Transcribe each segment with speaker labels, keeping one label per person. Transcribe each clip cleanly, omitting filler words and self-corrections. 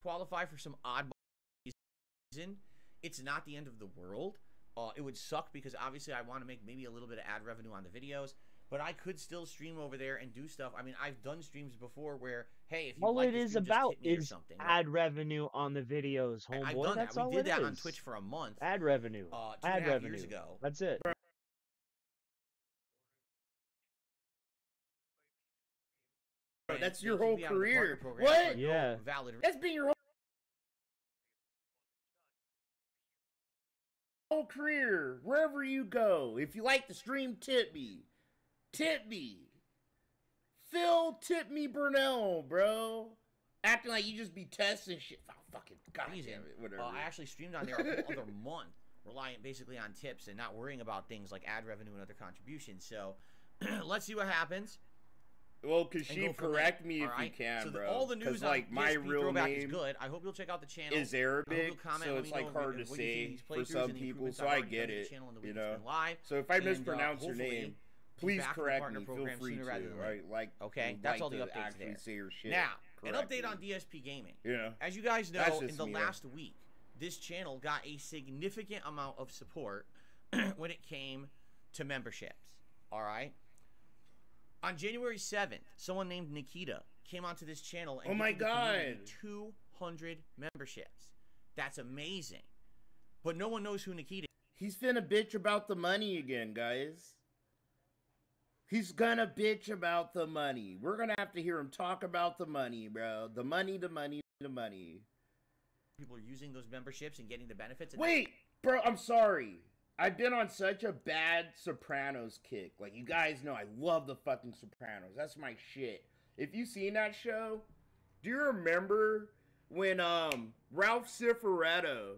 Speaker 1: qualify for some oddball season, it's not the end of the world. It would suck because obviously I want to make maybe a little bit of ad revenue on the videos, but I could still stream over there and do stuff. I mean, I've done streams before where, hey, if you
Speaker 2: all
Speaker 1: like
Speaker 2: it
Speaker 1: the
Speaker 2: is
Speaker 1: stream,
Speaker 2: about
Speaker 1: just tip me or
Speaker 2: is
Speaker 1: something.
Speaker 2: ad revenue on the videos, homeboy.
Speaker 1: I've done
Speaker 2: That's
Speaker 1: that.
Speaker 2: all
Speaker 1: We did that
Speaker 2: it
Speaker 1: on
Speaker 2: is.
Speaker 1: Twitch for a month.
Speaker 2: Ad revenue.
Speaker 1: 2.5 years ago.
Speaker 2: That's it.
Speaker 1: And
Speaker 3: that's your whole
Speaker 1: kicked me out of the
Speaker 3: career.
Speaker 1: partner program
Speaker 3: What?
Speaker 1: for no
Speaker 2: Yeah.
Speaker 1: valid
Speaker 3: That's been your whole career. Wherever you go, if you like to stream, tip me. Tip me. Phil, tip me Burnell, bro. Acting like you just be testing shit. Oh, fucking goddamn it. Whatever.
Speaker 1: I actually streamed on there a whole other month, relying basically on tips and not worrying about things like ad revenue and other contributions. So let's see what happens.
Speaker 3: Well, cause she correct me if you can,
Speaker 1: so
Speaker 3: bro.
Speaker 1: All the news
Speaker 3: like
Speaker 1: on
Speaker 3: my
Speaker 1: PSP
Speaker 3: real
Speaker 1: Throwback
Speaker 3: name
Speaker 1: is good. I hope you'll check out the channel.
Speaker 3: is Arabic,
Speaker 1: comment,
Speaker 3: so it's like hard to say for some people. So I get it, you know. So if I mispronounce your name, please correct me. Feel free to, right? Like,
Speaker 1: okay, that's all the updates there.
Speaker 3: Say your shit.
Speaker 1: Now, an update on DSP Gaming.
Speaker 3: Yeah.
Speaker 1: As you guys know, in the last week, this channel got a significant amount of support when it came to memberships. All right. On January 7th, someone named Nikita came onto this channel and 200 memberships. That's amazing. But no one knows who Nikita is.
Speaker 3: He's finna bitch about the money again, guys. He's gonna bitch about the money. We're gonna have to hear him talk about the money, bro. The money, the money, the money.
Speaker 1: People are using those memberships and getting the benefits.
Speaker 3: Wait, bro, I'm sorry. I've been on such a bad Sopranos kick. Like, you guys know I love the fucking Sopranos. That's my shit. If you seen that show, do you remember when Ralph Cifaretto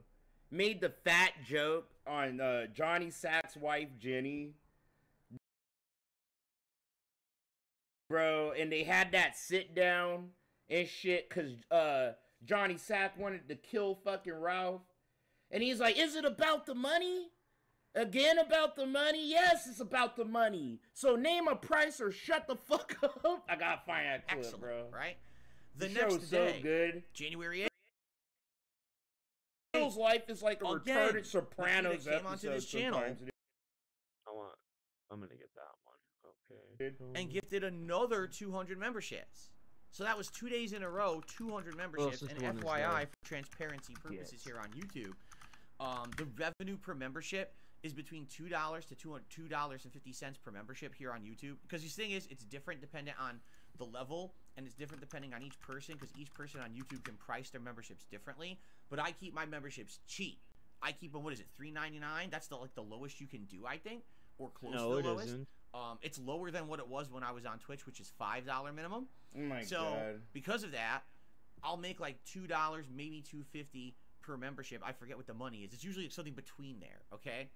Speaker 3: made the fat joke on Johnny Sack's wife, Jenny? Bro, and they had that sit down and shit because Johnny Sack wanted to kill fucking Ralph. And he's like, is it about the money? Again about the money? Yes, it's about the money. So name a price or shut the fuck up. I gotta find that clip,
Speaker 1: excellent,
Speaker 3: bro.
Speaker 1: Right? The
Speaker 3: next
Speaker 1: next
Speaker 3: day,
Speaker 1: so
Speaker 3: good.
Speaker 1: January 8th.
Speaker 3: Phil's life is like a retarded Sopranos
Speaker 1: came onto this channel.
Speaker 2: I'm gonna get that one. Okay.
Speaker 1: And gifted another 200 memberships. So that was 2 days in a row, 200 memberships. And FYI, for transparency purposes here on YouTube, the revenue per membership is between $2 to $2.50 per membership here on YouTube. Because the thing is, it's different dependent on the level, and it's different depending on each person, because each person on YouTube can price their memberships differently. But I keep my memberships cheap. I keep them, what is it, $3.99? That's the lowest you can do, I think, or close to the lowest.
Speaker 2: Isn't.
Speaker 1: It's lower than what it was when I was on Twitch, which is $5 minimum.
Speaker 3: Oh my
Speaker 1: so
Speaker 3: God.
Speaker 1: Because of that, I'll make like $2, maybe $2.50 per membership. I forget what the money is. It's usually something between there. Okay.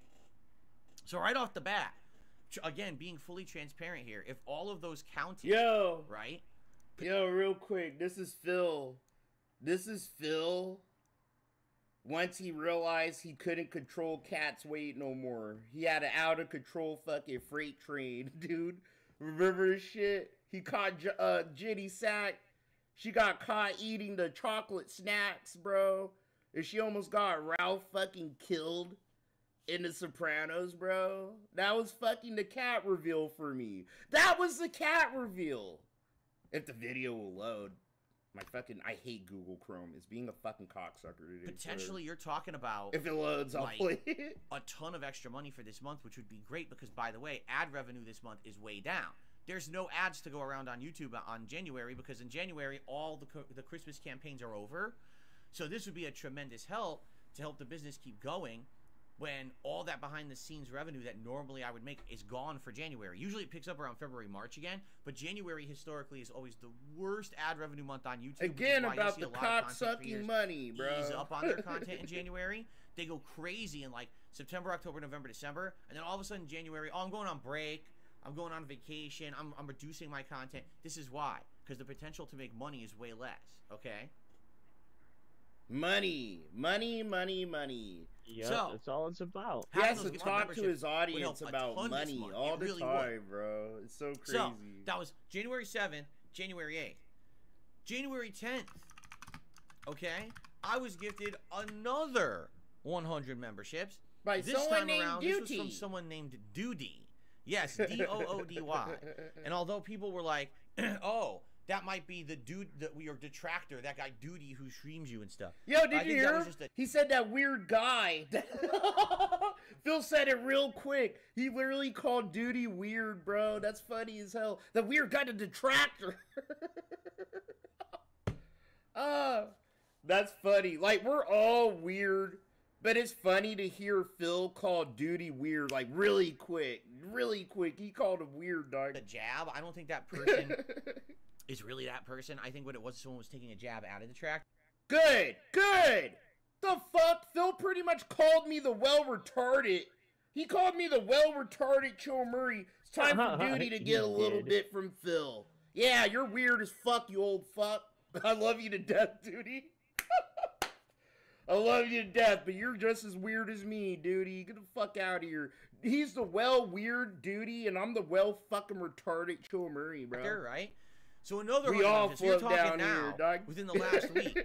Speaker 1: So right off the bat, again, being fully transparent here, if all of those counted, right?
Speaker 3: Yo, real quick, this is Phil. This is Phil. Once he realized he couldn't control Cat's weight no more, he had an out of control fucking freight train, dude. Remember this shit? He caught Jenny Sack. She got caught eating the chocolate snacks, bro. And she almost got Ralph fucking killed in The Sopranos, bro. That was fucking the cat reveal for me. That was the cat reveal. If the video will load. I hate Google Chrome. It's being a fucking cocksucker today.
Speaker 1: Potentially, you're talking about,
Speaker 3: if it loads, I'll play it.
Speaker 1: A ton of extra money for this month, which would be great because, by the way, ad revenue this month is way down. There's no ads to go around on YouTube on January because in January, all the Christmas campaigns are over. So this would be a tremendous help to help the business keep going when all that behind-the-scenes revenue that normally I would make is gone for January. Usually it picks up around February, March again, but January historically is always the worst ad revenue month on YouTube.
Speaker 3: Again, about the cock-sucking money, bro.
Speaker 1: Ease up on their content in January. They go crazy in like September, October, November, December, and then all of a sudden January, oh, I'm going on break, I'm going on vacation, I'm reducing my content. This is why, because the potential to make money is way less, okay?
Speaker 3: Money, money, money, money.
Speaker 2: Yeah, so, that's all it's about.
Speaker 3: He has to talk to his audience about money all the time, bro. It's so crazy.
Speaker 1: So, that was January 7th, January 8th. January 10th, okay, I was gifted another 100 memberships.
Speaker 3: By
Speaker 1: this
Speaker 3: someone
Speaker 1: time
Speaker 3: named
Speaker 1: around,
Speaker 3: Duty.
Speaker 1: this was from someone named Doody. Yes, Doody. And although people were like, oh, that might be the dude that we are detractor, that guy Doody who streams you and stuff.
Speaker 3: Yo, did you hear? He said that weird guy. Phil said it real quick. He literally called Doody weird, bro. That's funny as hell. The weird guy, the detractor. That's funny. Like, we're all weird, but it's funny to hear Phil call Doody weird, like, really quick. Really quick. He called him weird, dog.
Speaker 1: The jab, I don't think that person is really that person. I think what it was, someone was taking a jab out of the track.
Speaker 3: Good, good. The fuck? Phil pretty much called me the well-retarded. He called me the well-retarded Chill Murray. It's time for Doody to get a little bit from Phil. Yeah, you're weird as fuck, you old fuck. I love you to death, Doody. I love you to death, but you're just as weird as me, Doody. Get the fuck out of here. He's the well-weird Doody, and I'm the well-fucking-retarded Chill Murray, bro.
Speaker 1: You're right. So another
Speaker 3: we all
Speaker 1: you're talking
Speaker 3: down
Speaker 1: now,
Speaker 3: here, dog.
Speaker 1: within the last week,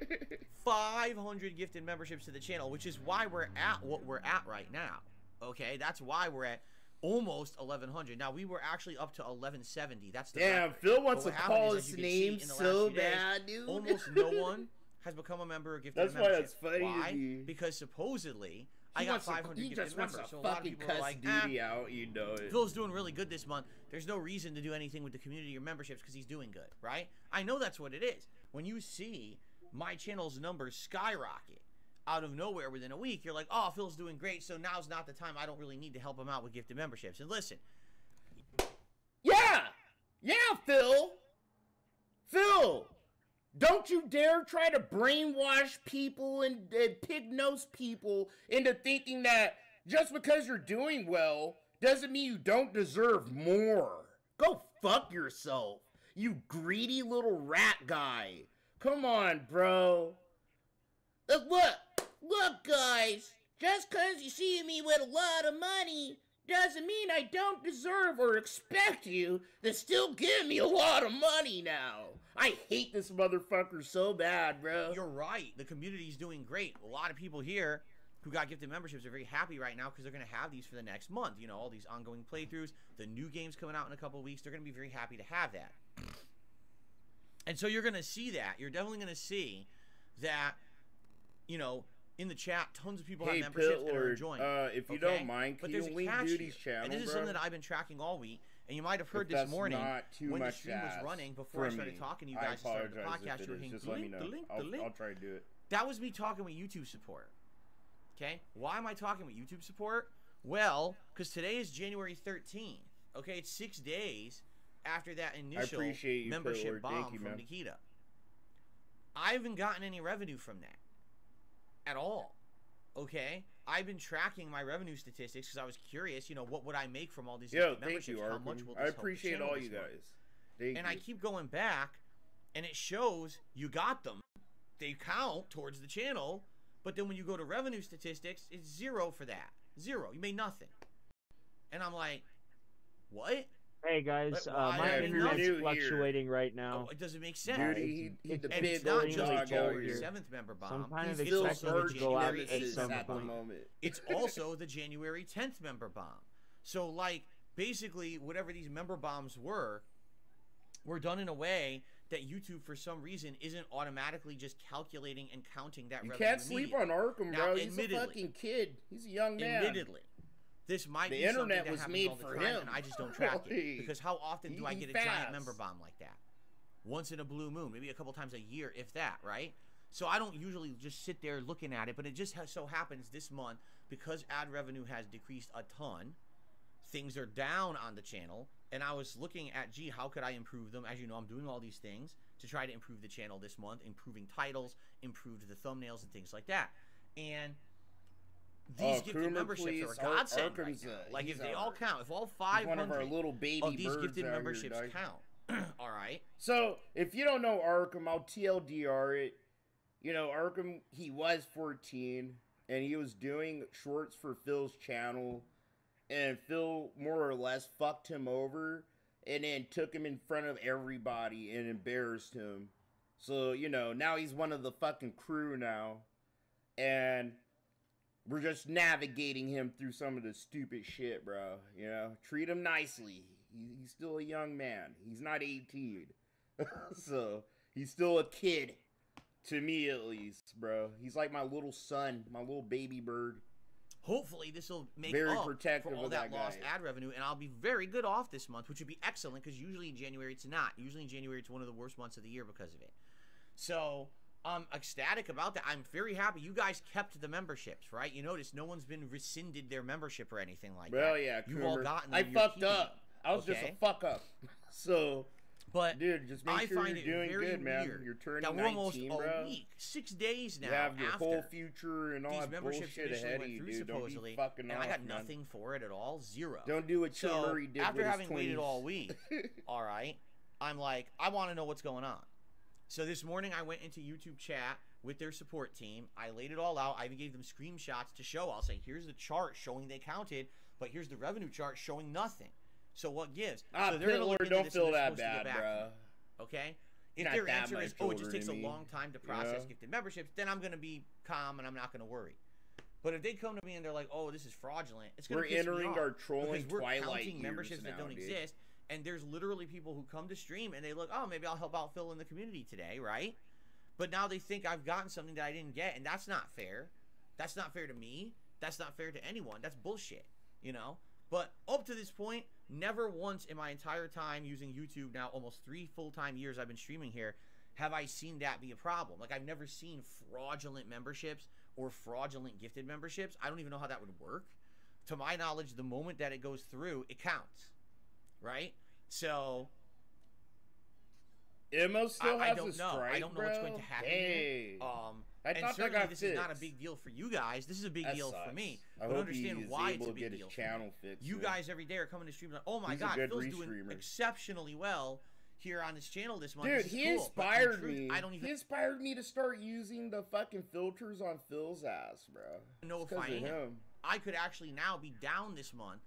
Speaker 1: 500 gifted memberships to the channel, which is why we're at what we're at right now. Okay, that's why we're at almost 1,100. Now, we were actually up to 1,170. That's the
Speaker 3: damn,
Speaker 1: record.
Speaker 3: Phil wants to call his name so bad, dude.
Speaker 1: Almost no one has become a member or gifted
Speaker 3: that's
Speaker 1: membership.
Speaker 3: That's why it's funny
Speaker 1: why?
Speaker 3: to me.
Speaker 1: Because supposedly, I got 500 gifted members. So a lot of people are like,
Speaker 3: Doody out, you know it.
Speaker 1: Phil's doing really good this month. There's no reason to do anything with the community or memberships because he's doing good, right? I know that's what it is. When you see my channel's numbers skyrocket out of nowhere within a week, you're like, oh, Phil's doing great, so now's not the time. I don't really need to help him out with gifted memberships. And listen.
Speaker 3: Yeah! Yeah, Phil! Phil! Don't you dare try to brainwash people and pig-nosed people into thinking that just because you're doing well doesn't mean you don't deserve more. Go fuck yourself, you greedy little rat guy. Come on, bro. Look, guys. Just because you see me with a lot of money doesn't mean I don't deserve or expect you to still give me a lot of money now. I hate this motherfucker so bad, bro.
Speaker 1: You're right. The community's doing great. A lot of people here who got gifted memberships are very happy right now because they're going to have these for the next month. You know, all these ongoing playthroughs, the new games coming out in a couple of weeks. They're going to be very happy to have that. And so you're going to see that. You're definitely going to see that, you know, in the chat, tons of people have memberships and are enjoying.
Speaker 3: If you don't mind, can you link Doody's channel,
Speaker 1: and this is something that I've been tracking all week. And you might have heard this morning when the stream was running before I started talking to you guys and started the podcast. You were hitting
Speaker 3: I'll try to do it.
Speaker 1: That was me talking with YouTube support. Okay, why am I talking with YouTube support? Well, because today is January 13th. Okay, it's 6 days after that initial membership bomb from Nikita. I haven't gotten any revenue from that at all. Okay, I've been tracking my revenue statistics because I was curious, you know, what would I make from all these memberships?
Speaker 3: You,
Speaker 1: how much will this
Speaker 3: I appreciate all you guys.
Speaker 1: Thank you. I keep going back, and it shows you got them. They count towards the channel, but then when you go to revenue statistics, it's 0 for that. 0. You made nothing. And I'm like, what?
Speaker 2: Hey guys, my internet's fluctuating right now.
Speaker 1: Oh, it doesn't make sense.
Speaker 3: Dude,
Speaker 1: it's not just a January 7th member bomb.
Speaker 2: Sometimes it's also the January 8th member bomb.
Speaker 1: It's also the January 10th member bomb. So, like, basically, whatever these member bombs were done in a way that YouTube, for some reason, isn't automatically just calculating and counting that revenue.
Speaker 3: You can't sleep on Arkham, bro. He's a fucking kid. He's a young man.
Speaker 1: Admittedly. This might be something that happens all the time, and I just don't track it. Because how often do I get a giant member bomb like that? Once in a blue moon, maybe a couple times a year, if that, right? So I don't usually just sit there looking at it, but it just so happens this month, because ad revenue has decreased a ton, things are down on the channel, and I was looking at, gee, how could I improve them? As you know, I'm doing all these things to try to improve the channel this month, improving titles, improved the thumbnails, and things like that. And these gifted memberships are a godsend right now. Like, if they all count, if all 500
Speaker 3: of our little baby
Speaker 1: of these gifted memberships count, all right.
Speaker 3: So, if you don't know Arkham, I'll TLDR it. You know, Arkham, he was 14, and he was doing shorts for Phil's channel, and Phil more or less fucked him over, and then took him in front of everybody and embarrassed him. So, you know, now he's one of the fucking crew now. And we're just navigating him through some of the stupid shit, bro. You know, treat him nicely. He's still a young man. He's not 18. So, he's still a kid. To me, at least, bro. He's like my little son, my little baby bird.
Speaker 1: Hopefully, this will make
Speaker 3: very
Speaker 1: up
Speaker 3: protective
Speaker 1: for all that lost ad revenue, and I'll be very good off this month, which would be excellent, because usually in January it's not. Usually in January it's one of the worst months of the year because of it. So, I'm ecstatic about that. I'm very happy. You guys kept the memberships, right? You notice no one's been rescinded their membership or anything like that.
Speaker 3: Well, yeah,
Speaker 1: you've all gotten them.
Speaker 3: I fucked up. I was just a fuck up. So...
Speaker 1: But
Speaker 3: dude, just make sure you're doing good, man. You're turning 19,
Speaker 1: almost
Speaker 3: bro.
Speaker 1: A week, 6 days now.
Speaker 3: You have your
Speaker 1: after
Speaker 3: whole future and all that bullshit ahead of you, dude.
Speaker 1: Supposedly,
Speaker 3: don't be fucking
Speaker 1: and
Speaker 3: off,
Speaker 1: I got
Speaker 3: man.
Speaker 1: nothing for it at all. Zero.
Speaker 3: Don't do what Tim Murray did
Speaker 1: after
Speaker 3: with
Speaker 1: having
Speaker 3: his
Speaker 1: waited
Speaker 3: 20s.
Speaker 1: all week, all right, I'm like, I want to know what's going on. So this morning I went into YouTube chat with their support team. I laid it all out. I even gave them screenshots to show. I'll say, here's the chart showing they counted, but here's the revenue chart showing nothing. So what gives? So they're
Speaker 3: Pitler, don't feel that bad, bro.
Speaker 1: Okay? If their answer is, oh, it just takes a long time to process gifted memberships, then I'm going to be calm and I'm not going to worry. But if they come to me and they're like, oh, this is fraudulent, it's going to piss me off.
Speaker 3: We're entering our trolling twilight
Speaker 1: we're counting
Speaker 3: years
Speaker 1: memberships
Speaker 3: now,
Speaker 1: that don't
Speaker 3: dude.
Speaker 1: exist, and there's literally people who come to stream and they look, oh, maybe I'll help out Phil in the community today, right? But now they think I've gotten something that I didn't get, and that's not fair. That's not fair to me. That's not fair to anyone. That's bullshit, you know? But up to this point, never once in my entire time using YouTube, now almost 3 full-time years I've been streaming here, have I seen that be a problem. Like, I've never seen fraudulent memberships or fraudulent gifted memberships. I don't even know how that would work. To my knowledge, the moment that it goes through, it counts, right? So...
Speaker 3: Immo still has a strike,
Speaker 1: I don't know what's going to happen here.
Speaker 3: I
Speaker 1: and
Speaker 3: thought
Speaker 1: certainly
Speaker 3: that got
Speaker 1: this
Speaker 3: fixed.
Speaker 1: is not a big deal for you guys. This is a big deal for me.
Speaker 3: I
Speaker 1: but
Speaker 3: hope
Speaker 1: understand
Speaker 3: he's
Speaker 1: why
Speaker 3: able
Speaker 1: it's a
Speaker 3: to get
Speaker 1: big
Speaker 3: his
Speaker 1: deal.
Speaker 3: channel fixed.
Speaker 1: You guys every day are coming to stream like, oh my
Speaker 3: He's
Speaker 1: god,
Speaker 3: a good
Speaker 1: Phil's doing
Speaker 3: restreamer.
Speaker 1: Exceptionally well here on this channel this month.
Speaker 3: Dude,
Speaker 1: this is
Speaker 3: he
Speaker 1: cool.
Speaker 3: inspired
Speaker 1: But in
Speaker 3: me.
Speaker 1: truth, I don't even
Speaker 3: He inspired me to start using the fucking filters on Phil's ass, bro.
Speaker 1: know if I am. I could actually now be down this month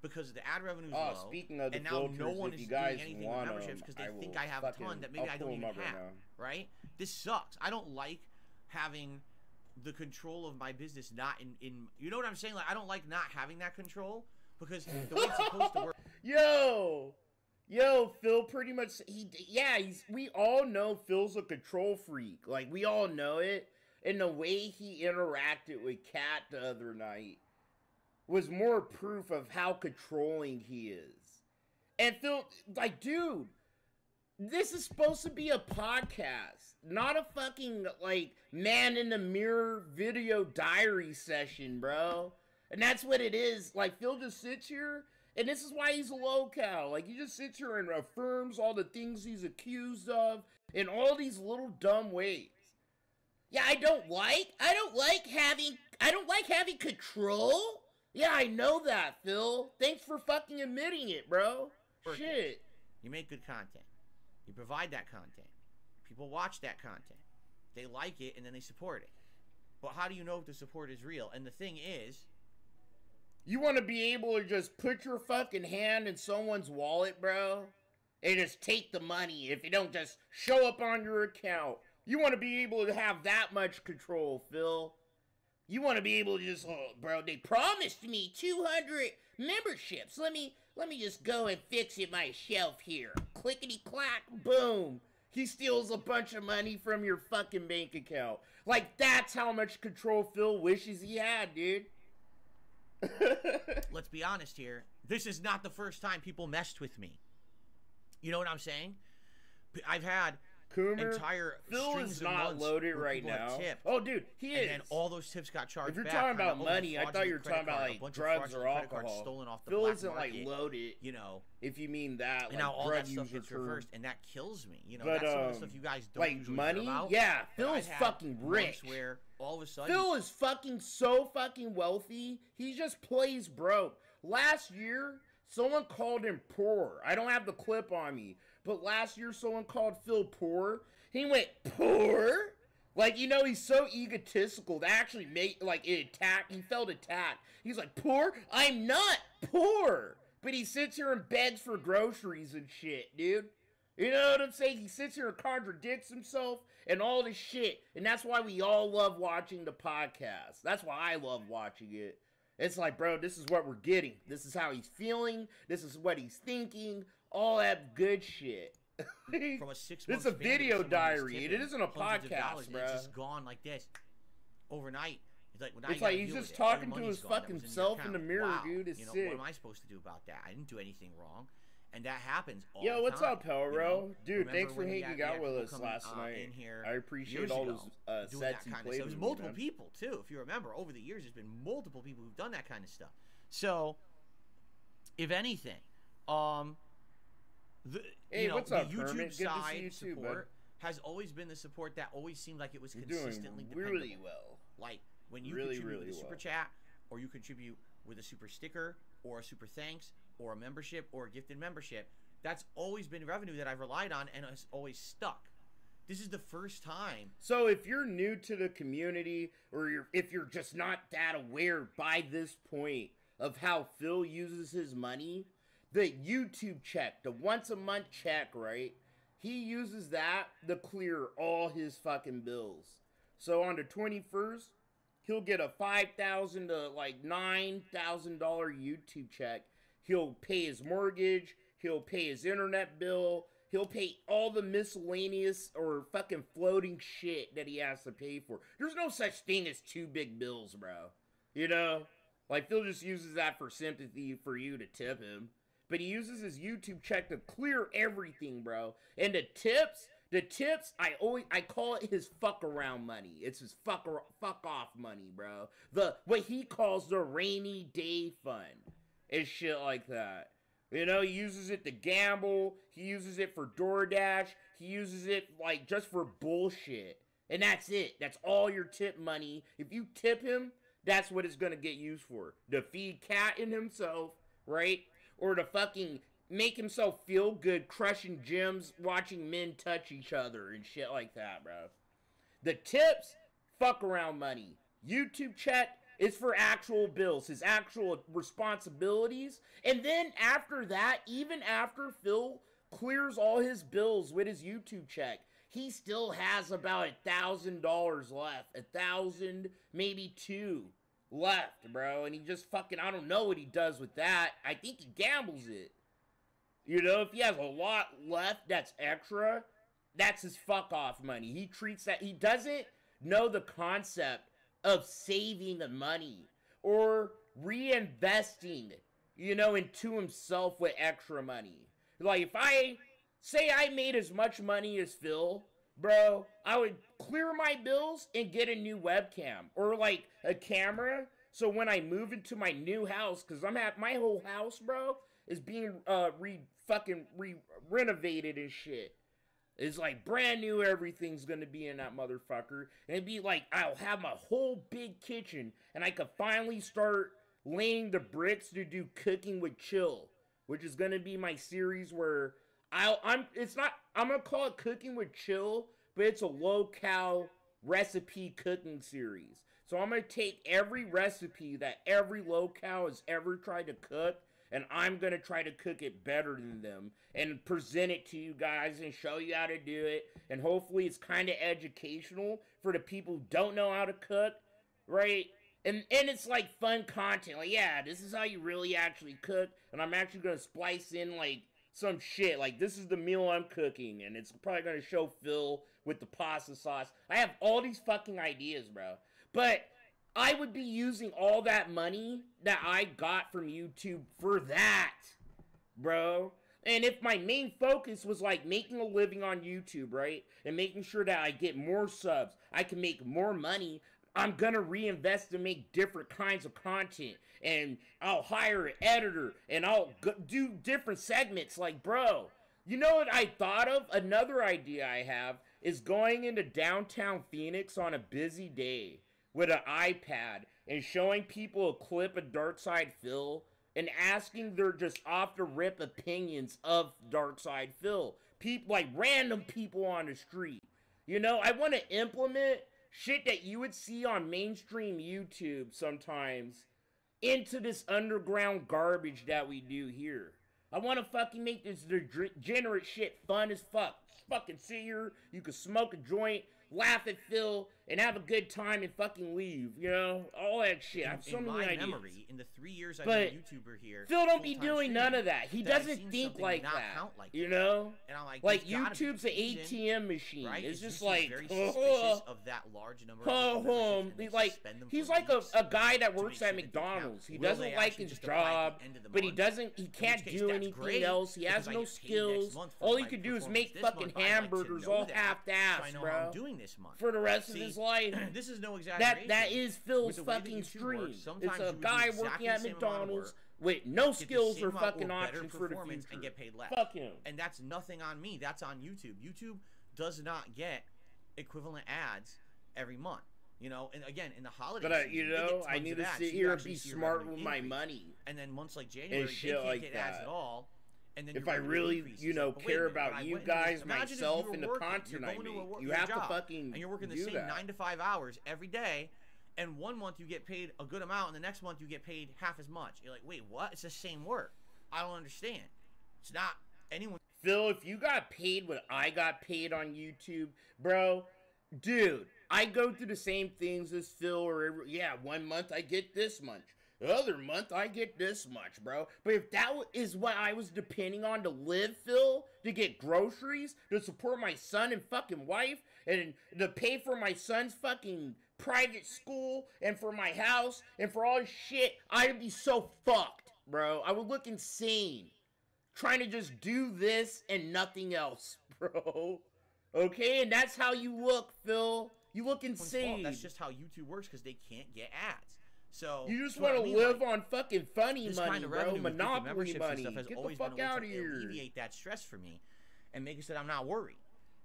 Speaker 1: because the ad revenue is low.
Speaker 3: Speaking of the
Speaker 1: and
Speaker 3: filters,
Speaker 1: now no one
Speaker 3: if
Speaker 1: is
Speaker 3: you guys
Speaker 1: doing anything
Speaker 3: want
Speaker 1: with memberships because they think I have
Speaker 3: fucking,
Speaker 1: a ton that maybe I don't even have. Right? This sucks. I don't like having the control of my business not in you know what I'm saying? Like, I don't like not having that control because the way it's supposed to work.
Speaker 3: Yo, Phil pretty much we all know Phil's a control freak. Like, we all know it. And the way he interacted with Kat the other night was more proof of how controlling he is. And Phil, like, dude, this is supposed to be a podcast, not a fucking, like, man in the mirror video diary session, bro. And that's what it is. Like, Phil just sits here, and this is why he's a low-cal. Like, he just sits here and affirms all the things he's accused of in all these little dumb ways. Yeah, I don't like having control. Yeah, I know that, Phil. Thanks for fucking admitting it, bro. Shit.
Speaker 1: You make good content. You provide that content. People watch that content. They like it, and then they support it. But how do you know if the support is real? And the thing is...
Speaker 3: You want to be able to just put your fucking hand in someone's wallet, bro, and just take the money if you don't just show up on your account. You want to be able to have that much control, Phil. You want to be able to just, oh, bro, they promised me 200 memberships. Let me just go and fix it myself here. Clickety-clack, boom. He steals a bunch of money from your fucking bank account. Like, that's how much control Phil wishes he had, dude.
Speaker 1: Let's be honest here. This is not the first time people messed with me. You know what I'm saying? I've had...
Speaker 3: Coomer,
Speaker 1: entire
Speaker 3: Phil is not loaded right now. Oh, dude, he is.
Speaker 1: And all those tips got charged
Speaker 3: back. If you're
Speaker 1: back,
Speaker 3: talking about money, I thought you were talking about, like, drugs or alcohol.
Speaker 1: Stolen off the
Speaker 3: Phil
Speaker 1: black
Speaker 3: isn't,
Speaker 1: market,
Speaker 3: like, loaded,
Speaker 1: you know.
Speaker 3: If you mean that,
Speaker 1: and
Speaker 3: like,
Speaker 1: now all
Speaker 3: drug
Speaker 1: that stuff gets reversed, and that kills me. You know, that's some of the stuff you guys don't
Speaker 3: like,
Speaker 1: usually
Speaker 3: money?
Speaker 1: hear about.
Speaker 3: Yeah, Phil's fucking rich.
Speaker 1: Where all of a sudden...
Speaker 3: Phil is fucking so fucking wealthy, he just plays broke. Last year, someone called him poor. I don't have the clip on me, but last year someone called Phil poor. He went, poor? Like, you know, he's so egotistical. That actually made, like, it attacked. He felt attacked. He's like, poor? I'm not poor. But he sits here and begs for groceries and shit, dude. You know what I'm saying? He sits here and contradicts himself and all this shit. And that's why we all love watching the podcast. That's why I love watching it. It's like, bro, this is what we're getting. This is how he's feeling. This is what he's thinking. All that good shit.
Speaker 1: From a 6 month
Speaker 3: It's a video diary. It isn't a podcast, bro.
Speaker 1: It's just gone like this overnight. It's like, well,
Speaker 3: it's like he's just talking to his fucking self in the mirror, wow. Dude. It's sick.
Speaker 1: What am I supposed to do about that? I didn't do anything wrong. And that happens all
Speaker 3: Yo,
Speaker 1: the
Speaker 3: what's
Speaker 1: time.
Speaker 3: up, Pelro? Dude, thanks for hanging out with us last night.
Speaker 1: In here
Speaker 3: I appreciate all those sets you played.
Speaker 1: It was multiple people, too. If you remember, over the years, there's been multiple people who've done that kind of stuff. So, if anything, the YouTube side support has always been the support that always seemed like it was consistently dependable.
Speaker 3: Really well.
Speaker 1: Like, when you contribute with a super chat, or you contribute with a super sticker, or a super thanks, or a membership, or a gifted membership, that's always been revenue that I've relied on and has always stuck. This is the first time.
Speaker 3: So if you're new to the community, or if you're just not that aware by this point of how Phil uses his money, the YouTube check, the once a month check, right? He uses that to clear all his fucking bills. So on the 21st, he'll get a $5,000 to like $9,000 YouTube check. He'll pay his mortgage, he'll pay his internet bill, he'll pay all the miscellaneous or fucking floating shit that he has to pay for. There's no such thing as two big bills, bro. You know? Like, Phil just uses that for sympathy for you to tip him. But he uses his YouTube check to clear everything, bro. And the tips, I call it his fuck around money. It's his fuck off money, bro. What he calls the rainy day fund. And shit like that. You know, he uses it to gamble. He uses it for DoorDash. He uses it, like, just for bullshit. And that's it. That's all your tip money. If you tip him, that's what it's gonna get used for. To feed Cat in himself, right? Or to fucking make himself feel good crushing gyms, watching men touch each other and shit like that, bro. The tips, fuck around money. YouTube check, it's for actual bills, his actual responsibilities. And then after that, even after Phil clears all his bills with his YouTube check, he still has about $1,000 left. 1,000, maybe $2 left, bro. And he just fucking, I don't know what he does with that. I think he gambles it. You know, if he has a lot left that's extra, that's his fuck off money. He treats that, he doesn't know the concept of saving the money or reinvesting, you know, into himself with extra money. Like, if I say I made as much money as Phil, bro, I would clear my bills and get a new webcam or like a camera. So when I move into my new house, cause my whole house, bro, is being renovated and shit. It's like brand new, everything's gonna be in that motherfucker. And it'd be like, I'll have my whole big kitchen and I could finally start laying the bricks to do Cooking with Chill, which is gonna be my series where I'm gonna call it Cooking with Chill, but it's a low-cal recipe cooking series. So I'm gonna take every recipe that every low-cal has ever tried to cook, and I'm gonna try to cook it better than them and present it to you guys and show you how to do it. And hopefully it's kind of educational for the people who don't know how to cook, right? And it's like fun content. Like, yeah, this is how you really actually cook. And I'm actually gonna splice in like some shit. Like, this is the meal I'm cooking, and it's probably gonna show Phil with the pasta sauce. I have all these fucking ideas, bro. But I would be using all that money that I got from YouTube for that, bro. And if my main focus was like making a living on YouTube, right? And making sure that I get more subs, I can make more money, I'm gonna reinvest to make different kinds of content. And I'll hire an editor and I'll do different segments. Like, bro, you know what I thought of? Another idea I have is going into downtown Phoenix on a busy day with an iPad and showing people a clip of Darkside Phil and asking their just off-the-rip opinions of Darkside Phil. People, like random people on the street. You know, I want to implement shit that you would see on mainstream YouTube sometimes into this underground garbage that we do here. I want to fucking make this degenerate shit fun as fuck. Fucking sit here, you can smoke a joint, laugh at Phil, and have a good time and fucking leave, you know? All that shit. I have so many ideas.
Speaker 1: Memory, in the 3 years I've been a YouTuber here,
Speaker 3: Phil don't be doing none of that. He doesn't think like that, you know?
Speaker 1: And I'm
Speaker 3: like YouTube's an ATM machine. Right? It's just like,
Speaker 1: very suspicious of that large number of
Speaker 3: he's like a guy that works at McDonald's. He doesn't like his job, but he can't do anything else. He has no skills. All he can do is make fucking hamburgers all half-assed, bro.
Speaker 1: This month
Speaker 3: for the rest of his life.
Speaker 1: This is no exaggeration.
Speaker 3: That is Phil's fucking stream. It's a guy working at McDonald's with no skills or fucking options for the future.
Speaker 1: And get paid less.
Speaker 3: Fuck him.
Speaker 1: And that's nothing on me. That's on YouTube. YouTube does not get equivalent ads every month. You know, and again, in the holiday
Speaker 3: season, you know, I need to sit here and be smart with my money.
Speaker 1: And then months like January, they can't get ads at all. And then
Speaker 3: if I really, you know, care about you guys, myself, and the content I make, you have to fucking
Speaker 1: and you're working the same 9 to 5 hours every day, and 1 month you get paid a good amount, and the next month you get paid half as much. You're like, wait, what? It's the same work. I don't understand. It's not anyone.
Speaker 3: Phil, if you got paid what I got paid on YouTube, bro, dude, I go through the same things as Phil. Or 1 month I get this much. The other month, I get this much, bro. But if that is what I was depending on to live, Phil, to get groceries, to support my son and fucking wife, and to pay for my son's fucking private school, and for my house, and for all this shit, I'd be so fucked, bro. I would look insane trying to just do this and nothing else, bro. Okay? And that's how you look, Phil. You look insane.
Speaker 1: That's just how YouTube works, because they can't get ads. So
Speaker 3: you just want to live on fucking funny money, kind of bro. Monopoly money. Get the fuck out of here.
Speaker 1: Alleviate that stress for me, and make it so that I'm not worried.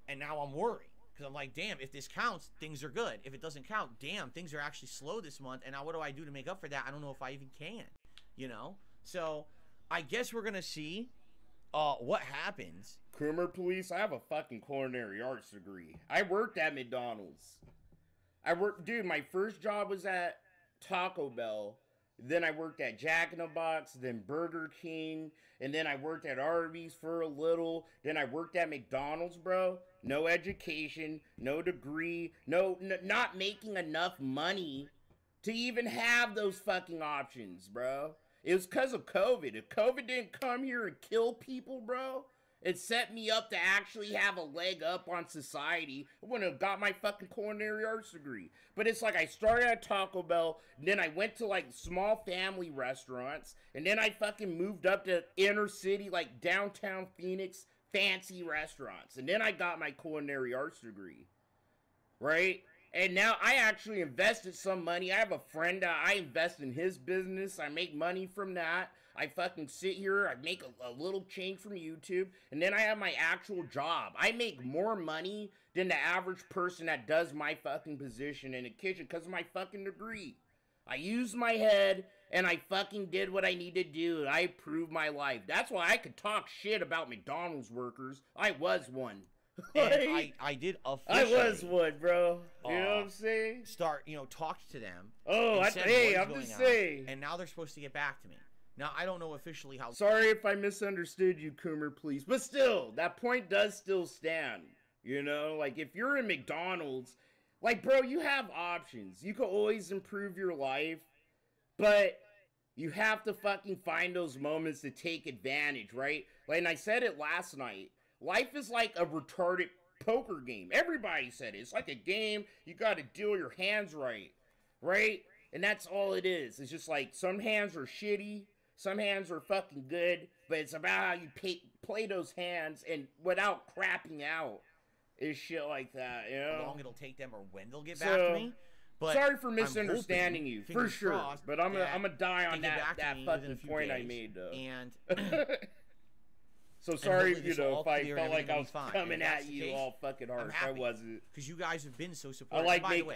Speaker 1: And now I'm worried because I'm like, damn, if this counts, things are good. If it doesn't count, damn, things are actually slow this month. And now what do I do to make up for that? I don't know if I even can. You know. So I guess we're gonna see what happens.
Speaker 3: Coomer Police. I have a fucking culinary arts degree. I worked at McDonald's. Dude. My first job was at Taco Bell, then I worked at Jack in the Box, then Burger King, and then I worked at Arby's for a little, then I worked at McDonald's, bro. No education, no degree, not making enough money to even have those fucking options, bro. It was because of COVID. If COVID didn't come here and kill people, bro, it set me up to actually have a leg up on society. I wouldn't have got my fucking culinary arts degree. But it's like I started at Taco Bell, then I went to like small family restaurants, and then I fucking moved up to inner city, like downtown Phoenix, fancy restaurants. And then I got my culinary arts degree. Right? And now I actually invested some money. I have a friend that I invest in his business. I make money from that. I fucking sit here, I make a little change from YouTube, and then I have my actual job. I make more money than the average person that does my fucking position in the kitchen because of my fucking degree. I used my head, and I fucking did what I need to do. I improved my life. That's why I could talk shit about McDonald's workers. I was one.
Speaker 1: And I did officially.
Speaker 3: I was one, bro. You know what I'm saying?
Speaker 1: Talked to them.
Speaker 3: Oh, I'm just saying.
Speaker 1: And now they're supposed to get back to me. Now, I don't know officially how...
Speaker 3: Sorry if I misunderstood you, Coomer, please. But still, that point does still stand. You know? Like, if you're in McDonald's, like, bro, you have options. You can always improve your life. But you have to fucking find those moments to take advantage, right? Like, and I said it last night. Life is like a retarded poker game. Everybody said it. It's like a game. You got to deal your hands right. Right? And that's all it is. It's just like some hands are shitty. Some hands are fucking good, but it's about how you play those hands and without crapping out is shit like that, you know?
Speaker 1: How long it'll take them or when they'll get back to me. But
Speaker 3: sorry for misunderstanding you, for sure. But I'm gonna die on that fucking point I made, though.
Speaker 1: And
Speaker 3: so sorry, if I felt like I was coming at you all fucking harsh. I wasn't.
Speaker 1: Because you guys have been so supportive.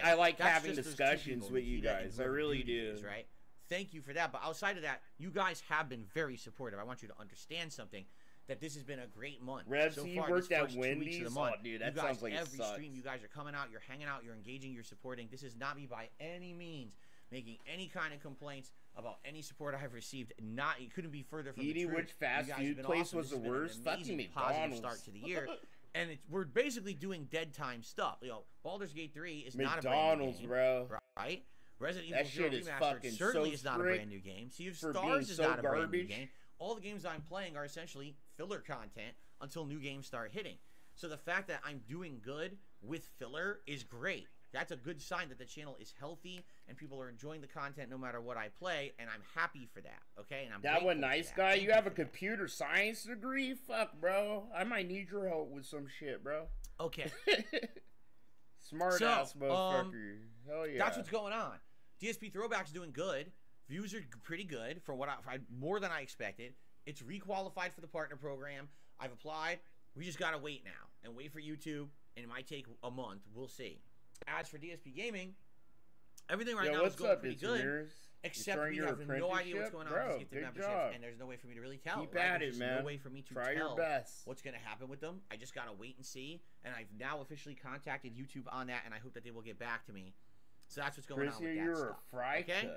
Speaker 3: I like having discussions with you guys. I really do.
Speaker 1: Right? Thank you for that. But outside of that, you guys have been very supportive. I want you to understand something. That this has been a great month.
Speaker 3: Revs,
Speaker 1: so
Speaker 3: you
Speaker 1: far,
Speaker 3: worked at Wendy's? Oh, dude, that sounds like
Speaker 1: every stream, you guys are coming out, you're hanging out, you're engaging, you're supporting. This is not me by any means making any kind of complaints about any support I've received. It couldn't be further from
Speaker 3: Edie,
Speaker 1: the truth.
Speaker 3: which fast food place was the worst? Fucking McDonald's.
Speaker 1: Positive start to the year. And we're basically doing dead time stuff. You know, Baldur's Gate 3 is not a brand new game,
Speaker 3: bro.
Speaker 1: Right? Resident Evil 0 Remastered certainly is not a brand new game. Sea of Stars is not a brand new game. All the games I'm playing are essentially filler content until new games start hitting. So the fact that I'm doing good with filler is great. That's a good sign that the channel is healthy and people are enjoying the content no matter what I play, and I'm happy for that, okay? And I'm
Speaker 3: that one nice guy. You have a computer science degree? Fuck, bro. I might need your help with some shit, bro.
Speaker 1: Okay.
Speaker 3: Smart ass motherfucker. Hell yeah.
Speaker 1: That's what's going on. DSP Throwback's doing good. Views are pretty good for what more than I expected. It's requalified for the partner program. I've applied. We just gotta wait now and wait for YouTube, and it might take a month. We'll see. As for DSP Gaming, everything right now is going pretty good. Except we have no idea what's going on with these gifted memberships, and there's no way for me to really tell.
Speaker 3: Keep at it, man.
Speaker 1: There's no way for me to
Speaker 3: tell your best.
Speaker 1: What's going to happen with them. I just got to wait and see, and I've now officially contacted YouTube on that, and I hope that they will get back to me. So that's what's going on with that stuff. Okay?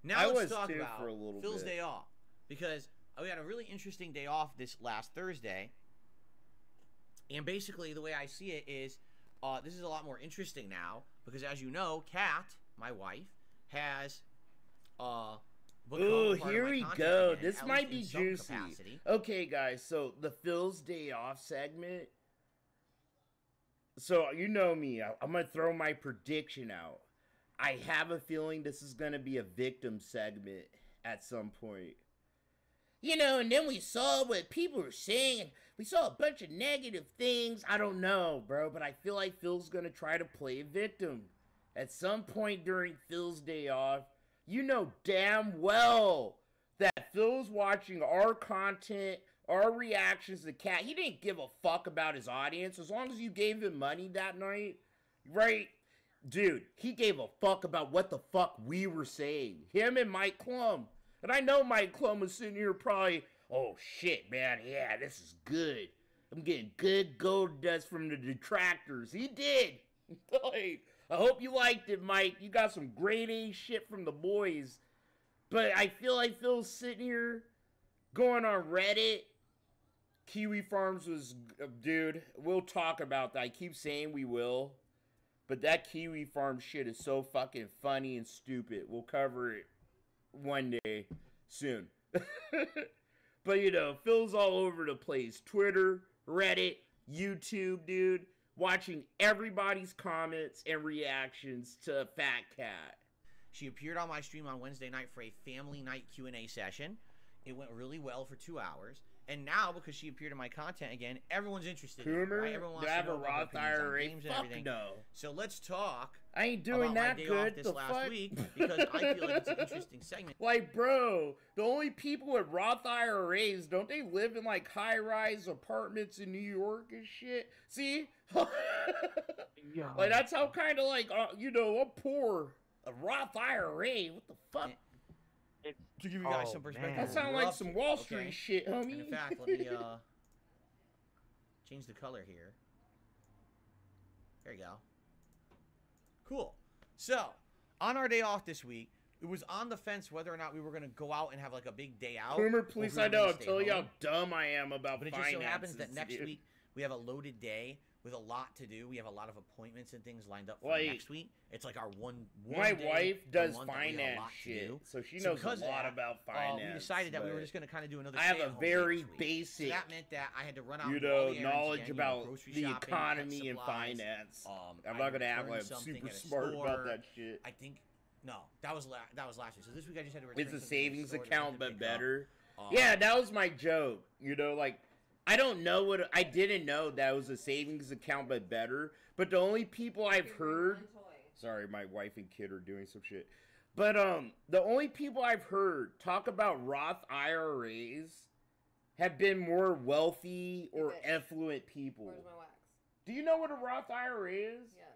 Speaker 1: Now let's talk about Phil's day off, because we had a really interesting day off this last Thursday, and basically the way I see it is this is a lot more interesting now, because as you know, Kat, my wife, has
Speaker 3: ooh, here we go. Again, this might be juicy. Okay, guys, so the Phil's Day Off segment. So, you know me. I'm going to throw my prediction out. I have a feeling this is going to be a victim segment at some point. You know, and then we saw what people were saying. We saw a bunch of negative things. I don't know, bro, but I feel like Phil's going to try to play a victim. At some point during Phil's Day Off, you know damn well that Phil's watching our content, our reactions to Cat. He didn't give a fuck about his audience as long as you gave him money that night, right? Dude, he gave a fuck about what the fuck we were saying. Him and Mike Klum. And I know Mike Klum was sitting here probably, oh shit, man, yeah, this is good. I'm getting good gold dust from the detractors. He did. Like, I hope you liked it, Mike. You got some grade A shit from the boys. But I feel like Phil's sitting here going on Reddit. Kiwi Farms was, dude, we'll talk about that. I keep saying we will. But that Kiwi Farm shit is so fucking funny and stupid. We'll cover it one day soon. But, you know, Phil's all over the place. Twitter, Reddit, YouTube, dude. Watching everybody's comments and reactions to Fat Cat.
Speaker 1: She appeared on my stream on Wednesday night for a family night Q&A session. It went really well for 2 hours. And now, because she appeared in my content again, everyone's interested.
Speaker 3: Coomer,
Speaker 1: right? Everyone wants
Speaker 3: to
Speaker 1: know
Speaker 3: have a Roth IRA? Fuck no.
Speaker 1: So let's talk.
Speaker 3: I ain't doing that good
Speaker 1: this last week, because I feel like it's an interesting segment.
Speaker 3: Like, bro, the only people with Roth IRAs, don't they live in like high-rise apartments in New York and shit? See? Like, that's how kind of like, you know, I'm poor. A Roth IRA? What the fuck?
Speaker 1: To give you guys some perspective.
Speaker 3: That sounds like some Wall Street shit, homie.
Speaker 1: And in fact, let me change the color here. There you go. Cool. So, on our day off this week, it was on the fence whether or not we were going to go out and have like a big day out.
Speaker 3: Boomer, please, I know. I'm telling you how dumb I am about finances.
Speaker 1: But it just so happens that next week we have a loaded day with a lot to do. We have a lot of appointments and things lined up for next week. It's like our one
Speaker 3: my
Speaker 1: day
Speaker 3: wife does finance shit, so she knows a lot about finance.
Speaker 1: We decided that we were just going to kind of do another.
Speaker 3: I have a very basic.
Speaker 1: So that meant that I had to run out.
Speaker 3: You know, knowledge about the economy and finance. I'm not going to act like I'm super smart about that shit.
Speaker 1: I think no, that was last week. So this week I just had to return.
Speaker 3: It's a savings account, but better. Yeah, that was my joke. You know, like. I don't know what I didn't know that was a savings account, but better. But the only people I've heard, sorry, my wife and kid are doing some shit. But the only people I've heard talk about Roth IRAs have been more wealthy or affluent people.
Speaker 4: Where's my wax?
Speaker 3: Do you know what a Roth IRA is?
Speaker 4: Yes.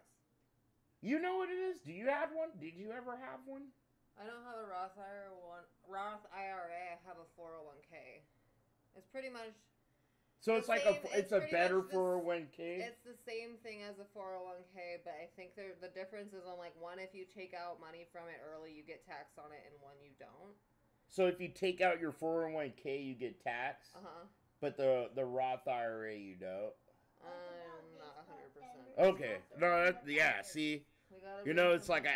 Speaker 3: You know what it is? Do you have one? Did you ever have one?
Speaker 4: I don't have a Roth IRA. I have a 401k. It's pretty much
Speaker 3: So it's like it's a better 401k.
Speaker 4: It's the same thing as a 401k, but I think the difference is on like one, if you take out money from it early, you get taxed on it, and one you don't.
Speaker 3: So if you take out your 401k, you get taxed. But the Roth IRA, you don't.
Speaker 4: I'm not 100%.
Speaker 3: Okay. No. Yeah. See. You know, it's like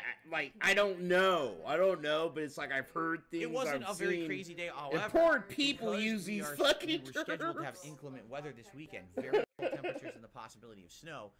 Speaker 3: I don't know, but it's like I've heard things.
Speaker 1: It wasn't a very crazy day. However,
Speaker 3: important people use these fucking
Speaker 1: terms. We're scheduled to have inclement weather this weekend, very cold temperatures, and the possibility of snow.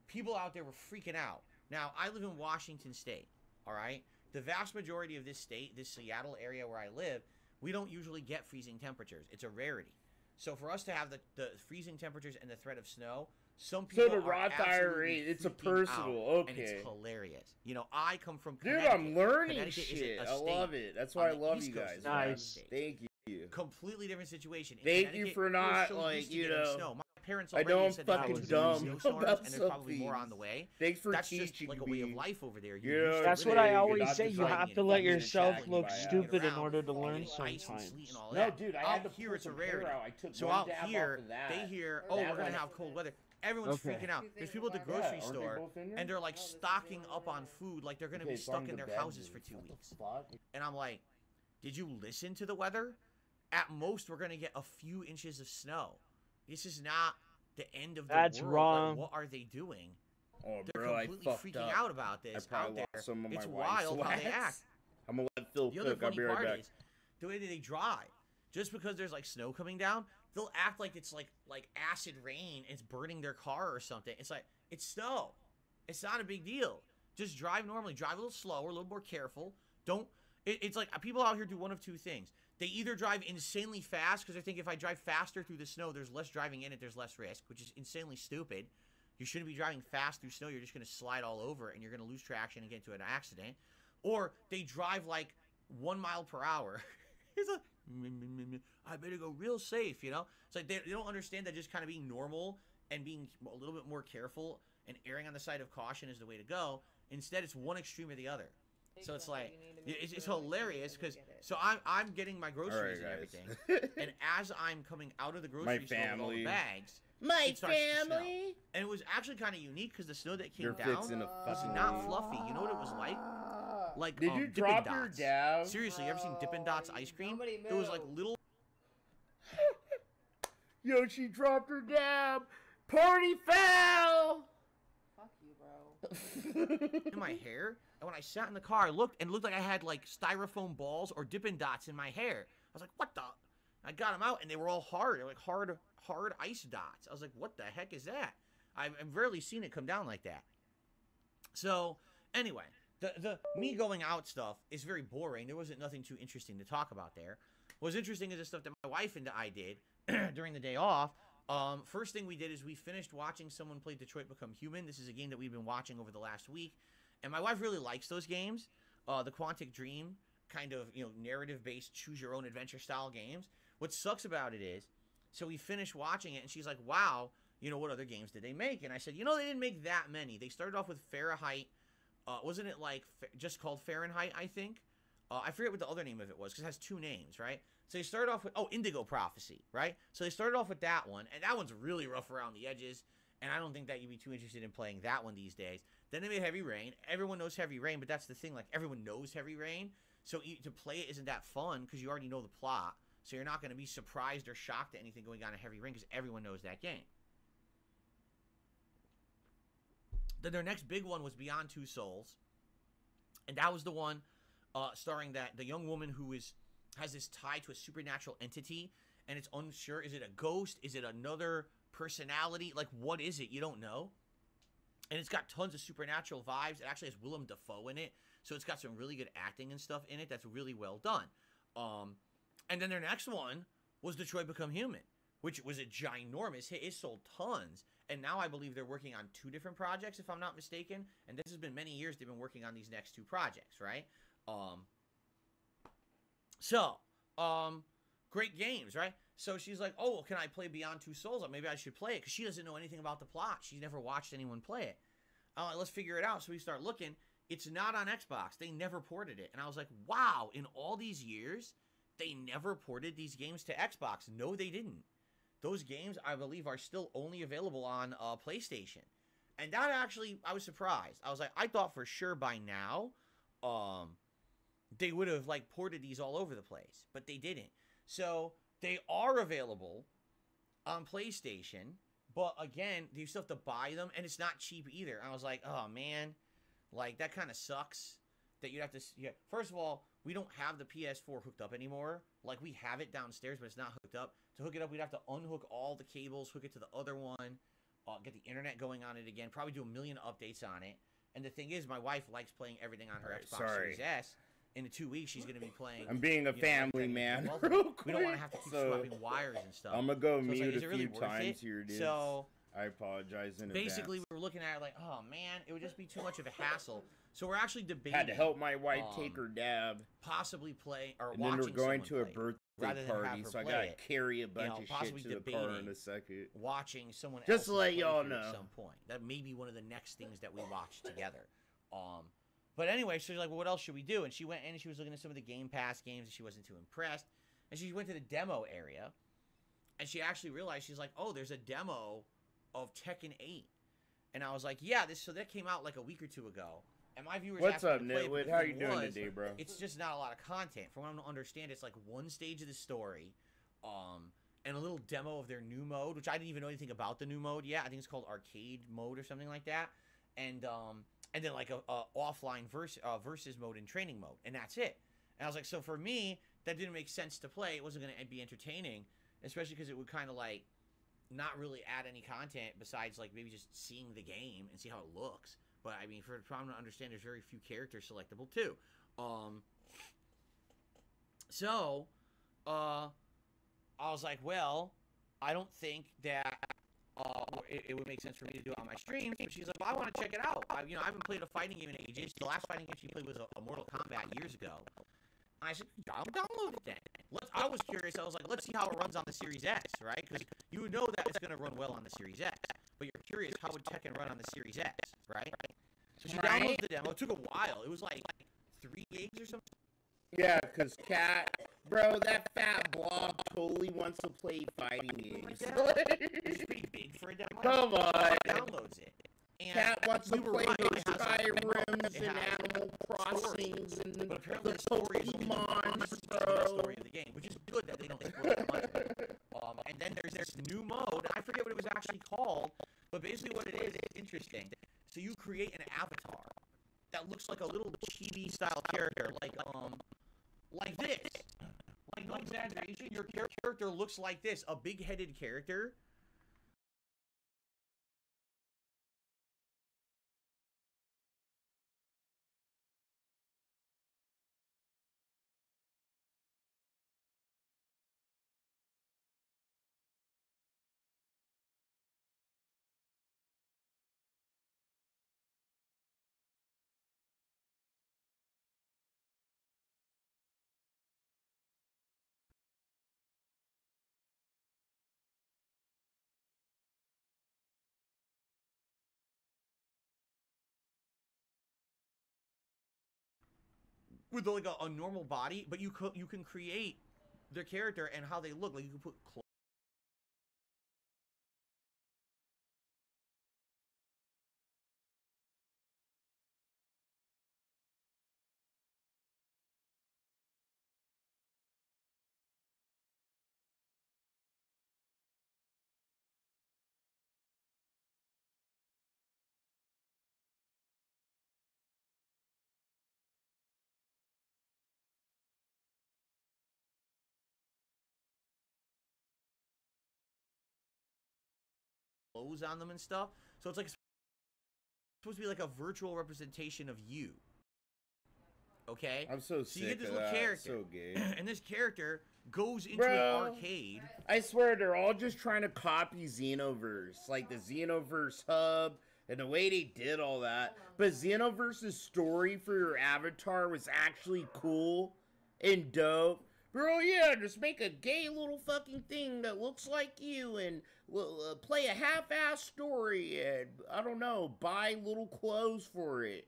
Speaker 1: People out there were freaking out. Now, I live in Washington State. All right, the vast majority of this state, this Seattle area where I live, we don't usually get freezing temperatures. It's a rarity. So for us to have the freezing temperatures and the threat of snow. Some people
Speaker 3: the Roth IRA, it's a personal, okay.
Speaker 1: And it's hilarious. You know, I come from
Speaker 3: Connecticut. Dude, I'm learning shit. I love it. That's why I love you guys.
Speaker 2: Nice.
Speaker 3: Thank you.
Speaker 1: Completely different situation.
Speaker 3: Thank you for not, like, you know.
Speaker 1: Snow. My parents already said that was
Speaker 3: dumb
Speaker 1: snowstorms, and there's probably more on the way.
Speaker 3: Thanks for
Speaker 1: That's
Speaker 3: teaching
Speaker 1: just like a way of life over there.
Speaker 3: Yeah,
Speaker 2: that's what I always say. You have to let yourself look stupid in order to learn sometimes.
Speaker 3: No, dude, I had to
Speaker 1: hear it's a rarity.
Speaker 3: I took
Speaker 1: so out here, they hear, oh, we're gonna have cold weather. Everyone's freaking out. There's people at the grocery store, and they're like stocking up on food, like they're gonna be stuck in their houses for 2 weeks. And I'm like, did you listen to the weather? At most, we're gonna get a few inches of snow. This is not the end of the world.
Speaker 2: That's wrong.
Speaker 1: Like, what are they doing?
Speaker 3: Oh,
Speaker 1: they're
Speaker 3: bro,
Speaker 1: completely freaking out about this out there. It's wild how they act.
Speaker 3: I'm gonna let Phil
Speaker 1: cook. The other funny
Speaker 3: part
Speaker 1: is the way that they drive. Just because there's like snow coming down, they'll act like it's like acid rain. It's burning their car or something. It's like, it's snow. It's not a big deal. Just drive normally. Drive a little slower, a little more careful. Don't. It's like people out here do one of two things. They either drive insanely fast because they think if I drive faster through the snow, there's less driving in it, there's less risk, which is insanely stupid. You shouldn't be driving fast through snow. You're just going to slide all over and you're going to lose traction and get into an accident. Or they drive like 1 mile per hour. It's like, I better go real safe, you know? It's like they don't understand that just kind of being normal and being a little bit more careful and erring on the side of caution is the way to go. Instead, it's one extreme or the other. So it's like, it's hilarious because, so I'm getting my groceries and everything. And as I'm coming out of the grocery store with all the bags, it starts to snow. And it was actually kind of unique because the snow that came down was not fluffy. You know what it was like? Like,
Speaker 3: did you drop your dab?
Speaker 1: Seriously, you ever seen Dippin' Dots ice cream? It was like little.
Speaker 3: Yo, she dropped her dab. Party foul.
Speaker 4: Fuck you, bro.
Speaker 1: In my hair, and when I sat in the car, I looked and it looked like I had like styrofoam balls or Dippin' Dots in my hair. I was like, what the? I got them out and they were all hard, like hard ice dots. I was like, what the heck is that? I've rarely seen it come down like that. So anyway. The me going out stuff is very boring. There wasn't nothing too interesting to talk about there. What's interesting is the stuff that my wife and I did during the day off. First thing we did is we finished watching someone play Detroit Become Human. This is a game that we've been watching over the last week. And my wife really likes those games. The Quantic Dream kind of, you know, narrative-based, choose-your-own-adventure style games. What sucks about it is, so we finished watching it, and she's like, wow, you know, what other games did they make? And I said, you know, they didn't make that many. They started off with Fahrenheit. Wasn't it like just called Fahrenheit, I think? I forget what the other name of it was because it has two names, right? So they started off with, Indigo Prophecy, right? So they started off with that one, and that one's really rough around the edges, and I don't think that you'd be too interested in playing that one these days. Then they made Heavy Rain. Everyone knows Heavy Rain, but that's the thing, like, everyone knows Heavy Rain, so to play it isn't that fun because you already know the plot, so you're not going to be surprised or shocked at anything going on in Heavy Rain because everyone knows that game. Then their next big one was Beyond Two Souls, and that was the one starring the young woman who has this tie to a supernatural entity, and it's unsure, is it a ghost, is it another personality, like what is it, you don't know, and it's got tons of supernatural vibes. It actually has Willem Dafoe in it, so it's got some really good acting and stuff in it that's really well done. And then their next one was Detroit Become Human, which was a ginormous hit. It sold tons. And now I believe they're working on 2 different projects, if I'm not mistaken. And this has been many years they've been working on these next 2 projects, right? Great games, right? So she's like, oh, well, can I play Beyond Two Souls? Maybe I should play it. Because she doesn't know anything about the plot. She's never watched anyone play it. I'm like, let's figure it out. So we start looking. It's not on Xbox. They never ported it. And I was like, wow, in all these years, they never ported these games to Xbox. No, they didn't. those games, I believe, are still only available on PlayStation. And that actually, I was surprised. I was like, I thought for sure by now, they would have, like, ported these all over the place. But they didn't. So, they are available on PlayStation. But, again, you still have to buy them. And it's not cheap either. I was like, oh, man. Like, that kind of sucks. That you'd have to... Yeah. First of all, we don't have the PS4 hooked up anymore. Like, we have it downstairs, but it's not hooked up. To hook it up, we'd have to unhook all the cables, hook it to the other one, get the internet going on it again, probably do a million updates on it. And the thing is, my wife likes playing everything on her Xbox Series S. In 2 weeks, she's going to be playing...
Speaker 3: I'm being a family man.
Speaker 1: We don't want to have to keep swapping wires and stuff.
Speaker 3: I'm going to go mute a few times here, dude.
Speaker 1: So...
Speaker 3: I apologize in
Speaker 1: basically,
Speaker 3: advance.
Speaker 1: We were looking at it like, oh, man, it would just be too much of a hassle. So we're actually debating...
Speaker 3: Had to help my wife take her dab.
Speaker 1: Possibly play, or
Speaker 3: and
Speaker 1: watching
Speaker 3: then we're going to a
Speaker 1: birthday
Speaker 3: party, so I got to carry a bunch of shit to the car in a second.
Speaker 1: Watching someone
Speaker 3: just to let y'all know.
Speaker 1: At some point. That may be one of the next things that we watch together. But anyway, so she's like, well, what else should we do? And she went in and she was looking at some of the Game Pass games and she wasn't too impressed. And she went to the demo area. And she actually realized, she's like, oh, there's a demo of Tekken 8. And I was like, yeah, so that came out like a week or two ago. And my viewers
Speaker 3: What's up, Nitwit? How you doing today, bro?
Speaker 1: It's just not a lot of content. From what I understand, it's like one stage of the story, and a little demo of their new mode, which I didn't even know anything about the new mode yet. I think it's called arcade mode or something like that. And then like a offline versus mode and training mode, and that's it. And I was like, so for me, that didn't make sense to play. It wasn't going to be entertaining, especially because it would kind of like not really add any content besides like maybe just seeing the game and see how it looks. But I mean, for the problem to understand, there's very few characters selectable too. So I was like, well, I don't think that it would make sense for me to do it on my stream. But she's like, well, I want to check it out. I haven't played a fighting game in ages. The last fighting game she played was a Mortal Kombat years ago. And I said, I'll download it then. I was curious. I was like, let's see how it runs on the Series X, right? Because you would know that it's going to run well on the Series X. But you're curious, how would Tekken run on the Series X, right? So she downloaded the demo. It took a while. It was like 3 gigs or something.
Speaker 3: Yeah, because Cat, bro, that fat blob totally wants to play fighting games.
Speaker 1: It's pretty big for a demo.
Speaker 3: Come on.
Speaker 1: Downloads it. And
Speaker 3: Cat wants to play Skyrims and Animal Crossings and the Pokemons, bro.
Speaker 1: The story of the game, which is good that they don't spoil it much. And then there's this new mode. I forget what it was actually called, but basically what it is, it's interesting. So you create an avatar that looks like a little chibi style character, like this. Like, no exaggeration, your character looks like this, a big-headed character. With like a normal body, but you can create their character and how they look. Like you can put clothes. On them and stuff, so it's like supposed to be like a virtual representation of you. Okay,
Speaker 3: I'm so sick
Speaker 1: you get this
Speaker 3: of
Speaker 1: little
Speaker 3: that.
Speaker 1: character,
Speaker 3: So gay.
Speaker 1: And this character goes into an arcade.
Speaker 3: I swear they're all just trying to copy Xenoverse, like the Xenoverse hub and the way they did all that. But Xenoverse's story for your avatar was actually cool and dope. Bro, yeah, just make a gay little fucking thing that looks like you and play a half-ass story and, I don't know, buy little clothes for it.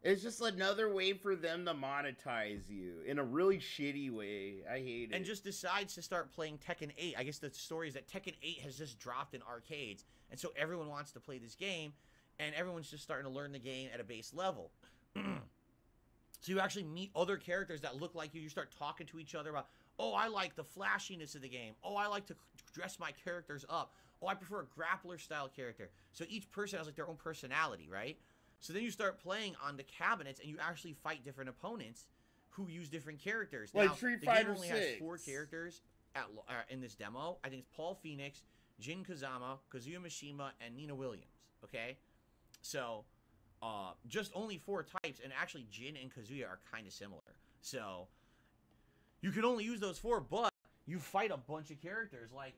Speaker 3: It's just another way for them to monetize you in a really shitty way. I hate it.
Speaker 1: And just decides to start playing Tekken 8. I guess the story is that Tekken 8 has just dropped in arcades, and so everyone wants to play this game, and everyone's just starting to learn the game at a base level. So you actually meet other characters that look like you. You start talking to each other about, oh, I like the flashiness of the game. Oh, I like to dress my characters up. Oh, I prefer a grappler-style character. So each person has like their own personality, right? So then you start playing on the cabinets, and you actually fight different opponents who use different characters.
Speaker 3: Like
Speaker 1: now,
Speaker 3: Street
Speaker 1: the
Speaker 3: Fighter
Speaker 1: game only
Speaker 3: 6.
Speaker 1: has 4 characters in this demo. I think it's Paul Phoenix, Jin Kazama, Kazuya Mishima, and Nina Williams. Okay, so just only 4 types, and actually Jin and Kazuya are kind of similar. So you can only use those 4, but you fight a bunch of characters like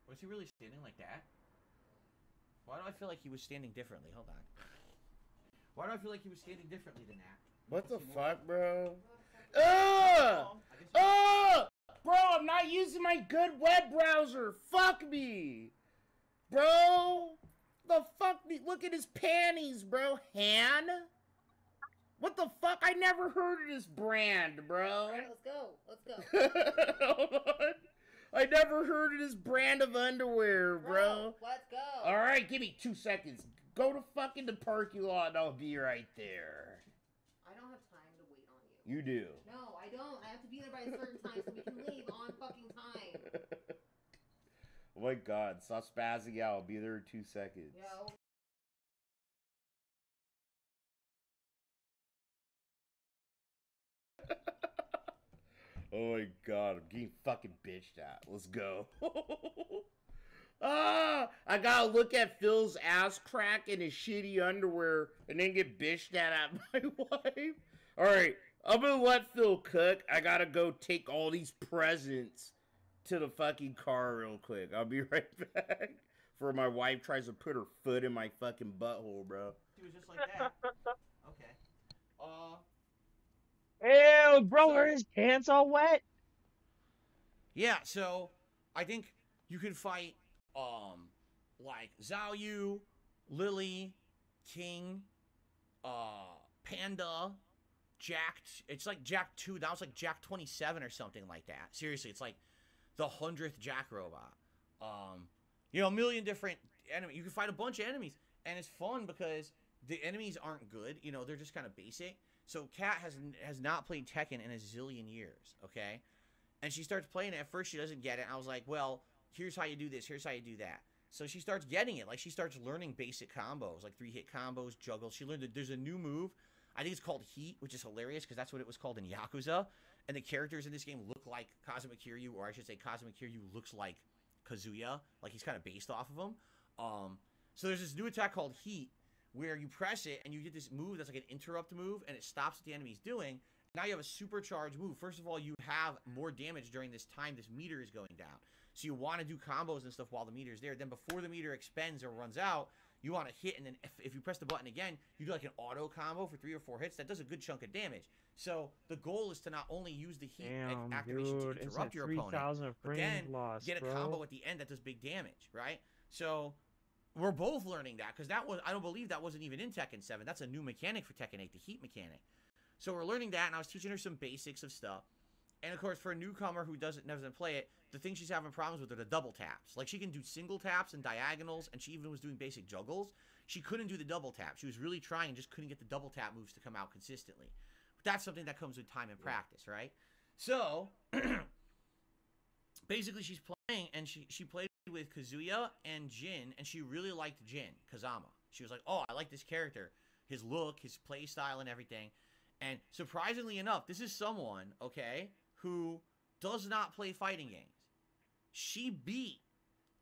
Speaker 1: Was he really standing like that? Why do I feel like he was standing differently? Hold on. Why do I feel like he was standing differently than that?
Speaker 3: What the fuck, bro? Bro, I'm not using my good web browser. Fuck me. Bro. The fuck? Look at his panties, bro. Han? What the fuck? I never heard of this brand, bro.
Speaker 4: Alright, let's go. Let's go.
Speaker 3: Hold on. I never heard of this brand of underwear, bro.
Speaker 4: Let's go.
Speaker 3: Alright, give me 2 seconds. Go to fucking the parking lot and I'll be right there.
Speaker 4: I don't have time to wait on you.
Speaker 3: You do.
Speaker 4: No, I don't. I have to be there by a certain time so we can leave on fucking time.
Speaker 3: Oh my god, stop spazzing out. I'll be there in 2 seconds.
Speaker 4: Yo.
Speaker 3: Oh my god, I'm getting fucking bitched at. Let's go. I gotta look at Phil's ass crack in his shitty underwear and then get bitched at my wife. Alright, I'm gonna let Phil cook. I gotta go take all these presents to the fucking car real quick. I'll be right back. Before my wife tries to put her foot in my fucking butthole, bro.
Speaker 1: He was just like that. Okay.
Speaker 2: Ew, bro, are his pants all wet?
Speaker 1: Yeah, so I think you can fight like Zhao Yu, Lily, King, Panda, Jack. It's like Jack 2. That was like Jack 27 or something like that. Seriously, it's like the 100th Jack robot. You know, a million different enemies. You can fight a bunch of enemies, and it's fun because the enemies aren't good. You know, they're just kind of basic. So Kat has not played Tekken in a zillion years, okay? And she starts playing it. At first, she doesn't get it. I was like, well, here's how you do this. Here's how you do that. So she starts getting it. Like, she starts learning basic combos, like 3-hit combos, juggles. She learned that there's a new move. I think it's called Heat, which is hilarious because that's what it was called in Yakuza. And the characters in this game look like Kazuma Kiryu, or I should say Kazuma Kiryu looks like Kazuya. Like, he's kind of based off of him. So there's this new attack called Heat, where you press it and you get this move that's like an interrupt move, and it stops what the enemy's doing. Now you have a supercharged move. First of all, you have more damage during this time this meter is going down. So you want to do combos and stuff while the meter's there. Then before the meter expends or runs out, you want to hit, and then if you press the button again, you do like an auto combo for 3 or 4 hits. That does a good chunk of damage. So the goal is to not only use the heat activation to interrupt your opponent, but then get a combo at the end that does big damage, right? So we're both learning that, because I don't believe that wasn't even in Tekken 7. That's a new mechanic for Tekken 8, the heat mechanic. So we're learning that, and I was teaching her some basics of stuff. And of course, for a newcomer who doesn't play it, the thing she's having problems with are the double taps. Like, she can do single taps and diagonals, and she even was doing basic juggles. She couldn't do the double tap. She was really trying and just couldn't get the double tap moves to come out consistently. But that's something that comes with time and practice, right? So basically, she's playing, and she played with Kazuya and Jin, and she really liked Jin, Kazama. She was like, oh, I like this character. His look, his play style, and everything. And surprisingly enough, this is someone, okay, who does not play fighting games. She beat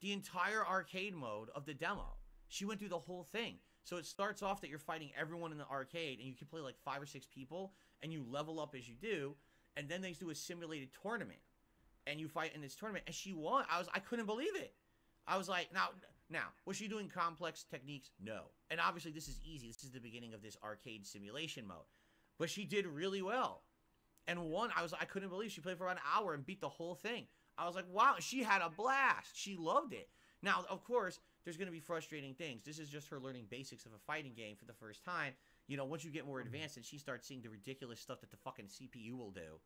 Speaker 1: the entire arcade mode of the demo. She went through the whole thing. So it starts off that you're fighting everyone in the arcade, and you can play like 5 or 6 people, and you level up as you do, and then they do a simulated tournament, and you fight in this tournament, and she won. I couldn't believe it. I was like, now, was she doing complex techniques? No. And obviously this is easy. This is the beginning of this arcade simulation mode. But she did really well. And won. I couldn't believe she played for about an hour and beat the whole thing. I was like, wow, she had a blast. She loved it. Now, of course, there's going to be frustrating things. This is just her learning basics of a fighting game for the first time. You know, once you get more advanced and she starts seeing the ridiculous stuff that the fucking CPU will do.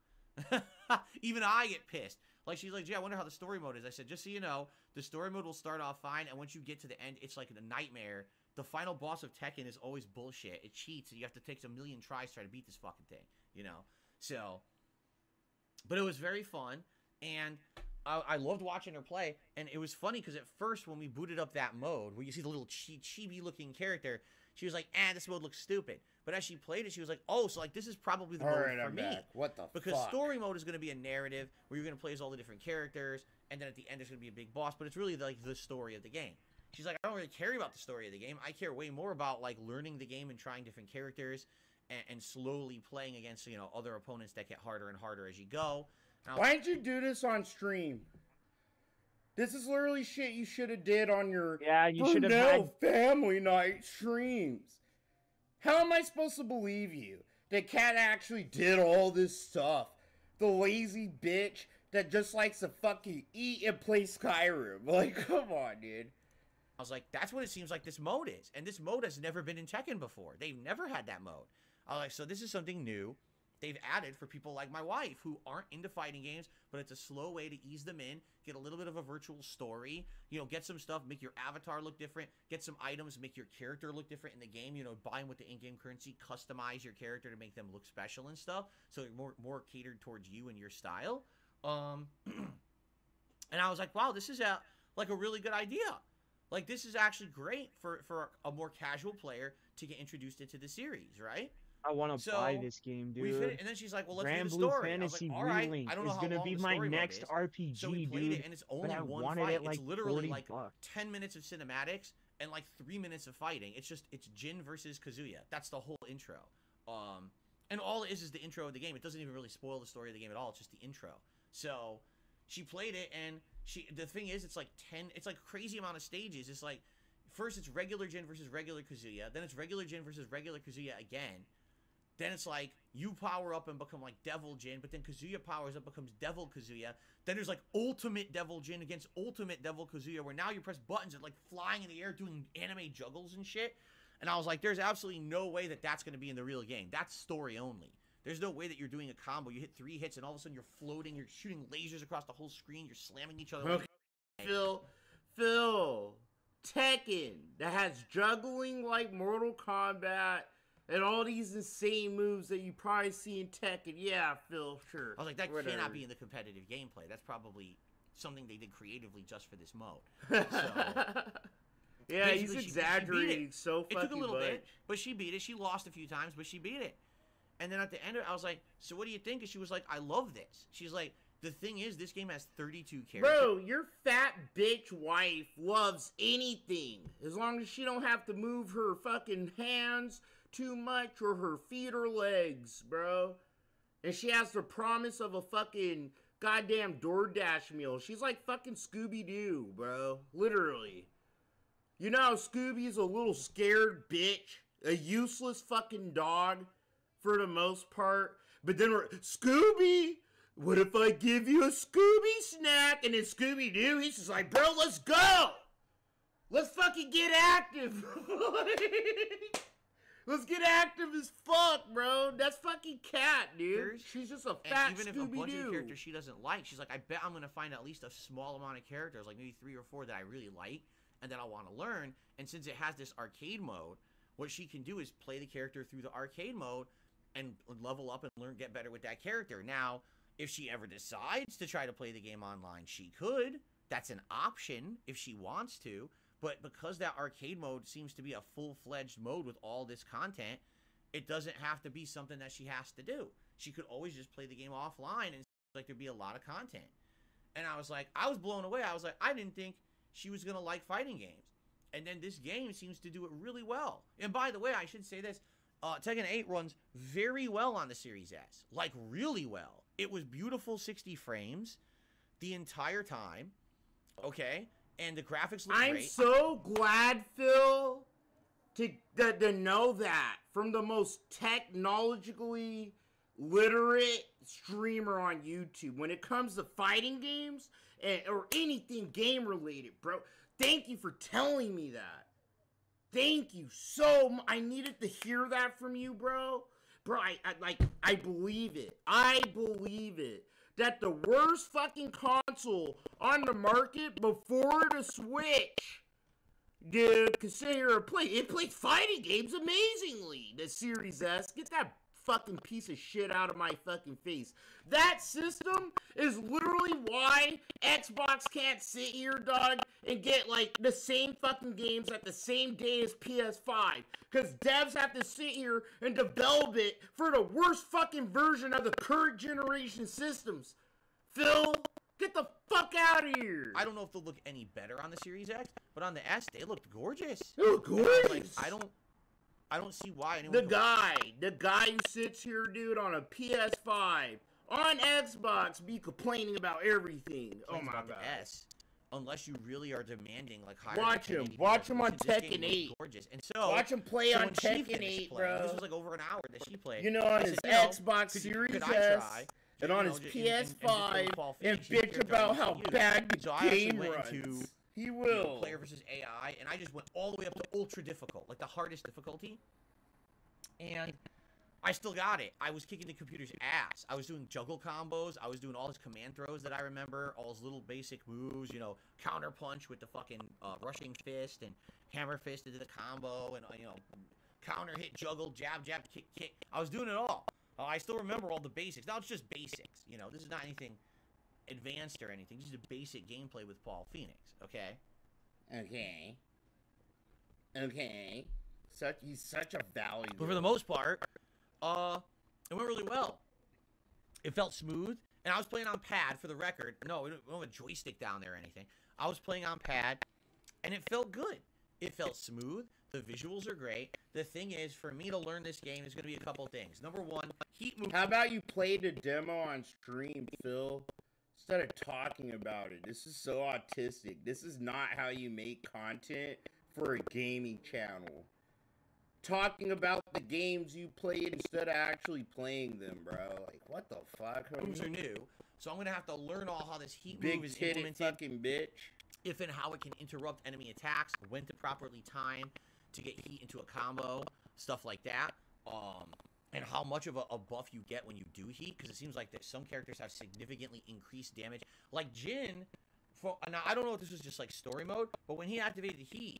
Speaker 1: Even I get pissed. Like, she's like, gee, I wonder how the story mode is. I said, just so you know, the story mode will start off fine, and once you get to the end, it's like a nightmare. The final boss of Tekken is always bullshit. It cheats, and you have to take a million tries to try to beat this fucking thing, you know? So, but it was very fun, and I loved watching her play, and it was funny, because at first, when we booted up that mode, where you see the little chibi-looking character, she was like, this mode looks stupid. But as she played it, she was like, oh, so, like, this is probably the mode for me.
Speaker 3: Back. What the
Speaker 1: Because
Speaker 3: fuck?
Speaker 1: story mode is going to be a narrative where you're going to play as all the different characters, and then at the end there's going to be a big boss, but it's really, like, the story of the game. She's like, I don't really care about the story of the game. I care way more about, like, learning the game and trying different characters and slowly playing against, you know, other opponents that get harder and harder as you go.
Speaker 3: Why didn't you do this on stream? This is literally shit you should have did on your
Speaker 2: you should have had
Speaker 3: family night streams. How am I supposed to believe you that Cat actually did all this stuff? The lazy bitch that just likes to fucking eat and play Skyrim. Like, come on, dude.
Speaker 1: I was like, that's what it seems like this mode is. And this mode has never been in Tekken before. They've never had that mode. I was like, so this is something new they've added for people like my wife who aren't into fighting games, but it's a slow way to ease them in, get a little bit of a virtual story, you know, get some stuff, make your avatar look different, get some items, make your character look different in the game, you know, buy them with the in-game currency, customize your character to make them look special and stuff, so they're more catered towards you and your style. And I was like, wow, this is a really good idea. Like, this is actually great for a more casual player to get introduced into the series, right?
Speaker 2: I want to buy this game, dude.
Speaker 1: And then she's like, well, let's
Speaker 2: Grand
Speaker 1: do the story.
Speaker 2: Fantasy
Speaker 1: I was like, all right,
Speaker 2: Relink
Speaker 1: I don't know
Speaker 2: is
Speaker 1: how
Speaker 2: going to
Speaker 1: long
Speaker 2: be
Speaker 1: the
Speaker 2: my
Speaker 1: story mode
Speaker 2: next
Speaker 1: is.
Speaker 2: RPG,
Speaker 1: so we played
Speaker 2: dude.
Speaker 1: it, and it's only
Speaker 2: but I
Speaker 1: one
Speaker 2: wanted
Speaker 1: fight.
Speaker 2: it like
Speaker 1: it's literally like
Speaker 2: $40.
Speaker 1: 10 minutes of cinematics and like 3 minutes of fighting. It's Jin versus Kazuya. That's the whole intro. And all it is the intro of the game. It doesn't even really spoil the story of the game at all. It's just the intro. So she played it, and the thing is, it's like crazy amount of stages. It's like, first it's regular Jin versus regular Kazuya, then it's regular Jin versus regular Kazuya again. Then it's like, you power up and become like Devil Jin, but then Kazuya powers up, becomes Devil Kazuya. Then there's like Ultimate Devil Jin against Ultimate Devil Kazuya, where now you press buttons and like flying in the air doing anime juggles and shit. And I was like, there's absolutely no way that that's going to be in the real game. That's story only. There's no way that you're doing a combo. You hit 3 hits and all of a sudden you're floating, you're shooting lasers across the whole screen, you're slamming each other.
Speaker 3: Okay. Phil, Tekken, that has juggling like Mortal Kombat, and all these insane moves that you probably see in Tekken. Yeah, Phil, sure.
Speaker 1: I was like, that cannot be in the competitive gameplay. That's probably something they did creatively just for this mode. So,
Speaker 3: yeah, he's exaggerating so fucking much.
Speaker 1: It took a little bit, but she beat it. She lost a few times, but she beat it. And then at the end of it, I was like, so what do you think? And she was like, I love this. She's like, the thing is, this game has 32 characters.
Speaker 3: Bro, your fat bitch wife loves anything. As long as she don't have to move her fucking hands too much or her feet or legs, bro. And she has the promise of a fucking goddamn DoorDash meal. She's like fucking Scooby-Doo, bro. Literally. You know how Scooby's a little scared bitch? A useless fucking dog for the most part. But then Scooby, what if I give you a Scooby snack? And then Scooby-Doo, he's just like, bro, let's go! Let's fucking get active! Let's get active as fuck, bro. That's fucking Cat, dude. She's just a fat Scooby-Doo.
Speaker 1: Even if a bunch of characters she doesn't like, she's like, I bet I'm going to find at least a small amount of characters, like maybe 3 or 4 that I really like, and that I want to learn. And since it has this arcade mode, what she can do is play the character through the arcade mode and level up and get better with that character. Now, if she ever decides to try to play the game online, she could. That's an option if she wants to. But because that arcade mode seems to be a full-fledged mode with all this content, it doesn't have to be something that she has to do. She could always just play the game offline and like there'd be a lot of content. And I was like, I was blown away. I was like, I didn't think she was going to like fighting games. And then this game seems to do it really well. And by the way, I should say this. Tekken 8 runs very well on the Series S. Like, really well. It was beautiful 60 frames the entire time. Okay? And the graphics look great.
Speaker 3: I'm so glad, Phil, to know that from the most technologically literate streamer on YouTube. When it comes to fighting games or anything game-related, bro, Thank you for telling me that. Thank you so much. I needed to hear that from you, bro. Bro, I believe it. I believe it. That the worst fucking console on the market before the Switch, dude, could sit here and play. It plays fighting games amazingly. The Series S. Get that fucking piece of shit out of my fucking face. That system is literally why Xbox can't sit here, dog, and get, like, the same fucking games at the same day as PS5. Because devs have to sit here and develop it for the worst fucking version of the current generation systems. Phil, get the fuck out of here.
Speaker 1: I don't know if they'll look any better on the Series X, but on the S, they looked gorgeous.
Speaker 3: They look gorgeous.
Speaker 1: Like, I don't see why anyone.
Speaker 3: The guy who sits here, dude, on a PS5, on Xbox, be complaining about everything. Oh my god.
Speaker 1: The S, unless you really are demanding like higher.
Speaker 3: Watch him on Tekken 8.
Speaker 1: Gorgeous. And so
Speaker 3: watch him play on Tekken 8, bro.
Speaker 1: This was like over an hour that she played.
Speaker 3: You know, on his Xbox Series S. And on his PS5, and bitch about how bad the game runs. He will.
Speaker 1: Player versus AI, and I just went all the way up to ultra difficult, like the hardest difficulty. And I still got it. I was kicking the computer's ass. I was doing juggle combos. I was doing all his command throws that I remember, all his little basic moves, you know, counter punch with the fucking rushing fist and hammer fist into the combo, and, you know, counter hit, juggle, jab, kick. I was doing it all. I still remember all the basics. Now it's just basics. You know, this is not anything advanced or anything. Just a basic gameplay with Paul Phoenix. Okay.
Speaker 3: He's such a value.
Speaker 1: But for the most part, it went really well. It felt smooth, and I was playing on pad for the record. No, we don't have a joystick down there or anything. I was playing on pad, and it felt good. It felt smooth. The visuals are great. The thing is, for me to learn this game, there's going to be a couple things. Number one, heat movement.
Speaker 3: How about you play the demo on stream, Phil? Instead of talking about it. This is so autistic. This is not how you make content for a gaming channel. Talking about the games you played instead of actually playing them, bro. Like, what the fuck?
Speaker 1: Moves are new, so I'm going to have to learn all how this heat move is implemented.
Speaker 3: Fucking bitch.
Speaker 1: If and how it can interrupt enemy attacks, when to properly time to get heat into a combo, stuff like that, and how much of a buff you get when you do heat, because it seems like that some characters have significantly increased damage. Like Jin, now I don't know if this was just like story mode, but when he activated heat,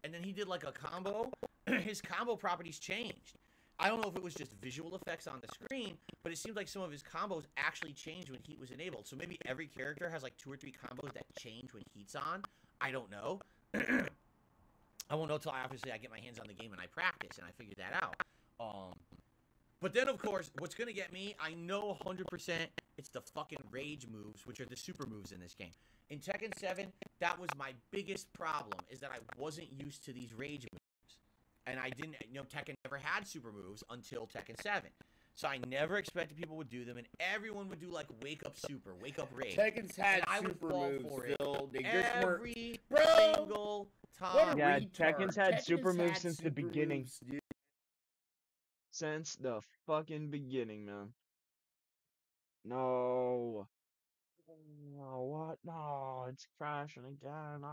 Speaker 1: and then he did like a combo, his combo properties changed. I don't know if it was just visual effects on the screen, but it seemed like some of his combos actually changed when heat was enabled. So maybe every character has like 2 or 3 combos that change when heat's on. I don't know. I won't know until obviously I get my hands on the game and I practice and I figure that out. But then, of course, what's going to get me, I know 100%, it's the fucking rage moves, which are the super moves in this game. In Tekken 7, that was my biggest problem, is that I wasn't used to these rage moves. And I didn't, you know, Tekken never had super moves until Tekken 7. So I never expected people would do them, and everyone would do, like, wake up super, wake up rage.
Speaker 3: Tekken's had super moves, Phil. They just
Speaker 1: every single time.
Speaker 2: Yeah, Tekken's had super moves since the beginning. Since the fucking beginning, man. No. No, what? No, it's crashing again.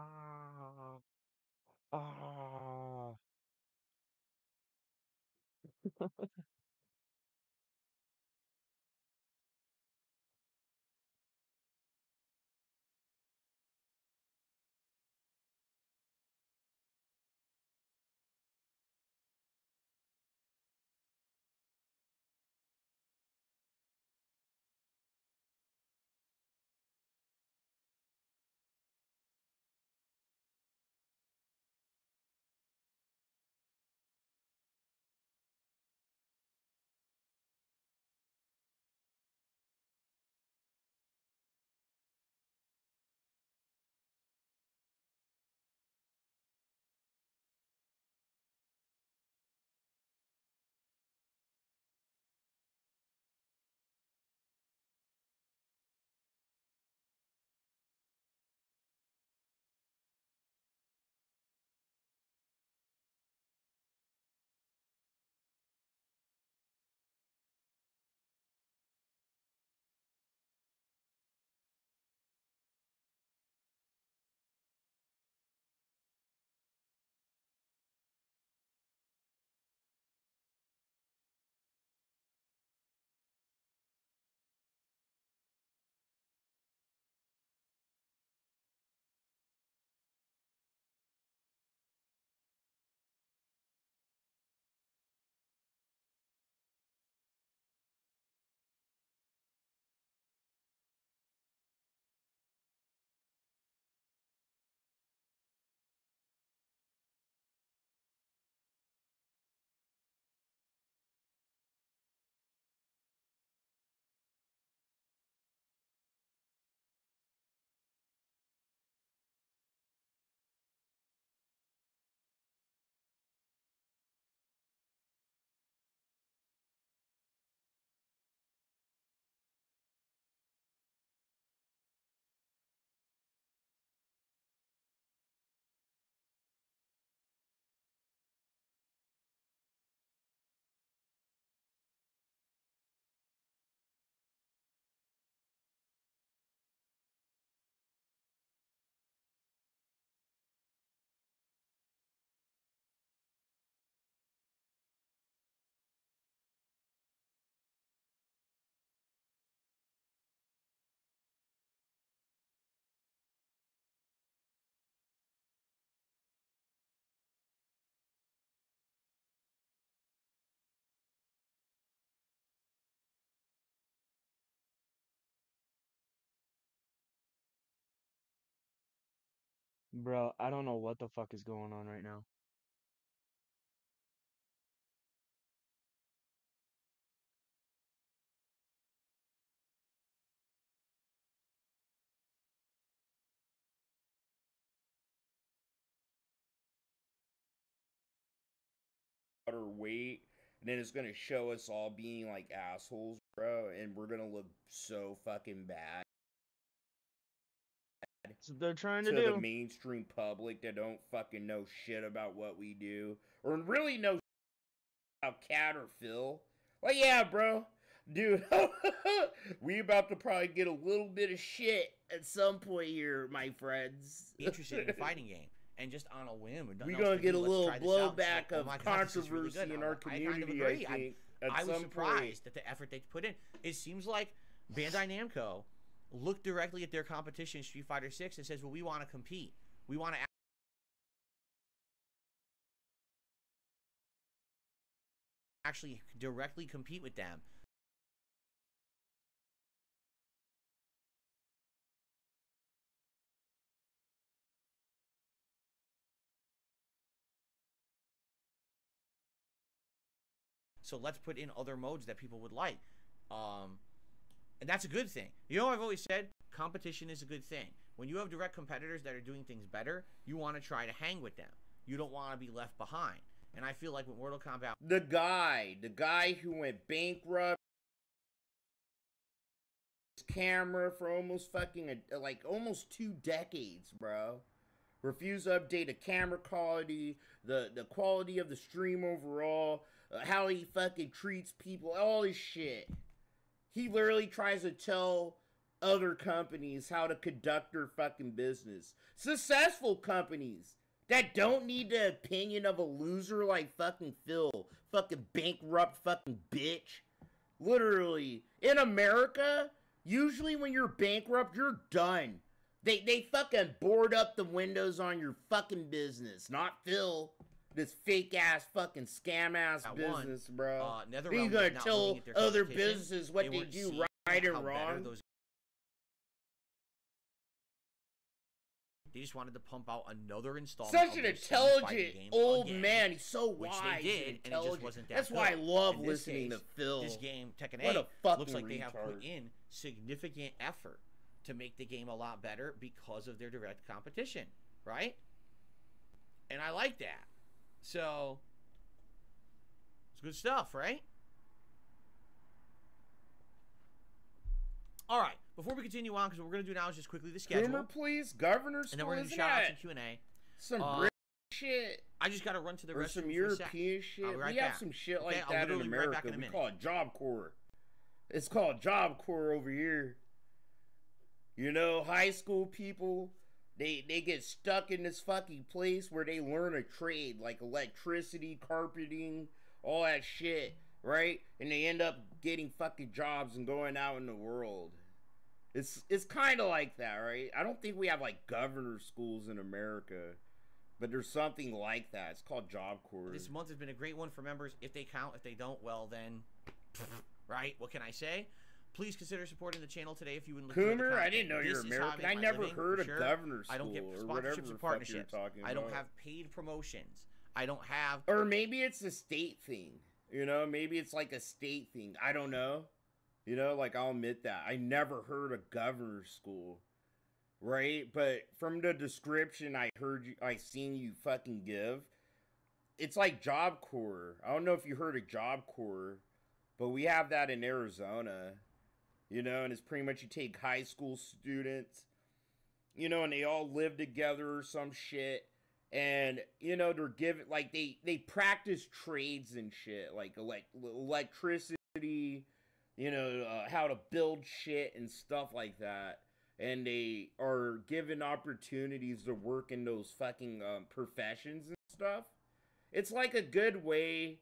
Speaker 2: Bro, I don't know what the fuck is going on right now.
Speaker 3: Weight, and then it's gonna show us all being like assholes, bro, and we're gonna look so fucking bad.
Speaker 2: That's what they're trying to
Speaker 3: to
Speaker 2: do.
Speaker 3: The mainstream public that don't fucking know shit about what we do, or really know about Cat or Phil. Well, yeah, bro. Dude, we about to probably get a little bit of shit at some point here, my friends.
Speaker 1: Interested in a fighting game. And just on a whim,
Speaker 3: we're gonna get a little blowback of controversy really in our community. I think.
Speaker 1: I was surprised at the effort they put in. It seems like Bandai Namco looked directly at their competition, Street Fighter 6, and says, "Well, we want to compete. We want to actually directly compete with them." So let's put in other modes that people would like. And that's a good thing. You know, I've always said competition is a good thing. When you have direct competitors that are doing things better, you want to try to hang with them. You don't want to be left behind. And I feel like with Mortal Kombat...
Speaker 3: The guy who went bankrupt, his camera for almost fucking, like, almost 2 decades, bro. Refuse to update the camera quality, the quality of the stream overall, how he fucking treats people, all this shit. He literally tries to tell other companies how to conduct their fucking business. Successful companies that don't need the opinion of a loser like fucking Phil. Fucking bankrupt fucking bitch. Literally. In America, usually when you're bankrupt, you're done. They fucking board up the windows on your fucking business. Not Phil. This fake ass fucking scam ass business, bro. You gonna tell other businesses what they do right and wrong?
Speaker 1: They just wanted to pump out another installment.
Speaker 3: Such an intelligent old man. He's so wise. Which they did, and it just wasn't that That's why I love listening to Phil.
Speaker 1: This game, Tekken 8, looks like they have put in significant effort to make the game a lot better because of their direct competition, right? And I like that. So, it's good stuff, right? All right. Before we continue on, because what we're going to do now is just quickly the schedule.
Speaker 3: Rumor, please. Governor's
Speaker 1: and then we're going to do shout-outs and Q&A.
Speaker 3: Some British shit.
Speaker 1: I just got to run to the restroom
Speaker 3: some European shit. We have some shit like that in America. We call it Job Corps. It's called Job Corps over here. You know, high school people... They get stuck in this fucking place where they learn a trade, like electricity, carpeting, all that shit, right? And they end up getting fucking jobs and going out in the world. It's kind of like that, right? I don't think we have, like, governor schools in America, but there's something like that. It's called Job Corps.
Speaker 1: This month has been a great one for members. If they count, if they don't, well, then, right? What can I say? Please consider supporting the channel today if you wouldn't.
Speaker 3: Coomer, I didn't know you're American. I never heard of governor school.
Speaker 1: I don't get sponsorships or partnerships. I don't have paid promotions. I don't have.
Speaker 3: Or maybe it's a state thing. You know, maybe it's like a state thing. I don't know. You know, like I'll admit that I never heard of governor school, right? But from the description I seen you fucking give, it's like Job Corps. I don't know if you heard of Job Corps, but we have that in Arizona. You know, and it's pretty much you take high school students, you know, and they all live together or some shit. And, you know, they're given, like, they practice trades and shit, like electricity, you know, how to build shit and stuff like that. And they are given opportunities to work in those fucking professions and stuff. It's like a good way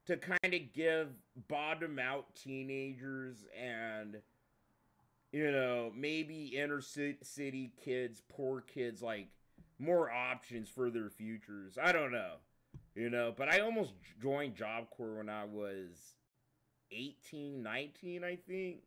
Speaker 3: to kind of give bottom-out teenagers and, you know, maybe inner-city kids, poor kids, like, more options for their futures. I don't know, you know, but I almost joined Job Corps when I was 18, 19, I think.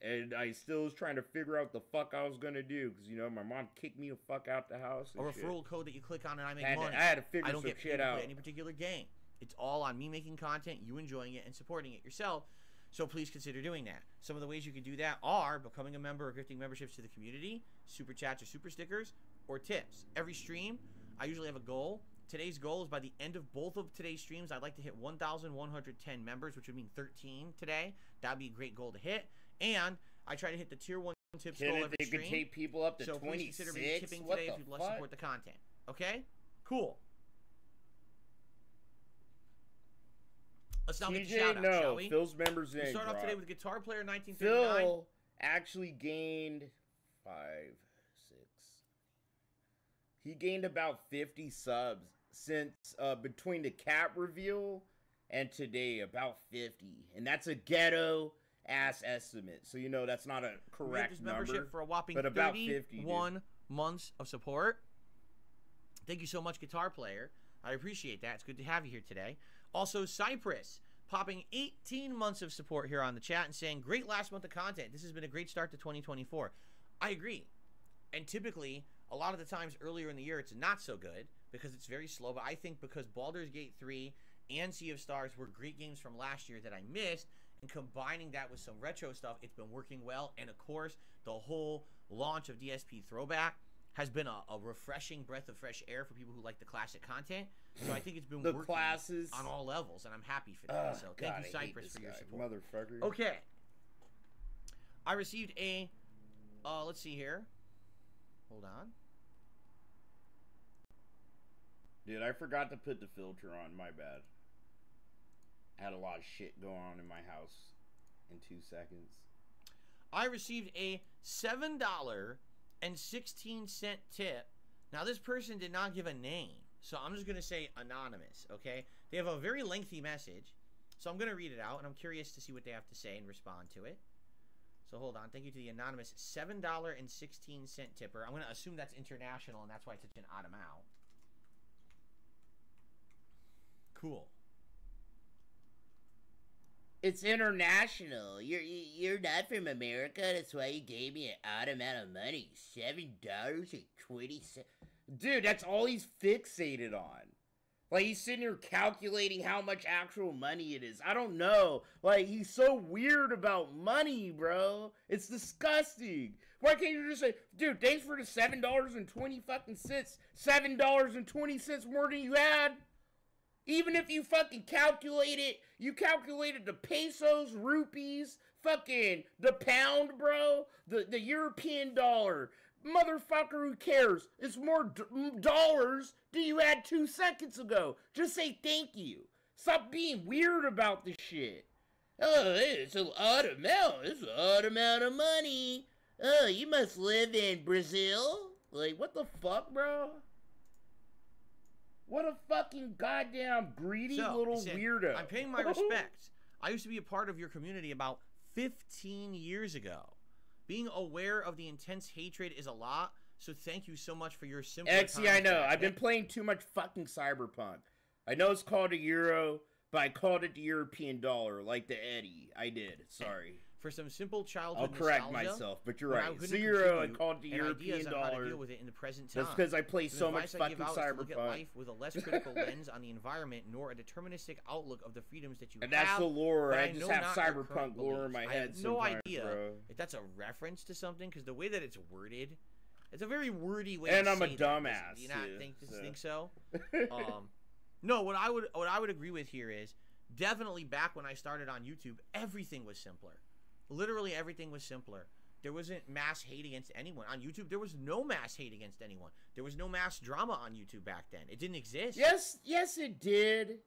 Speaker 3: And I still was trying to figure out the fuck I was gonna do because, you know, my mom kicked me the fuck out the house.
Speaker 1: A referral code that you click on and I make money.
Speaker 3: I had to figure some shit out.
Speaker 1: Any particular game. It's all on me making content, you enjoying it, and supporting it yourself. So please consider doing that. Some of the ways you can do that are becoming a member or gifting memberships to the community, super chats or super stickers, or tips. Every stream, I usually have a goal. Today's goal is by the end of both of today's streams, I'd like to hit 1,110 members, which would mean 13 today. That would be a great goal to hit. And I try to hit the tier 1 tips goal every stream.
Speaker 3: Could take people up to
Speaker 1: so
Speaker 3: 26?
Speaker 1: Please consider maybe tipping today if you'd less support the content. Okay? Cool. Let's now get the shout out, shall we?
Speaker 3: Phil's members in.
Speaker 1: We'll start off today with Guitar Player 1939.
Speaker 3: Phil actually gained 5, 6. He gained about 50 subs since between the cat reveal and today, about 50. And that's a ghetto ass estimate. So you know that's not a correct number.
Speaker 1: Membership for a whopping
Speaker 3: but about 51
Speaker 1: months of support. Thank you so much, Guitar Player. I appreciate that. It's good to have you here today. Also, Cypress popping 18 months of support here on the chat and saying, great last month of content. This has been a great start to 2024. I agree. And typically, a lot of the times earlier in the year, it's not so good because it's very slow. But I think because Baldur's Gate 3 and Sea of Stars were great games from last year that I missed, and combining that with some retro stuff, it's been working well. And of course, the whole launch of DSP Throwback has been a refreshing breath of fresh air for people who like the classic content. So I think it's been working
Speaker 3: classes
Speaker 1: on all levels, and I'm happy for that. So thank you, Cypress, for your support.
Speaker 3: Motherfucker.
Speaker 1: Okay. I received a, let's see here. Hold on.
Speaker 3: Dude, I forgot to put the filter on. My bad. I had a lot of shit going on in my house in 2 seconds.
Speaker 1: I received a $7.16 tip. Now, this person did not give a name, so I'm just going to say anonymous, okay? They have a very lengthy message, so I'm going to read it out, and I'm curious to see what they have to say and respond to it. So hold on. Thank you to the anonymous $7.16 tipper. I'm going to assume that's international, and that's why it's such an odd amount. Cool.
Speaker 3: It's international. You're not from America. That's why you gave me an odd amount of money. $7.20. Dude, that's all he's fixated on. Like, he's sitting here calculating how much actual money it is. I don't know. Like, he's so weird about money, bro. It's disgusting. Why can't you just say, dude, thanks for the $7.20 fucking cents. $7.20 more than you had. Even if you fucking calculate it, you calculated the pesos, rupees, fucking the pound, bro, the European dollar. Motherfucker, who cares? It's more dollars than you had 2 seconds ago. Just say thank you. Stop being weird about this shit. Oh, it's an odd amount. It's an odd amount of money. Oh, you must live in Brazil? Like, what the fuck, bro? What a fucking goddamn greedy little weirdo.
Speaker 1: I'm paying my respects. I used to be a part of your community about 15 years ago. Being aware of the intense hatred is a lot, so thank you so much for your simple
Speaker 3: Exy, I know. I've been playing too much fucking Cyberpunk. I know it's called a euro, but I called it the European dollar, like the Eddie. I did. Sorry.
Speaker 1: For some simple childhood
Speaker 3: nostalgia, I'll correct myself, but you're right. It's a euro. I called it the European dollar.
Speaker 1: How to deal with it in the present time.
Speaker 3: That's because I play so much fucking Cyberpunk.
Speaker 1: Look at life with a less critical lens on the environment, nor a deterministic outlook of the freedoms that you have.
Speaker 3: And that's the lore. I just have Cyberpunk lore in my head. I have no idea
Speaker 1: if that's a reference to something, because the way that it's worded, it's a very wordy way.
Speaker 3: And
Speaker 1: to
Speaker 3: I'm
Speaker 1: say
Speaker 3: a dumbass.
Speaker 1: Do you not think so? No, what I would agree with here is definitely back when I started on YouTube, everything was simpler. Literally everything was simpler. There wasn't mass hate against anyone. On YouTube, there was no mass hate against anyone. There was no mass drama on YouTube back then. It didn't exist.
Speaker 3: Yes, it did.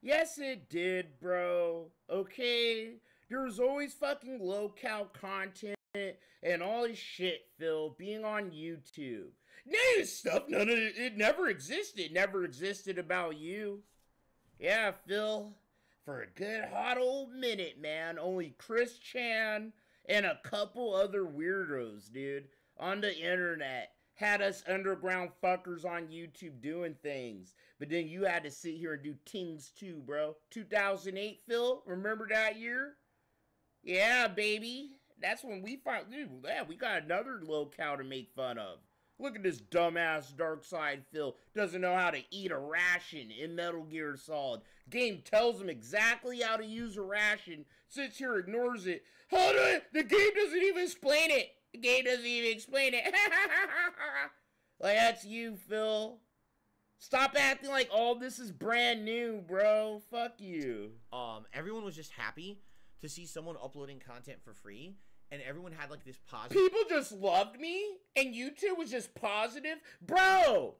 Speaker 3: Yes, it did, bro. Okay? There was always fucking low-cal content and all this shit, Phil, being on YouTube. New stuff, none of it never existed. It never existed about you. Yeah, Phil. For a good hot old minute, man. Only Chris Chan and a couple other weirdos, dude, on the internet had us underground fuckers on YouTube doing things. But then you had to sit here and do things too, bro. 2008, Phil? Remember that year? Yeah, baby. That's when we find, dude, yeah, we got another locale to make fun of. Look at this dumbass Darkside Phil. Doesn't know how to eat a ration in Metal Gear Solid. Game tells him exactly how to use a ration. Sits here, ignores it. The game doesn't even explain it. The game doesn't even explain it. Like, that's you, Phil. Stop acting like all this is brand new, bro. Fuck you.
Speaker 1: Everyone was just happy to see someone uploading content for free. And everyone had, like, this positive...
Speaker 3: People just loved me, and YouTube was just positive. Bro!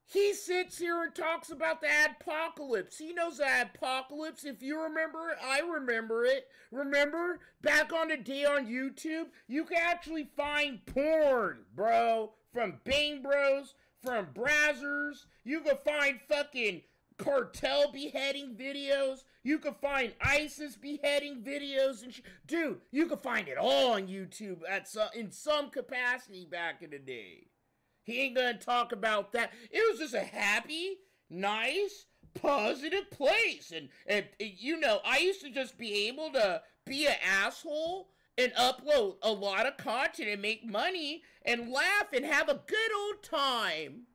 Speaker 3: He sits here and talks about the adpocalypse. He knows the adpocalypse. If you remember it, I remember it. Remember? Back on the day on YouTube, you can actually find porn, bro. From Bang Bros, from Brazzers. You can find fucking cartel beheading videos. You can find ISIS beheading videos and dude, you can find it all on YouTube in some capacity back in the day. He ain't gonna talk about that. It was just a happy, nice, positive place. And you know, I used to just be able to be an asshole and upload a lot of content and make money and laugh and have a good old time.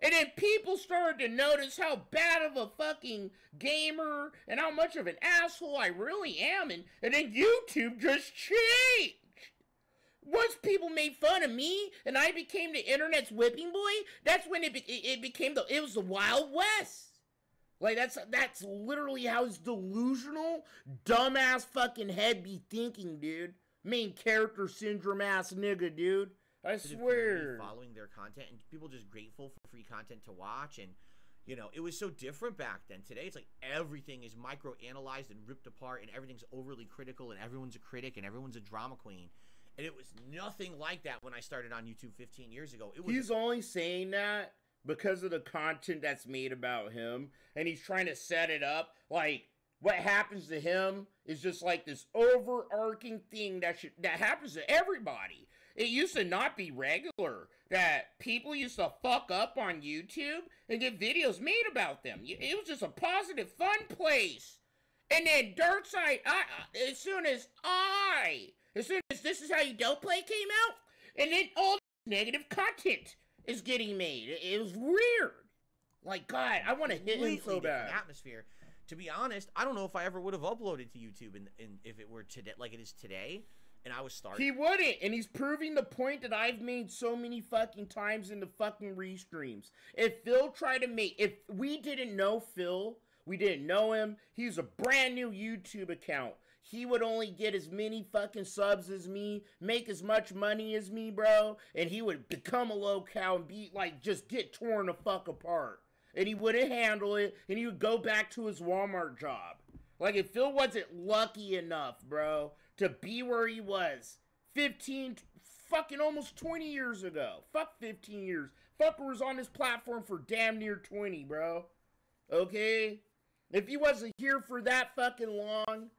Speaker 3: And then people started to notice how bad of a fucking gamer and how much of an asshole I really am. And then YouTube just changed. Once people made fun of me and I became the internet's whipping boy, that's when it became it was the Wild West. Like, that's literally how his delusional, dumbass fucking head be thinking, dude. Main character syndrome ass nigga, dude. I swear.
Speaker 1: Following their content and people just grateful for free content to watch, and you know, it was so different back then. Today it's like everything is micro-analyzed and ripped apart, and everything's overly critical, and everyone's a critic, and everyone's a drama queen. And it was nothing like that when I started on YouTube 15 years ago.
Speaker 3: He's only saying that because of the content that's made about him, and he's trying to set it up like what happens to him is just like this overarching thing that happens to everybody. It used to not be regular that people used to fuck up on YouTube and get videos made about them. It was just a positive, fun place. And then Darkside, as soon as This Is How You Don't Play came out, and then all this negative content is getting made. It was weird. Like, God, I want to hit him so bad.
Speaker 1: Atmosphere. To be honest, I don't know if I ever would have uploaded to YouTube if it were today, like it is today. And I was starting.
Speaker 3: He wouldn't, and he's proving the point that I've made so many fucking times in the fucking restreams. If we didn't know Phil, we didn't know him, he's a brand new YouTube account. He would only get as many fucking subs as me, make as much money as me, bro, and he would become a locale and be like, just get torn the fuck apart. And he wouldn't handle it, and he would go back to his Walmart job. Like, if Phil wasn't lucky enough, bro, to be where he was 15, fucking almost 20 years ago. Fuck 15 years. Fucker was on this platform for damn near 20, bro. Okay? If he wasn't here for that fucking long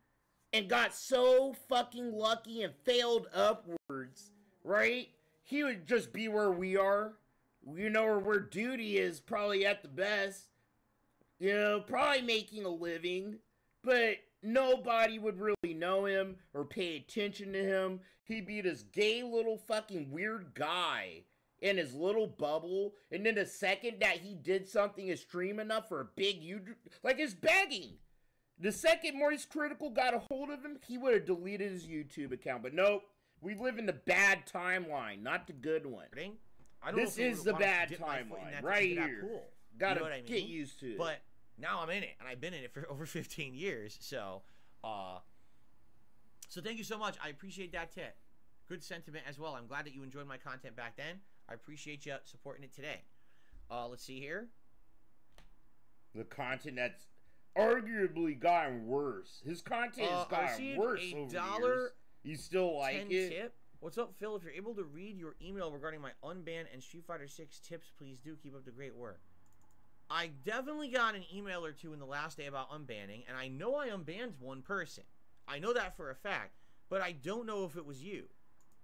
Speaker 3: and got so fucking lucky and failed upwards, right? He would just be where we are. You know, or where Duty is probably at the best. You know, probably making a living. But nobody would really know him or pay attention to him. He'd be this gay little fucking weird guy in his little bubble. And then the second that he did something extreme enough for a big YouTube, like his begging. The second Maurice Critical got a hold of him, he would have deleted his YouTube account. But nope, we live in the bad timeline, not the good one. This is the bad timeline, right here.
Speaker 1: Pool.
Speaker 3: Gotta
Speaker 1: you know what I mean?
Speaker 3: get used to it.
Speaker 1: But now I'm in it, and I've been in it for over 15 years. So thank you so much. I appreciate that tip. Good sentiment as well. I'm glad that you enjoyed my content back then. I appreciate you supporting it today. Let's see here.
Speaker 3: The content that's arguably gotten worse. His content has gotten worse over the years. You still like it?
Speaker 1: Tip. What's up, Phil? If you're able to read your email regarding my Unban and Street Fighter 6 tips, please do. Keep up the great work. I definitely got an email or two in the last day about unbanning, and I know I unbanned one person. I know that for a fact, but I don't know if it was you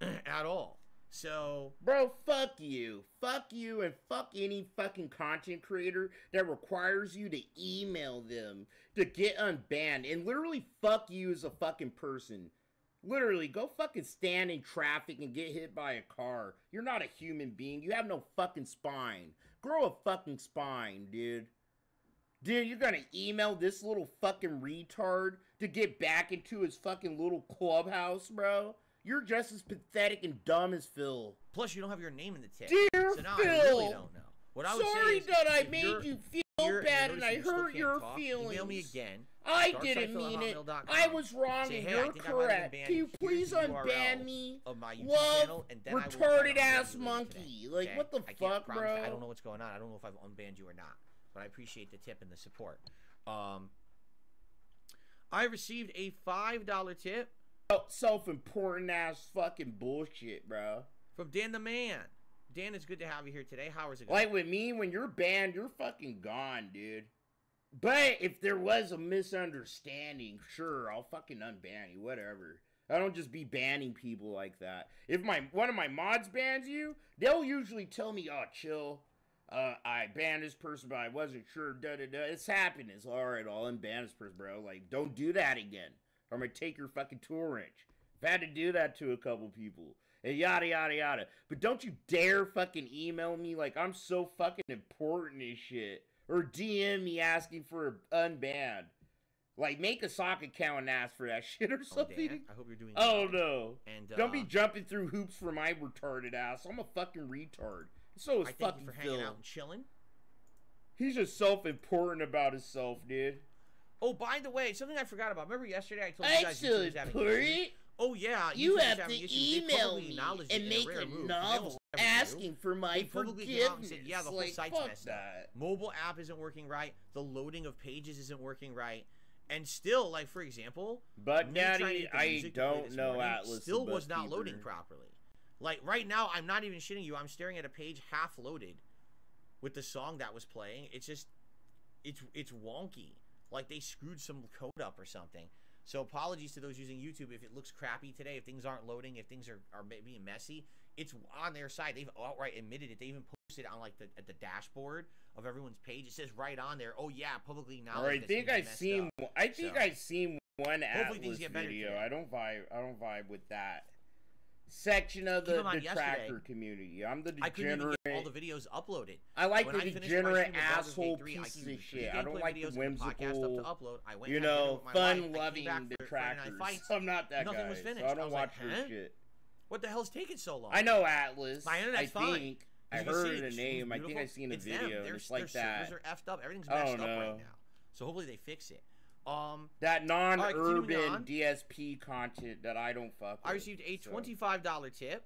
Speaker 1: at all. So,
Speaker 3: bro, fuck you. Fuck you and fuck any fucking content creator that requires you to email them to get unbanned. And literally fuck you as a fucking person. Literally, go fucking stand in traffic and get hit by a car. You're not a human being. You have no fucking spine. Grow a fucking spine, dude. Dude, you're gonna email this little fucking retard to get back into his fucking little clubhouse, bro? You're just as pathetic and dumb as Phil.
Speaker 1: Plus, you don't have your name in the tip.
Speaker 3: Dear
Speaker 1: so now
Speaker 3: Phil,
Speaker 1: I really don't know. What I would
Speaker 3: sorry
Speaker 1: say is,
Speaker 3: that I made you feel bad and I hurt your feelings.
Speaker 1: Email me again.
Speaker 3: I didn't mean it. I was wrong and you're correct. Can you please unban me?
Speaker 1: Of my YouTube
Speaker 3: Love,
Speaker 1: channel, and then
Speaker 3: retarded ass monkey. Like, okay? What the fuck, bro?
Speaker 1: I don't know what's going on. I don't know if I've unbanned you or not. But I appreciate the tip and the support. I received a $5 tip.
Speaker 3: Self-important ass fucking bullshit, bro.
Speaker 1: From Dan the Man. Dan, it's good to have you here today. How is it going?
Speaker 3: Like with me, when you're banned, you're fucking gone, dude. But if there was a misunderstanding, sure, I'll fucking unban you, whatever. I don't just be banning people like that. If one of my mods bans you, they'll usually tell me, oh, chill. I banned this person, but I wasn't sure, da-da-da. It's happening. It's alright, I'll unban this person, bro. Like, don't do that again. Or I'm gonna take your fucking tool wrench. I've had to do that to a couple people. And yada, yada, yada. But don't you dare fucking email me like I'm so fucking important as shit. Or DM me asking for unban. Like, make a sock account and ask for that shit or something.
Speaker 1: Dan, I hope you're doing
Speaker 3: well. No.
Speaker 1: And,
Speaker 3: don't be jumping through hoops for my retarded ass. I'm a fucking retard. So is fucking Phil.
Speaker 1: Thank you for hanging out and chilling.
Speaker 3: He's just self-important about himself, dude.
Speaker 1: Oh, by the way, something I forgot about. Remember yesterday I told you guys
Speaker 3: YouTube was having issues?
Speaker 1: Oh, yeah.
Speaker 3: You have to email me and make a novel asking for my forgiveness.
Speaker 1: Said, yeah, the whole site's messed up. Mobile app isn't working right. The loading of pages isn't working right. And still, like, for example,
Speaker 3: But Daddy, I don't know Atlas.
Speaker 1: Still was not loading properly. Like, right now, I'm not even shitting you. I'm staring at a page half loaded with the song that was playing. It's just, it's wonky. Like, they screwed some code up or something. So apologies to those using YouTube if it looks crappy today, if things aren't loading, if things are being messy. It's on their side. They've outright admitted it. They even posted on, like, at the dashboard of everyone's page. It says right on there, oh, yeah, publicly acknowledged.
Speaker 3: I think I've seen one Atlas video. I don't vibe with that section of the detractor community. I'm the degenerate. I couldn't even get
Speaker 1: all the videos uploaded.
Speaker 3: I like the degenerate asshole pieces of shit. I don't like the whimsical, you know, fun-loving detractors. I'm not that guy. Nothing was finished. So I don't watch your shit.
Speaker 1: What the hell's taking so long?
Speaker 3: I know Atlas.
Speaker 1: My internet's fine.
Speaker 3: I heard a name. I think I've seen a video. It's like that.
Speaker 1: Servers are effed up. Everything's messed up right now. So hopefully they fix it.
Speaker 3: That non-urban DSP content that I don't fuck with.
Speaker 1: I received a $25 tip.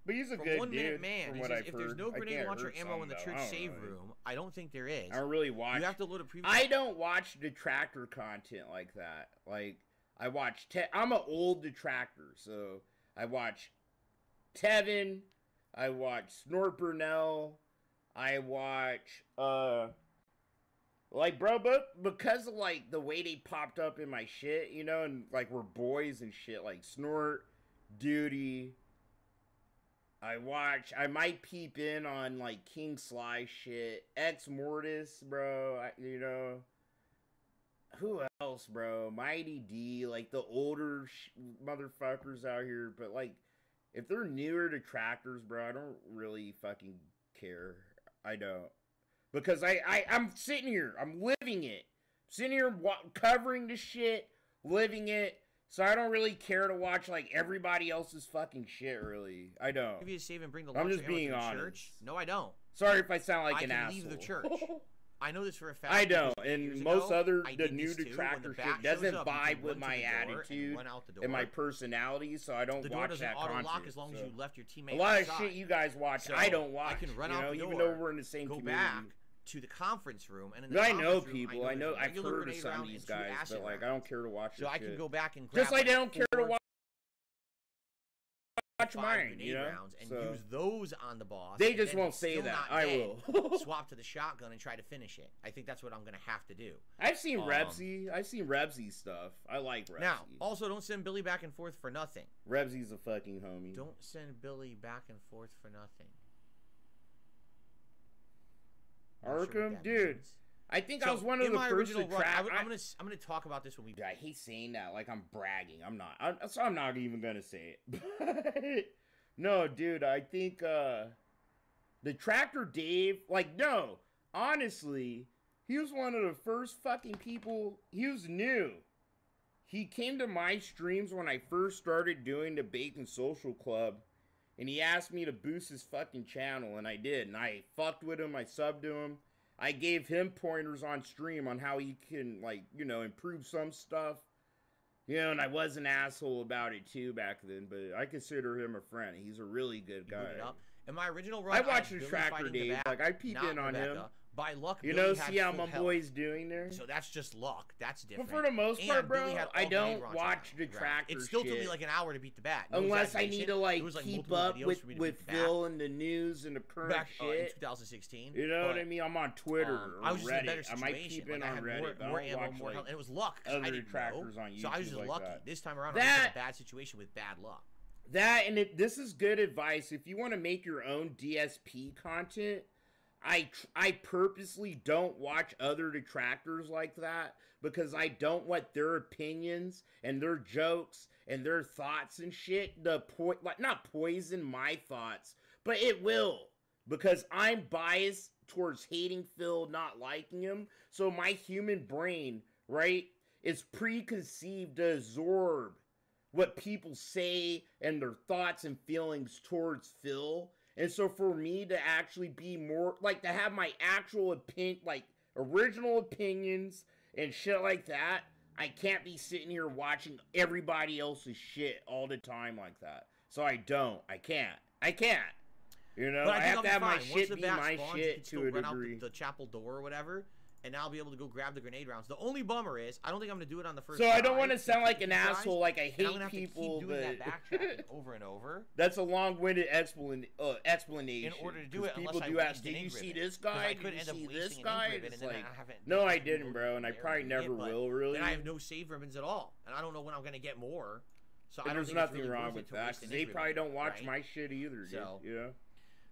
Speaker 3: But he's a good
Speaker 1: 1 Minute
Speaker 3: dude.
Speaker 1: Man. He says, if there's no grenade launcher ammo in the church save room, I don't think there is.
Speaker 3: I don't really watch.
Speaker 1: You have to load a preview.
Speaker 3: I don't watch detractor content like that. Like, I watch. I'm an old detractor, so I watch Tevin. I watch Snort Burnell. I watch like, bro, but because of, like, the way they popped up in my shit, you know, and, like, we're boys and shit, like, Snort, Duty, I might peep in on, like, King Sly shit, Ex Mortis, bro, you know, who else, bro, Mighty D, like, the older motherfuckers out here, but, like, if they're newer detractors, bro, I don't really fucking care, I don't. Because I'm sitting here. I'm living it. Sitting here covering the shit. Living it. So I don't really care to watch, like, everybody else's fucking shit, really. I don't.
Speaker 1: Give you a save and bring the
Speaker 3: I'm just being honest.
Speaker 1: Church? No, I don't.
Speaker 3: Sorry if I sound like an asshole.
Speaker 1: I can leave the church. I know this for a fact.
Speaker 3: I don't. And most other, the new detractor shit doesn't vibe with my attitude and my personality, so I don't watch that content. Lock as long as you left your teammate. A lot of shit you guys watch, I don't watch. I can run out the door, even though we're in the same community.
Speaker 1: Back to the conference room, and in the
Speaker 3: I know people. I know I've heard of some of these guys, but like I don't care to watch.
Speaker 1: So I can go back and
Speaker 3: just like I don't care to watch mine, you know,
Speaker 1: and use those on the boss.
Speaker 3: They just won't say that. I will
Speaker 1: swap to the shotgun and try to finish it. I think that's what I'm gonna have to do.
Speaker 3: I've seen Rebsy. I've seen Rebsy stuff. I like Rebsy.
Speaker 1: Now, also don't send Billy back and forth for nothing.
Speaker 3: Rebsy's a fucking homie.
Speaker 1: Don't send Billy back and forth for nothing.
Speaker 3: Arkham, dude. I think I was one of the first to track.
Speaker 1: I'm gonna talk about this when we.
Speaker 3: I hate saying that, like I'm bragging. I'm not. So I'm not even gonna say it. No, dude. I think the Tractor Dave. Like, no. Honestly, he was one of the first fucking people. He was new. He came to my streams when I first started doing the Bacon Social Club, and he asked me to boost his fucking channel, and I did. And I fucked with him. I subbed to him. I gave him pointers on stream on how he can, like, you know, improve some stuff. You know, and I was an asshole about it, too, back then. But I consider him a friend. He's a really good guy.
Speaker 1: In my original run,
Speaker 3: I watched the Tractor Dave. Like, I peep in on him.
Speaker 1: By luck,
Speaker 3: you know, see how my boy's doing there?
Speaker 1: So that's just luck. That's different.
Speaker 3: But for the most part, bro, I don't watch the Tractor
Speaker 1: It still took me like an hour to beat the bat.
Speaker 3: Unless I need to, like, keep up with Phil and the news and the current shit.
Speaker 1: In 2016.
Speaker 3: You know what I mean? I'm on Twitter or
Speaker 1: I was just
Speaker 3: Reddit.
Speaker 1: in a better situation.
Speaker 3: I might keep in on Reddit.
Speaker 1: More ammo, more health. And it was luck.
Speaker 3: Other Tractors on YouTube.
Speaker 1: So I was just
Speaker 3: like
Speaker 1: lucky.
Speaker 3: That.
Speaker 1: This time around, I was in a bad situation with bad luck.
Speaker 3: That, and this is good advice. If you want to make your own DSP content, I purposely don't watch other detractors like that because I don't want their opinions and their jokes and their thoughts and shit not poison my thoughts, but it will, because I'm biased towards hating Phil, not liking him. So my human brain, right, is preconceived to absorb what people say and their thoughts and feelings towards Phil. And so for me to actually be more, like, to have my actual like, original opinions and shit like that, I can't be sitting here watching everybody else's shit all the time like that. So I can't. You know, I have to have my shit be my shit to a degree.
Speaker 1: The chapel door or whatever. And now I'll be able to go grab the grenade rounds. The only bummer is, I don't think I'm going to do it on the first
Speaker 3: try. So I don't want to sound like an asshole, like I hate people,
Speaker 1: but... I'm going to have to keep doing that backtracking over and over.
Speaker 3: That's a long-winded explanation.
Speaker 1: In order to do it,
Speaker 3: people do ask, did you see this guy? Did you see this guy? It's like, no, I didn't, bro, and I probably never will, really.
Speaker 1: Then I have no save ribbons at all, and I don't know when I'm going to get more. So I don't
Speaker 3: think there's nothing wrong with that, because they probably don't watch my shit either, you know?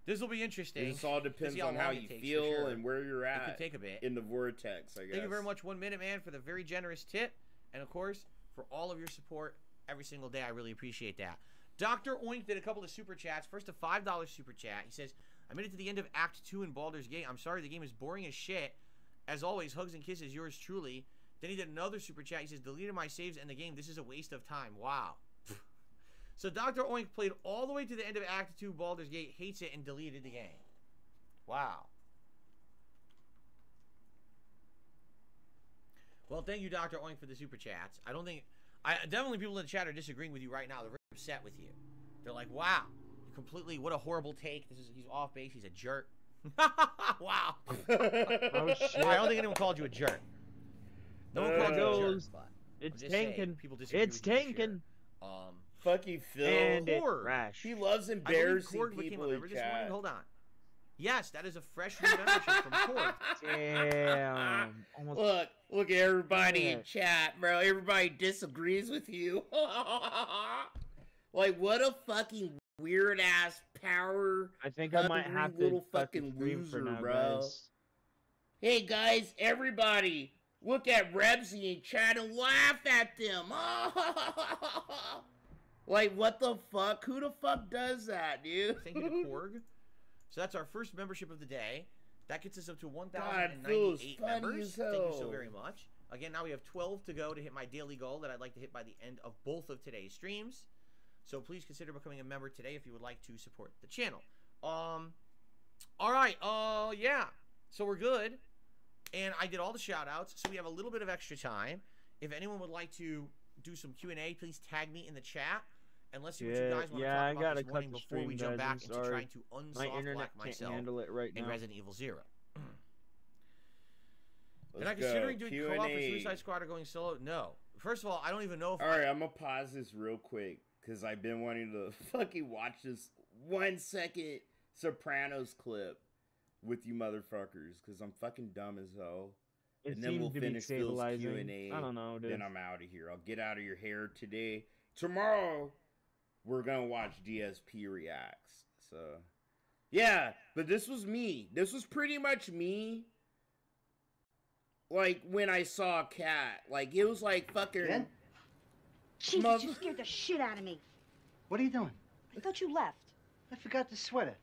Speaker 1: This will be interesting.
Speaker 3: This all depends on how you feel and where you're at.
Speaker 1: It could take a bit.
Speaker 3: In the vortex, I guess.
Speaker 1: Thank you very much, 1 Minute Man, for the very generous tip. And, of course, for all of your support every single day. I really appreciate that. Dr. Oink did a couple of super chats. First, a $5 super chat. He says, I made it to the end of Act 2 in Baldur's Gate. I'm sorry, the game is boring as shit. As always, hugs and kisses, yours truly. Then he did another super chat. He says, deleted my saves and the game. This is a waste of time. Wow. So Dr. Oink played all the way to the end of Act 2 Baldur's Gate, hates it, and deleted the game. Wow. Well, thank you, Dr. Oink, for the super chats. Definitely people in the chat are disagreeing with you right now. They're very upset with you. They're like, wow, what a horrible take. He's off base. He's a jerk. Wow.
Speaker 2: Oh, shit.
Speaker 1: I don't think anyone called you a jerk. No one called you a jerk, but
Speaker 2: it's tanking.
Speaker 1: People disagree with you,
Speaker 2: tanking.
Speaker 3: Fuck you, Phil.
Speaker 2: And Rash.
Speaker 3: He loves embarrassing people in chat.
Speaker 1: Hold on. Yes, that is a fresh new membership from Korg.
Speaker 2: Damn.
Speaker 3: Look at everybody in chat, bro. Everybody disagrees with you. Like, what a fucking weird ass power.
Speaker 2: I think I might have to
Speaker 3: little fucking loser,
Speaker 2: now,
Speaker 3: bro.
Speaker 2: Guys.
Speaker 3: Hey guys, everybody, look at Rebsy in chat and laugh at them. Like, what the fuck? Who the fuck does that, dude?
Speaker 1: Thank you to Korg. So that's our first membership of the day. That gets us up to 1,098 members. Thank you so very much. Again, now we have 12 to go to hit my daily goal that I'd like to hit by the end of both of today's streams. So please consider becoming a member today if you would like to support the channel. All right. Yeah. So we're good. And I did all the shout outs. So we have a little bit of extra time. If anyone would like to do some Q&A, please tag me in the chat. And let's see what you guys want to talk about this morning before we jump back into trying to unsoft lock myself in Resident Evil 0. And I'm considering doing co-op for Suicide Squad or going solo. No. First of all, I don't even know if
Speaker 3: Alright, I'm gonna pause this real quick because I've been wanting to fucking watch this 1 second Sopranos clip with you motherfuckers because I'm fucking dumb as hell. And then we'll finish Phil's Q&A.
Speaker 2: I don't know, dude.
Speaker 3: Then I'm out of here. I'll get out of your hair today. Tomorrow, we're gonna watch DSP Reacts. So, yeah, but this was me. This was pretty much me like when I saw Cat. Like it was like fucking.
Speaker 5: Jen?
Speaker 6: Jesus, you scared the shit out of me.
Speaker 5: What are you doing?
Speaker 6: I thought you left.
Speaker 5: I forgot the sweater.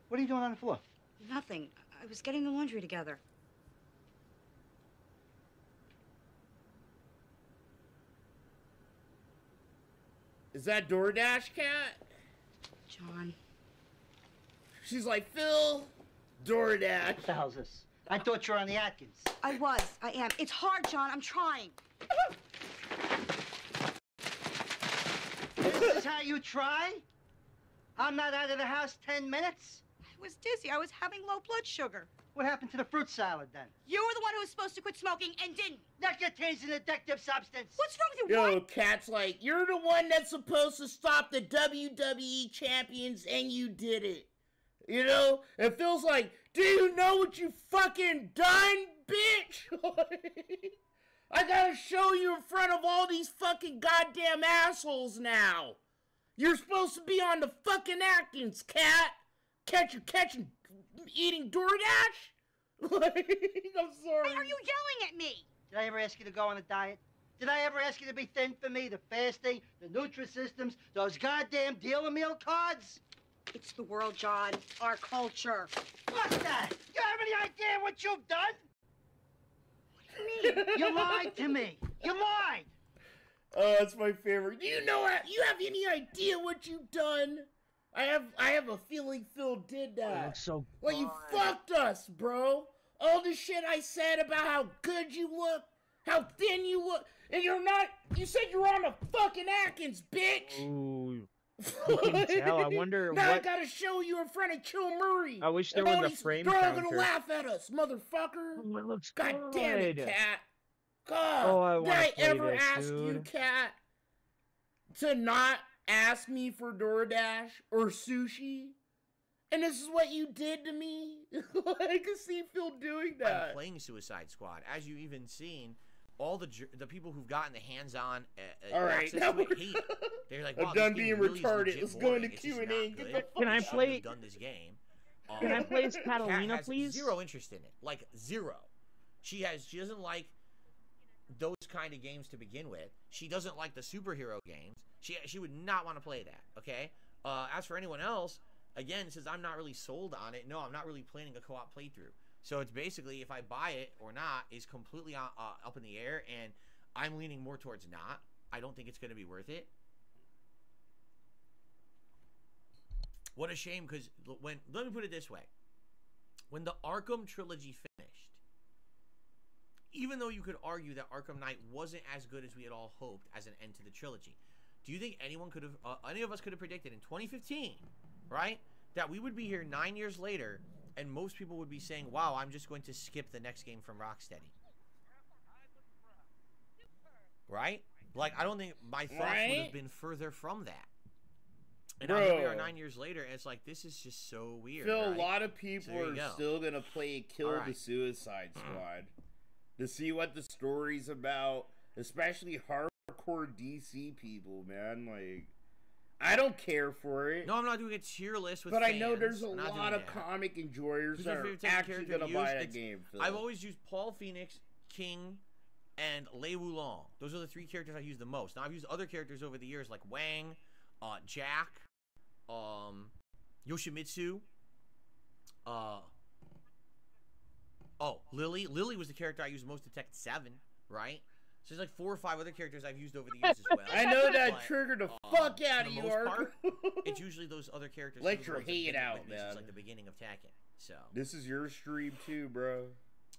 Speaker 5: What are you doing on the floor?
Speaker 6: Nothing. I was getting the laundry together.
Speaker 3: Is that DoorDash, Cat?
Speaker 6: John.
Speaker 3: She's like, Phil, DoorDash.
Speaker 5: What the hell's this? I thought you were on the Atkins.
Speaker 6: I am. It's hard, John. I'm trying.
Speaker 5: This is how you try? I'm not out of the house 10 minutes?
Speaker 6: I was dizzy. I was having low blood sugar.
Speaker 5: What happened to the fruit salad then?
Speaker 6: You were the one who was supposed to quit smoking and didn't.
Speaker 5: That contains an addictive substance.
Speaker 6: What's wrong with you?
Speaker 3: Yo,
Speaker 6: What?
Speaker 3: Cat's like, you're the one that's supposed to stop the WWE champions, and you did it. You know? It feels like, do you know what you fucking done, bitch? I gotta show you in front of all these fucking goddamn assholes now. You're supposed to be on the fucking Atkins, Cat. Catching, eating DoorDash? Like, I'm sorry.
Speaker 6: Why are you yelling at me?
Speaker 5: Did I ever ask you to go on a diet? Did I ever ask you to be thin for me? The fasting, the Nutrisystems, those goddamn dealer meal cards?
Speaker 6: It's the world, John. Our culture.
Speaker 5: What's that? You have any idea what you've done?
Speaker 6: What do you mean?
Speaker 5: You lied to me. You lied.
Speaker 3: Oh, that's my favorite. You have any idea what you've done? I have a feeling Phil did that.
Speaker 2: It looks so
Speaker 3: Like, you fucked us, bro. All the shit I said about how good you look, how thin you look, and you're not. You said you're on the fucking Atkins, bitch.
Speaker 2: Ooh. You can tell. I wonder
Speaker 3: now
Speaker 2: what.
Speaker 3: I gotta show you in front of Kill Murray.
Speaker 2: I wish there
Speaker 3: And
Speaker 2: was a frame
Speaker 3: They're all
Speaker 2: counter.
Speaker 3: gonna laugh at us, motherfucker.
Speaker 2: Oh, it looks
Speaker 3: God
Speaker 2: good.
Speaker 3: damn it, Cat. God,
Speaker 2: Oh, I
Speaker 3: did
Speaker 2: wanna
Speaker 3: I
Speaker 2: play
Speaker 3: ever
Speaker 2: this,
Speaker 3: ask you,
Speaker 2: dude.
Speaker 3: Cat, to not ask me for DoorDash or sushi? And this is what you did to me? I can see Phil doing that.
Speaker 1: I'm playing Suicide Squad. As you even seen, all the people who've gotten the hands-on
Speaker 3: Alright,
Speaker 1: access to it hate it. They're like, wow,
Speaker 3: I'm done
Speaker 1: this game
Speaker 3: being
Speaker 1: really is
Speaker 3: retarded.
Speaker 1: legit
Speaker 3: Let's go
Speaker 1: boring.
Speaker 3: into
Speaker 1: It's just
Speaker 3: Q&A.
Speaker 1: not
Speaker 3: Get
Speaker 1: good.
Speaker 3: the fuck
Speaker 2: Can I
Speaker 1: You shouldn't
Speaker 2: play-
Speaker 1: have done this game.
Speaker 2: Can I play as
Speaker 1: Kat
Speaker 2: Catalina,
Speaker 1: has
Speaker 2: please?
Speaker 1: zero interest in it. Like, zero. She doesn't like those kind of games to begin with. She doesn't like the superhero games. She would not want to play that, okay? As for anyone else, again, since I'm not really sold on it, no, I'm not really planning a co-op playthrough. So it's basically, if I buy it or not is completely up in the air, and I'm leaning more towards not. I don't think it's going to be worth it. What a shame, because let me put it this way. When the Arkham trilogy finished, even though you could argue that Arkham Knight wasn't as good as we had all hoped as an end to the trilogy, do you think any of us could have predicted in 2015, right, that we would be here 9 years later and most people would be saying, wow, I'm just going to skip the next game from Rocksteady? Right? Like, I don't think my thoughts would have been further from that. And now here we are 9 years later, and it's like, this is just so weird.
Speaker 3: Phil,
Speaker 1: right?
Speaker 3: a lot of people
Speaker 1: So
Speaker 3: are still gonna play Kill the Suicide Squad to see what the story's about, especially hardcore DC people, man. Like, I don't care for it.
Speaker 1: No, I'm not doing a tier list with
Speaker 3: but
Speaker 1: fans.
Speaker 3: I know there's a
Speaker 1: I'm not
Speaker 3: lot
Speaker 1: doing
Speaker 3: of
Speaker 1: that.
Speaker 3: comic enjoyers
Speaker 1: Who's
Speaker 3: that
Speaker 1: your
Speaker 3: are
Speaker 1: favorite type of
Speaker 3: actually
Speaker 1: character
Speaker 3: gonna
Speaker 1: to
Speaker 3: buy
Speaker 1: use?
Speaker 3: that game, Phil.
Speaker 1: I've always used Paul Phoenix, King, and Lei Wulong. Those are the three characters I use the most. Now, I've used other characters over the years like Wang, Jack, Yoshimitsu, Lily. Lily was the character I used most to Tekken 7, right? So there's like 4 or 5 other characters I've used over the years as well.
Speaker 3: I know that
Speaker 1: But,
Speaker 3: triggered the fuck out
Speaker 1: for
Speaker 3: of
Speaker 1: the
Speaker 3: you,
Speaker 1: most
Speaker 3: Ark.
Speaker 1: part, it's usually those other characters.
Speaker 3: Let
Speaker 1: who
Speaker 3: your
Speaker 1: have been
Speaker 3: hate
Speaker 1: with
Speaker 3: out,
Speaker 1: me since,
Speaker 3: man.
Speaker 1: like the beginning of Tekken. So
Speaker 3: This is your stream too, bro.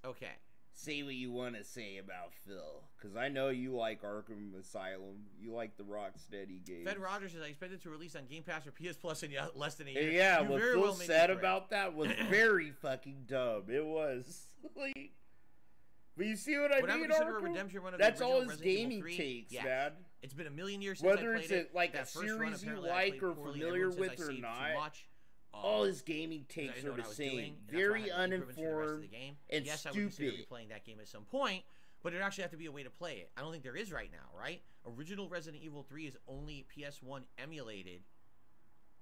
Speaker 1: okay.
Speaker 3: Say what you want to say about Phil, because I know you like Arkham Asylum. You like the Rocksteady games.
Speaker 1: Fed Rogers says I expected to release on Game Pass or PS Plus in less than a year.
Speaker 3: Yeah,
Speaker 1: You
Speaker 3: what
Speaker 1: very
Speaker 3: Phil
Speaker 1: well made
Speaker 3: said
Speaker 1: me pray.
Speaker 3: about that was very fucking dumb. It was. Like, but you see what I
Speaker 1: Would I
Speaker 3: mean,
Speaker 1: consider a
Speaker 3: Arkham?
Speaker 1: redemption run of
Speaker 3: That's
Speaker 1: the
Speaker 3: all
Speaker 1: original
Speaker 3: his
Speaker 1: Resident Evil
Speaker 3: gaming
Speaker 1: 3?
Speaker 3: takes,
Speaker 1: Yes.
Speaker 3: man.
Speaker 1: It's been a million years since
Speaker 3: Whether
Speaker 1: I
Speaker 3: it's
Speaker 1: played it.
Speaker 3: like
Speaker 1: That
Speaker 3: a
Speaker 1: first run,
Speaker 3: series you
Speaker 1: apparently, I
Speaker 3: like
Speaker 1: played
Speaker 3: or
Speaker 1: poorly.
Speaker 3: familiar
Speaker 1: Everyone
Speaker 3: with
Speaker 1: says I
Speaker 3: or
Speaker 1: saved too
Speaker 3: not,
Speaker 1: much.
Speaker 3: all his gaming
Speaker 1: I
Speaker 3: takes
Speaker 1: didn't know
Speaker 3: are
Speaker 1: what
Speaker 3: the
Speaker 1: I was
Speaker 3: same.
Speaker 1: doing, and that's why I
Speaker 3: Very
Speaker 1: had improvements for the rest of the
Speaker 3: uninformed
Speaker 1: game.
Speaker 3: and
Speaker 1: Yes, I would consider
Speaker 3: stupid.
Speaker 1: replaying that game at some point, but it actually have to be a way to play it. I don't think there is right now, right? Original Resident Evil 3 is only PS1 emulated,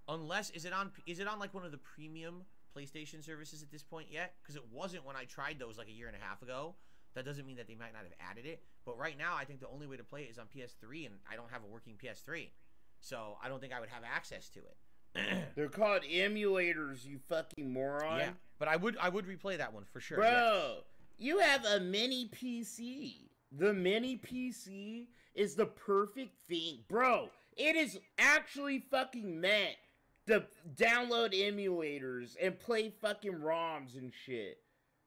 Speaker 1: unless is it on like one of the premium PlayStation services at this point yet, because it wasn't when I tried those like a year and a half ago. That doesn't mean that they might not have added it, but right now I think the only way to play it is on PS3, and I don't have a working PS3, so I don't think I would have access to it.
Speaker 3: They're called emulators, you fucking moron.
Speaker 1: Yeah, but I would replay that one for sure.
Speaker 3: Bro,
Speaker 1: yes.
Speaker 3: You have a mini PC. The mini PC is the perfect thing. Bro, it is actually fucking meant to download emulators and play fucking ROMs and shit.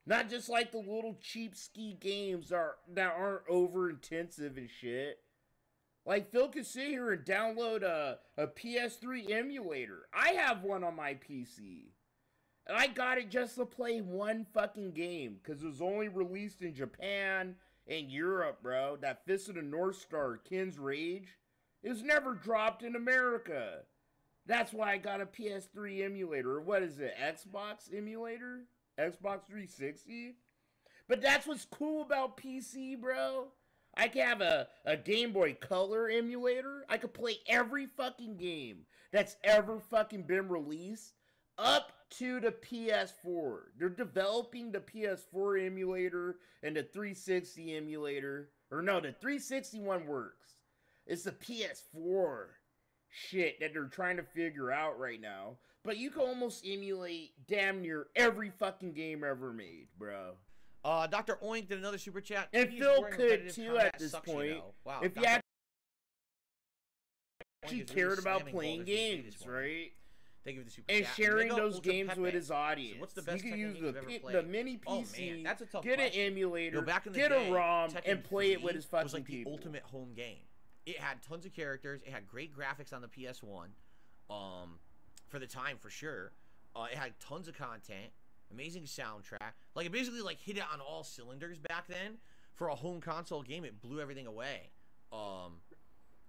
Speaker 3: Not just like the little cheap ski games that aren't over intensive and shit. Like, Phil could sit here and download a PS3 emulator. I have one on my PC. And I got it just to play one fucking game. Because it was only released in Japan and Europe, bro. That Fist of the North Star, Ken's Rage. It was never dropped in America. That's why I got a PS3 emulator. What is it? Xbox emulator? Xbox 360? But that's what's cool about PC, bro. I can have a Game Boy Color emulator. I could play every fucking game that's ever fucking been released up to the PS4. They're developing the PS4 emulator and the 360 emulator. Or no, the 360 one works. It's the PS4 shit that they're trying to figure out right now. But you can almost emulate damn near every fucking game ever made, bro.
Speaker 1: Dr. Oink did another super chat.
Speaker 3: And Phil could too at this point.
Speaker 1: Wow,
Speaker 3: if you actually cared about playing games, right?
Speaker 1: Thank you for the super
Speaker 3: and
Speaker 1: chat.
Speaker 3: sharing those games with his audience.
Speaker 1: So what's the best
Speaker 3: you can use
Speaker 1: the
Speaker 3: mini PC,
Speaker 1: oh, man, that's a tough
Speaker 3: get
Speaker 1: question.
Speaker 3: an emulator,
Speaker 1: back in the
Speaker 3: get
Speaker 1: day,
Speaker 3: a ROM,
Speaker 1: Tekken
Speaker 3: and play it with
Speaker 1: 3
Speaker 3: his fucking
Speaker 1: was like
Speaker 3: people.
Speaker 1: The ultimate home game. It had tons of characters. It had great graphics on the PS1. For the time, for sure. It had tons of content. Amazing soundtrack. Like, it basically, like, hit it on all cylinders back then. For a home console game, it blew everything away.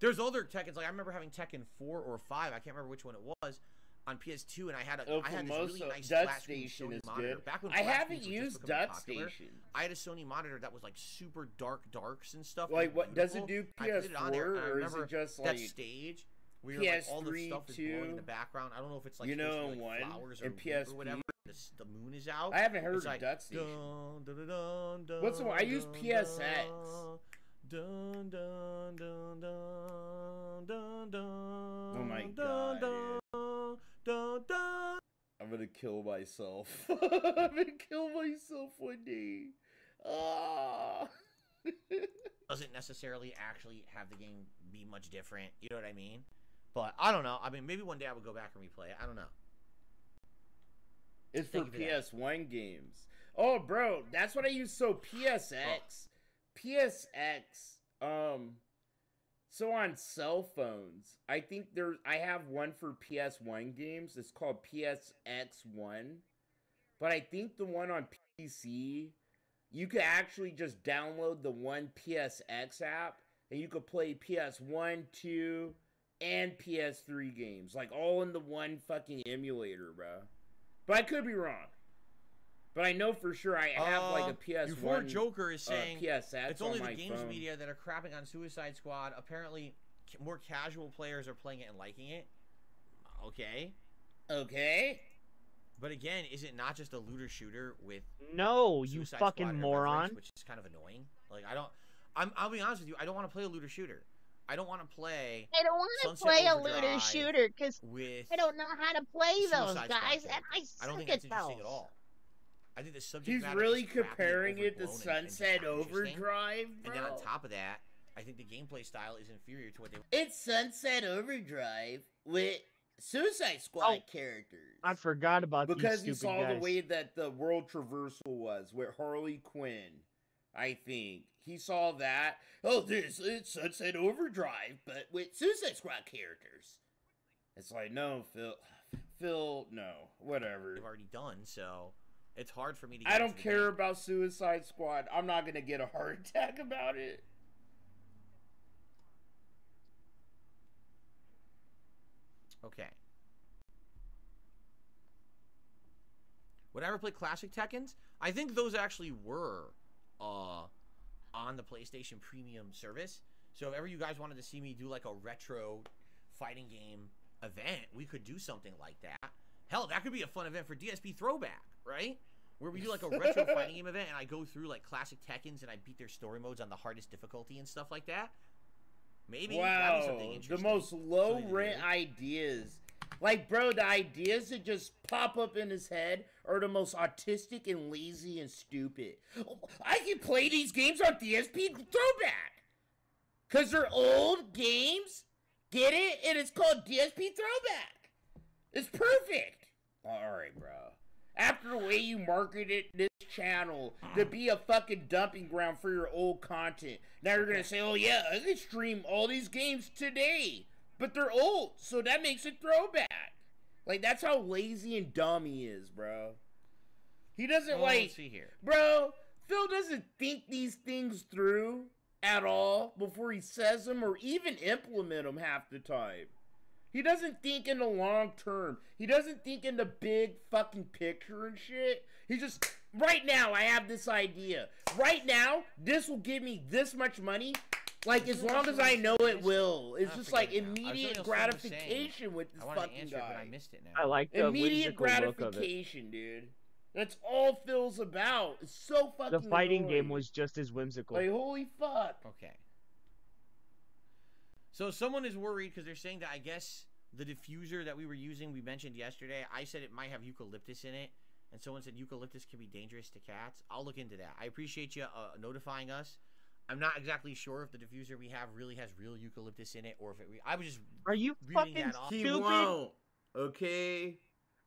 Speaker 1: There's other Tekkens. Like, I remember having Tekken 4 or 5. I can't remember which one it was. On PS2, and I had this really nice flat screen Sony monitor. Back when
Speaker 3: I haven't used
Speaker 1: DuckStation.
Speaker 3: Station.
Speaker 1: I had a Sony monitor that was like super darks and stuff.
Speaker 3: Like, what does it do? PS4 or is it just like
Speaker 1: that stage? Where like, all the stuff is blowing in the background. I don't know if it's like,
Speaker 3: like
Speaker 1: flowers
Speaker 3: or
Speaker 1: PSP or whatever. The moon is out.
Speaker 3: I haven't heard of
Speaker 1: like,
Speaker 3: DuckStation. What's the one? I use PSX. Oh my god. I'm gonna kill myself. I'm gonna kill myself one day.
Speaker 1: Doesn't necessarily actually have the game be much different. You know what I mean? But I don't know. I mean, maybe one day I would go back and replay it. I don't know.
Speaker 3: It's for PS1 games. Oh, bro, that's what I use. So PSX. So on cell phones, I think I have one for PS1 games. It's called PSX1. But I think the one on PC, you could actually just download the one PSX app, and you could play PS1, 2, and PS3 games. Like, all in the one fucking emulator, bro. But I could be wrong. But I know for sure I have like a PS1.
Speaker 1: Before Joker is saying
Speaker 3: PSX
Speaker 1: it's only the games
Speaker 3: phone.
Speaker 1: media that are crapping on Suicide Squad. Apparently, more casual players are playing it and liking it. Okay.
Speaker 3: Okay.
Speaker 1: But again, is it not just a looter shooter with
Speaker 2: no,
Speaker 1: Suicide
Speaker 2: you fucking
Speaker 1: Squad
Speaker 2: moron?
Speaker 1: Which is kind of annoying. Like I'll be honest with you. I don't want to play a looter shooter. I don't want to play.
Speaker 7: I don't want to play a looter shooter because I don't know how to play those guys, and I suck
Speaker 1: I don't think
Speaker 7: at
Speaker 1: that's interesting
Speaker 7: those.
Speaker 1: at all. I think the subject
Speaker 3: matter really comparing it to Sunset Overdrive, bro.
Speaker 1: And then on top of that, I think the gameplay style is inferior to what they.
Speaker 3: It's Sunset Overdrive with Suicide Squad characters.
Speaker 2: I forgot about
Speaker 3: because
Speaker 2: these
Speaker 3: you saw
Speaker 2: guys.
Speaker 3: the way that the world traversal was with Harley Quinn. I think he saw that. Oh, it's Sunset Overdrive, but with Suicide Squad characters. It's like, no, Phil, no, whatever.
Speaker 1: They've already done so. It's hard for me to.
Speaker 3: I don't care about Suicide Squad. I'm not gonna get a heart attack about it.
Speaker 1: Okay. Would I ever play classic Tekkens? I think those actually were on the PlayStation Premium service. So if ever you guys wanted to see me do like a retro fighting game event, we could do something like that. Hell, that could be a fun event for DSP Throwback, right? Where we do like a retro fighting game event, and I go through like classic Tekkens and I beat their story modes on the hardest difficulty and stuff like that. Maybe.
Speaker 3: Wow, the most low-rent ideas. Like, bro, the ideas that just pop up in his head are the most autistic and lazy and stupid. I can play these games on DSP Throwback. Because they're old games. Get it? And it's called DSP Throwback. It's perfect. Alright, bro. After the way you marketed this channel to be a fucking dumping ground for your old content, now you're gonna say, oh yeah, I can stream all these games today. But they're old, so that makes it throwback. Like, that's how lazy and dumb he is, bro. He doesn't,
Speaker 1: let's see here.
Speaker 3: Bro, Phil doesn't think these things through at all before he says them or even implement them half the time. He doesn't think in the long term. He doesn't think in the big fucking picture and shit. He just, right now, I have this idea. Right now, this will give me this much money. Like, as long as I know it will. It's just like immediate gratification with this fucking guy.
Speaker 1: But I missed it now.
Speaker 2: I like the
Speaker 3: immediate gratification, dude. That's all Phil's about. It's so fucking
Speaker 2: The fighting
Speaker 3: annoying.
Speaker 2: Game was just as whimsical.
Speaker 3: Like, holy fuck.
Speaker 1: Okay. So someone is worried because they're saying that I guess the diffuser that we were using, we mentioned yesterday, I said it might have eucalyptus in it. And someone said eucalyptus can be dangerous to cats. I'll look into that. I appreciate you notifying us. I'm not exactly sure if the diffuser we have really has real eucalyptus in it, or if it. I was just.
Speaker 2: Are you fucking stupid?
Speaker 3: He won't. Okay.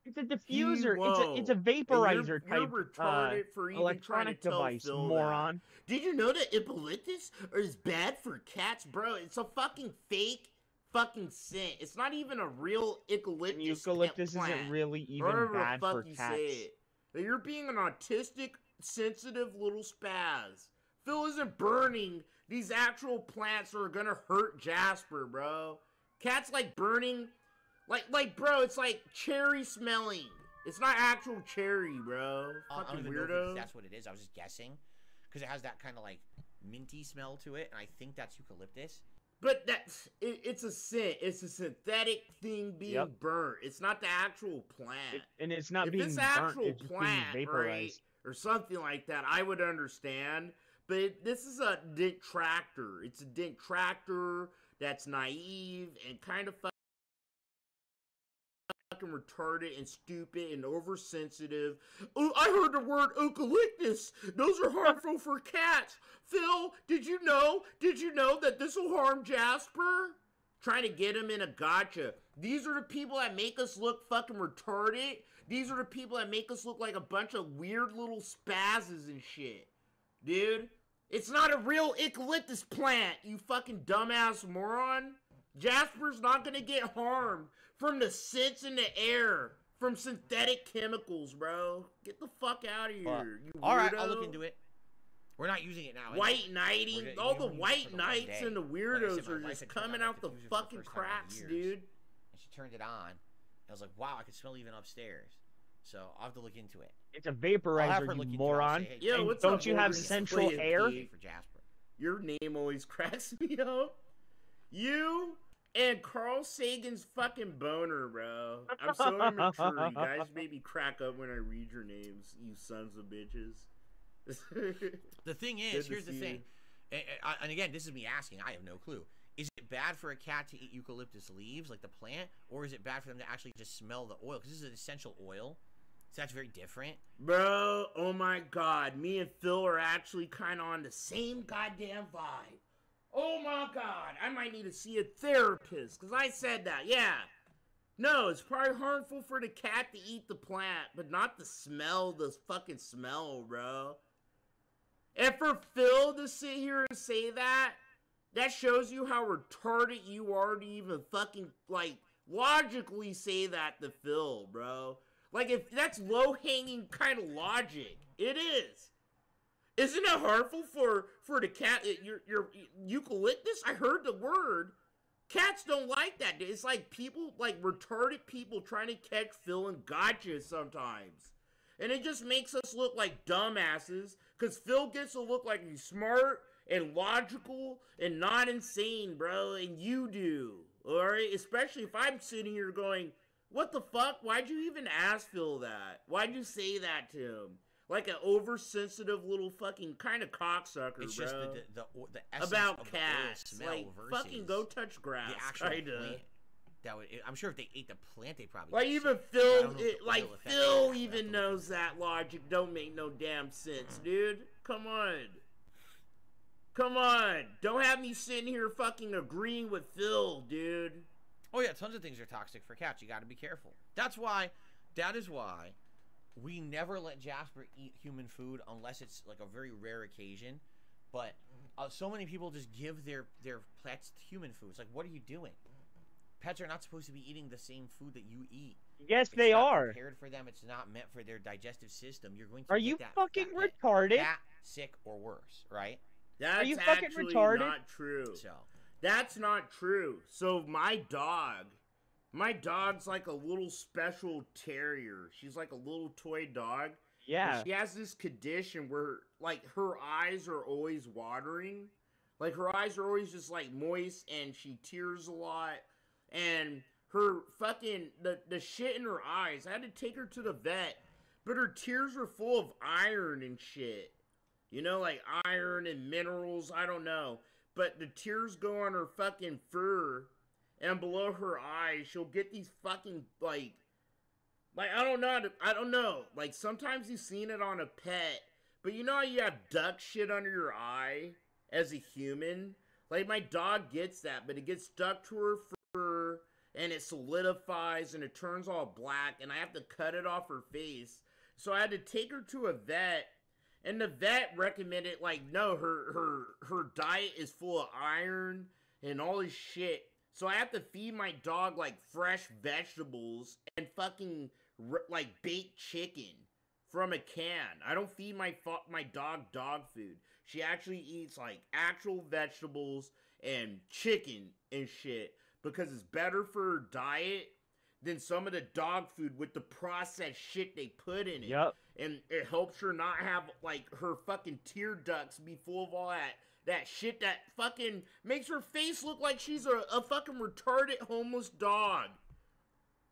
Speaker 2: It's a diffuser. It's a vaporizer type electronic device,
Speaker 3: Phil
Speaker 2: moron.
Speaker 3: That. Did you know that eucalyptus is bad for cats, bro? It's a fucking fake fucking scent. It's not even a real eucalyptus.
Speaker 2: And eucalyptus
Speaker 3: plant.
Speaker 2: Isn't really even bad for cats.
Speaker 3: You're being an autistic, sensitive little spaz. Phil isn't burning these actual plants that are gonna hurt Jasper, bro. Cats like burning, like, bro, it's like cherry smelling. It's not actual cherry, bro. Fucking weirdo.
Speaker 1: That's what it is. I was just guessing, because it has that kind of like minty smell to it, and I think that's eucalyptus.
Speaker 3: But it's a scent. It's a synthetic thing being burnt. It's not the actual plant.
Speaker 2: And it's not being burnt. It's
Speaker 3: plant,
Speaker 2: being vaporized.
Speaker 3: right, or something like that, I would understand. But this is a detractor. It's a detractor that's naive and kind of fucking retarded and stupid and oversensitive. Oh, I heard the word eucalyptus. Those are harmful for cats. Phil, did you know that this will harm Jasper? Trying to get him in a gotcha. These are the people that make us look fucking retarded. These are the people that make us look like a bunch of weird little spazzes and shit. Dude, it's not a real eucalyptus plant, you fucking dumbass moron. Jasper's not gonna get harmed from the scents in the air from synthetic chemicals, bro. Get the fuck out of here, you weirdo.
Speaker 1: Alright, I'll look into it. We're not using it now.
Speaker 3: White knighting, all the white knights and the weirdos are just coming out the fucking cracks, dude.
Speaker 1: And she turned it on. I was like, wow, I can smell even upstairs. So I'll have to look into it.
Speaker 2: It's a vaporizer, you moron.
Speaker 1: Say, hey,
Speaker 3: yo, what's
Speaker 2: don't
Speaker 3: up,
Speaker 2: you have central air?
Speaker 1: For Jasper.
Speaker 3: Your name always cracks me up. You and Carl Sagan's fucking boner, bro. I'm so immature. You guys made me crack up when I read your names, you sons of bitches.
Speaker 1: The thing is, here's the thing. And again, this is me asking. I have no clue. Is it bad for a cat to eat eucalyptus leaves, like the plant? Or is it bad for them to actually just smell the oil? Because this is an essential oil. So that's very different.
Speaker 3: Bro, oh my god. Me and Phil are actually kind of on the same goddamn vibe. Oh my god. I might need to see a therapist. Because I said that, yeah. No, it's probably harmful for the cat to eat the plant. But not the smell, the fucking smell, bro. And for Phil to sit here and say that, that shows you how retarded you are to even fucking, like, logically say that to Phil, bro. Like, if that's low-hanging kind of logic. It is. Isn't it harmful for the cat, your eucalyptus? I heard the word. Cats don't like that. It's like people, like retarded people trying to catch Phil and gotcha sometimes. And it just makes us look like dumbasses, because Phil gets to look like he's smart and logical and not insane, bro, and you do, alright? Especially if I'm sitting here going, What the fuck? Why'd you even ask Phil that? Why'd you say that to him? Like an oversensitive little fucking kind of cocksucker,
Speaker 1: it's
Speaker 3: bro.
Speaker 1: It's just the essence
Speaker 3: about
Speaker 1: of
Speaker 3: cats.
Speaker 1: The smell
Speaker 3: like,
Speaker 1: versus
Speaker 3: fucking go touch grass.
Speaker 1: The actual
Speaker 3: kinda.
Speaker 1: plant. That would, I'm sure if they ate the plant, they probably
Speaker 3: like even Phil, Phil even knows that logic don't make no damn sense, dude. Come on. Come on. Don't have me sitting here fucking agreeing with Phil, dude.
Speaker 1: Oh yeah, tons of things are toxic for cats. You got to be careful. That is why we never let Jasper eat human food unless it's like a very rare occasion. But so many people just give their pets human food. It's like, what are you doing? Pets are not supposed to be eating the same food that you eat.
Speaker 2: Yes, they are.
Speaker 1: It's not prepared for them. It's not meant for their digestive system. You're going to
Speaker 2: Are you fucking retarded?
Speaker 1: Fat, sick, or worse, right?
Speaker 3: That's
Speaker 2: are you fucking retarded?
Speaker 3: Not true. So that's not true. So my dog's like a little special terrier. She's like a little toy dog.
Speaker 2: Yeah.
Speaker 3: And she has this condition where like her eyes are always watering. Like her eyes are always just like moist and she tears a lot. And her fucking, the shit in her eyes, I had to take her to the vet, but her tears are full of iron and shit. You know, like iron and minerals, I don't know. But the tears go on her fucking fur, and below her eyes, she'll get these fucking, like, I don't know. Like, sometimes you've seen it on a pet, but you know how you have duck shit under your eye as a human? Like, my dog gets that, but it gets stuck to her fur, and it solidifies, and it turns all black, and I have to cut it off her face. So I had to take her to a vet, and the vet recommended, like, no, her diet is full of iron and all this shit. So I have to feed my dog, like, fresh vegetables and fucking, like, baked chicken from a can. I don't feed my dog food. She actually eats, like, actual vegetables and chicken and shit because it's better for her diet than some of the dog food with the processed shit they put in it.
Speaker 2: Yep.
Speaker 3: And it helps her not have, like, her fucking tear ducts be full of all that shit that fucking makes her face look like she's a fucking retarded homeless dog.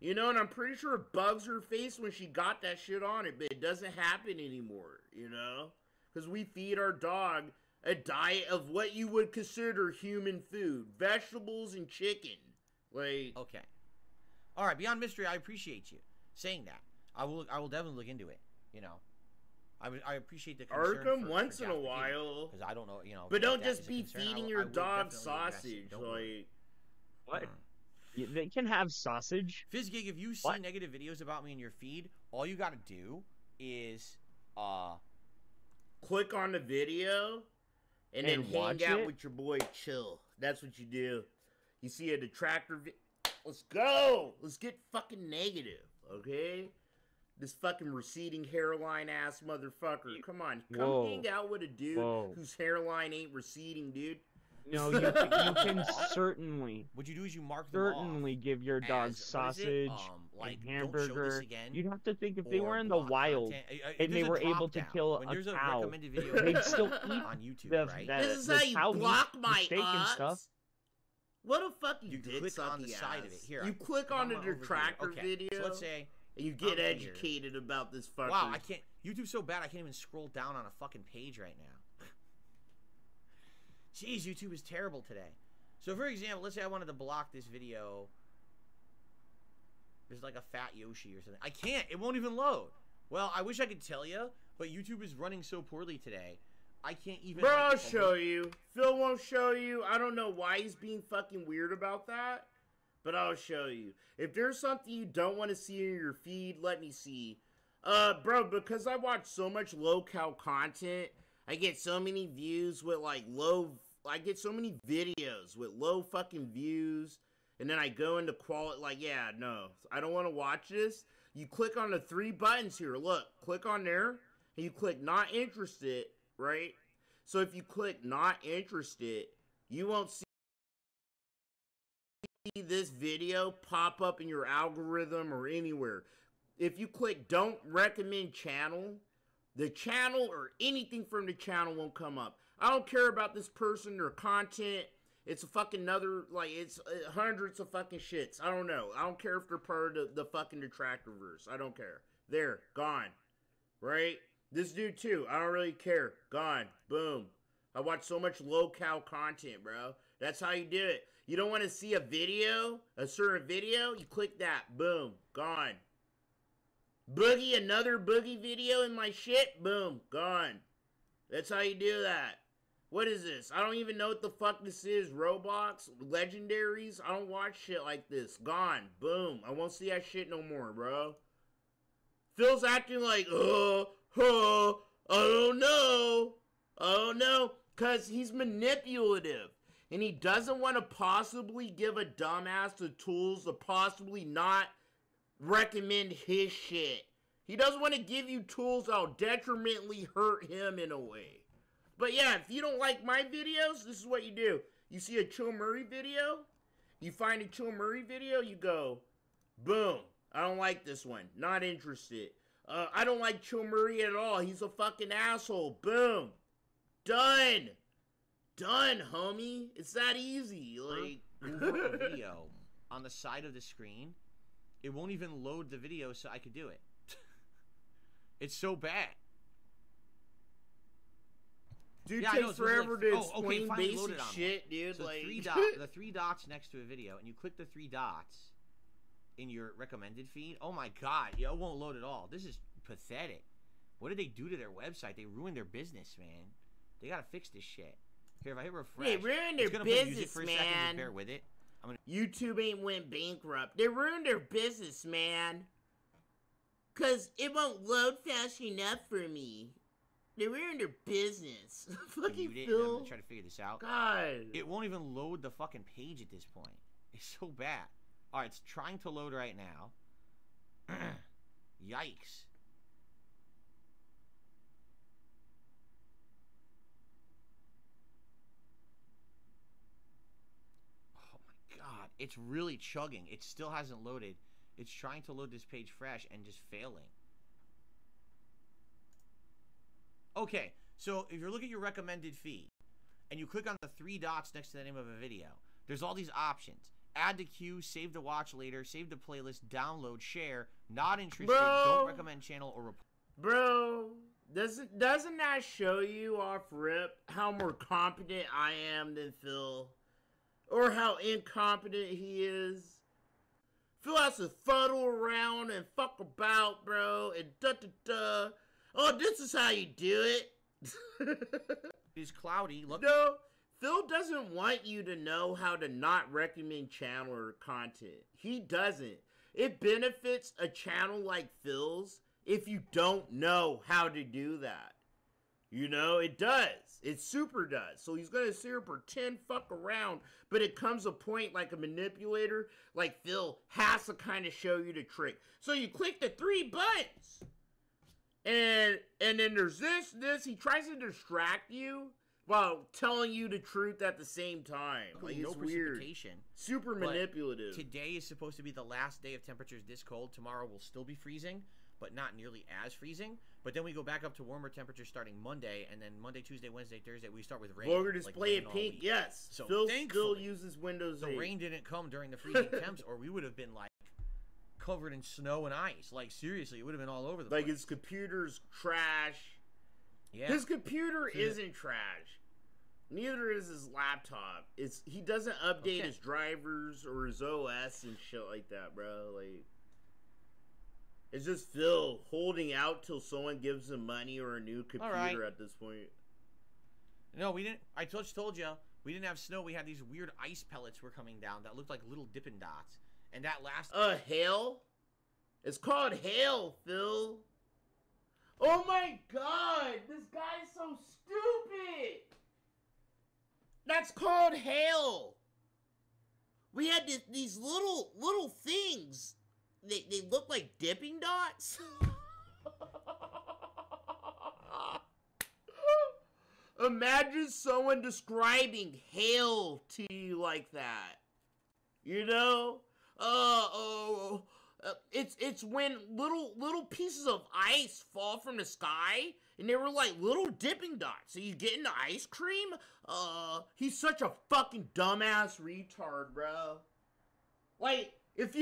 Speaker 3: You know, and I'm pretty sure it bugs her face when she got that shit on it, but it doesn't happen anymore, you know? Because we feed our dog a diet of what you would consider human food. Vegetables and chicken. Like...
Speaker 1: Okay. All right, Beyond Mystery, I appreciate you saying that. I will definitely look into it, you know. I appreciate the concern
Speaker 3: Arkham once in a while.
Speaker 1: Because I don't know, you know.
Speaker 3: But don't just be feeding your dog sausage. Like...
Speaker 2: What? They can have sausage.
Speaker 1: FizzGig, if you see negative videos about me in your feed, all you gotta do is
Speaker 3: click on the video and then hang out with your boy Chill. That's what you do. You see a detractor let's go! Let's get fucking negative, okay? This fucking receding hairline ass motherfucker. Come on, come hang out with a dude whose hairline ain't receding, dude.
Speaker 2: No, you can certainly.
Speaker 1: What you do is you mark them
Speaker 2: certainly give your dog sausage,
Speaker 1: like
Speaker 2: and hamburger. You'd have to think if they were in the wild
Speaker 1: and
Speaker 2: they were able to kill a cow, they'd still eat
Speaker 1: on YouTube, right?
Speaker 3: This is how you block my
Speaker 2: stuff.
Speaker 3: What a fucking
Speaker 1: dick click on the side of it. Here,
Speaker 3: you click on the detractor video.
Speaker 1: So let's say
Speaker 3: you get educated about this fucker.
Speaker 1: Wow, I can't. YouTube's so bad I can't even scroll down on a fucking page right now. Jeez, YouTube is terrible today. So, for example, let's say I wanted to block this video. There's like a fat Yoshi or something. I can't. It won't even load. Well, I wish I could tell you, but YouTube is running so poorly today. I can't even...
Speaker 3: Bro, I'll show you. Phil won't show you. I don't know why he's being fucking weird about that, but I'll show you. If there's something you don't want to see in your feed, let me see. Bro, because I watch so much low-cal content, I get so many views with, like, I get so many videos with low fucking views, and then I go into quality, like, yeah, no, I don't want to watch this. You click on the 3 buttons here. Look, click on there, and you click not interested, right? So if you click not interested, you won't see this video pop up in your algorithm or anywhere. If you click don't recommend channel, the channel or anything from the channel won't come up. I don't care about this person or content. It's a fucking another, like, it's hundreds of fucking shits. I don't know. I don't care if they're part of the fucking Detractorverse. I don't care. There, gone. Right? This dude, too. I don't really care. Gone. Boom. I watch so much low-cal content, bro. That's how you do it. You don't want to see a video, a certain video, you click that. Boom. Gone. Boogie, another Boogie video in my shit. Boom. Gone. That's how you do that. What is this? I don't even know what the fuck this is. Roblox? Legendaries? I don't watch shit like this. Gone. Boom. I won't see that shit no more, bro. Phil's acting like, I don't know. I don't know. Because he's manipulative. And he doesn't want to possibly give a dumbass the tools to possibly not recommend his shit. He doesn't want to give you tools that'll detrimentally hurt him in a way. But yeah, if you don't like my videos, this is what you do. You see a Chill Murray video, you find a Chill Murray video, you go, boom, I don't like this one, not interested. I don't like Chill Murray at all, he's a fucking asshole, boom, done, homie, it's that easy, like.
Speaker 1: Over a video on the side of the screen, it won't even load the video so I could do it. It's so bad.
Speaker 3: Dude, yeah, takes forever to explain basic shit, dude.
Speaker 1: So
Speaker 3: like
Speaker 1: the three dots next to a video, and you click the 3 dots in your recommended feed. Oh my god, it won't load at all. This is pathetic. What did they do to their website? They ruined their business, man. They gotta fix this shit. Here, if I hit refresh,
Speaker 3: they ruined their business, man.
Speaker 1: Second, bear with it.
Speaker 3: YouTube ain't went bankrupt. They ruined their business, man. Cause it won't load fast enough for me. They ruined their business. Fucking Phil.
Speaker 1: I'm trying to figure this out.
Speaker 3: God.
Speaker 1: It won't even load the fucking page at this point. It's so bad. Alright, it's trying to load right now. Yikes. Oh my god. It's really chugging. It still hasn't loaded. It's trying to load this page fresh and just failing. Okay, so if you look at your recommended feed and you click on the 3 dots next to the name of a video, there's all these options. Add to queue, save to watch later, save to playlist, download, share, not interested, don't recommend channel, or report.
Speaker 3: Bro, doesn't that show you off rip how more competent I am than Phil? Or how incompetent he is? Phil has to fuddle around and fuck about, bro, and da-da-da. Oh, this is how you do it.
Speaker 1: It's cloudy. Look.
Speaker 3: No, Phil doesn't want you to know how to not recommend channel or content. He doesn't. It benefits a channel like Phil's if you don't know how to do that. You know, it does. It super does. So he's going to sit here, pretend, fuck around. But it comes a point like a manipulator, like Phil, has to kind of show you the trick. So you click the 3 buttons. And then there's this. He tries to distract you while telling you the truth at the same time. Like, it's weird. Super manipulative.
Speaker 1: Today is supposed to be the last day of temperatures this cold. Tomorrow will still be freezing, but not nearly as freezing. But then we go back up to warmer temperatures starting Monday, and then Monday, Tuesday, Wednesday, Thursday, we start with rain.
Speaker 3: Vulgar display in pink, yes.
Speaker 1: So
Speaker 3: Phil still uses Windows 8.
Speaker 1: The rain didn't come during the freezing temps, or we would have been like covered in snow and ice. Like, seriously, it would have been all over the place.
Speaker 3: Like, his computer's trash.
Speaker 1: Yeah.
Speaker 3: His computer isn't trash. Neither is his laptop. He doesn't update his drivers or his OS and shit like that, bro. Like, it's just Phil holding out till someone gives him money or a new computer at this point.
Speaker 1: No, we didn't. I just told you, we didn't have snow. We had these weird ice pellets were coming down that looked like little Dippin' Dots. And that last...
Speaker 3: hail? It's called hail, Phil. Oh my god! This guy's so stupid! That's called hail! We had these little things. They look like dipping dots. Imagine someone describing hail to you like that. You know? It's when little pieces of ice fall from the sky and they were like little dipping dots. So you get into ice cream? He's such a fucking dumbass retard, bro. Like, it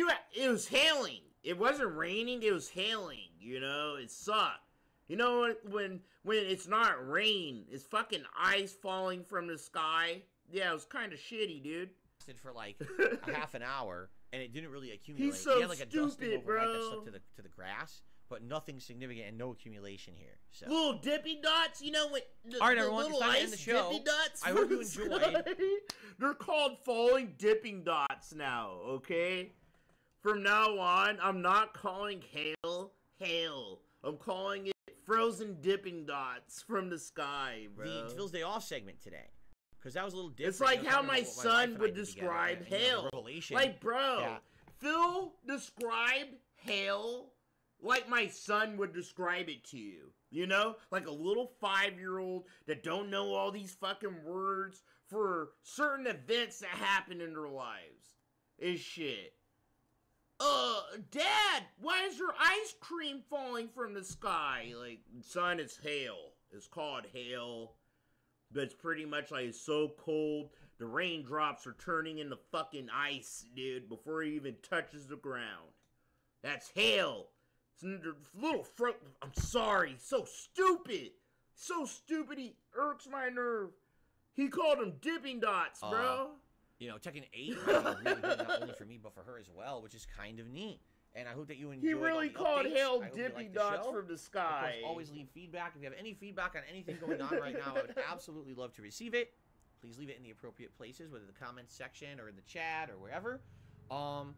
Speaker 3: was hailing. It wasn't raining, it was hailing, you know? It sucked. You know, when it's not rain, it's fucking ice falling from the sky. Yeah, it was kind of shitty, dude.
Speaker 1: For like a half an hour, and it didn't really accumulate.
Speaker 3: He's so
Speaker 1: he had like a
Speaker 3: stupid,
Speaker 1: bro. That stuck to the grass, but nothing significant and no accumulation here. So
Speaker 3: little dippy dots, you know what?
Speaker 1: All right, everyone,
Speaker 3: little ice
Speaker 1: the show.
Speaker 3: dippy dots.
Speaker 1: I hope you enjoyed.
Speaker 3: They're called falling dipping dots now. Okay, from now on, I'm not calling hail. I'm calling it frozen dipping dots from the sky, bro.
Speaker 1: The Phil's Day Off segment today. Because that was a little different.
Speaker 3: It's like how my son would describe hail. Like, bro, yeah. Phil described hail like my son would describe it to you. You know? Like a little 5-year-old that don't know all these fucking words for certain events that happen in their lives. Is shit. Dad, why is your ice cream falling from the sky? Like, son, it's hail. It's called hail. But it's pretty much like it's so cold, the raindrops are turning into fucking ice, dude, before it even touches the ground. That's hail. It's little I'm sorry, so stupid. So stupid, he irks my nerve. He called them dipping dots, bro.
Speaker 1: You know, Tekken 8 really good, not only for me, but for her as well, which is kind of neat. And I hope that you enjoyed.
Speaker 3: He really called hail
Speaker 1: dipping
Speaker 3: dots from the sky.
Speaker 1: Of course, always leave feedback. If you have any feedback on anything going on right now, I would absolutely love to receive it. Please leave it in the appropriate places, whether the comments section or in the chat or wherever. And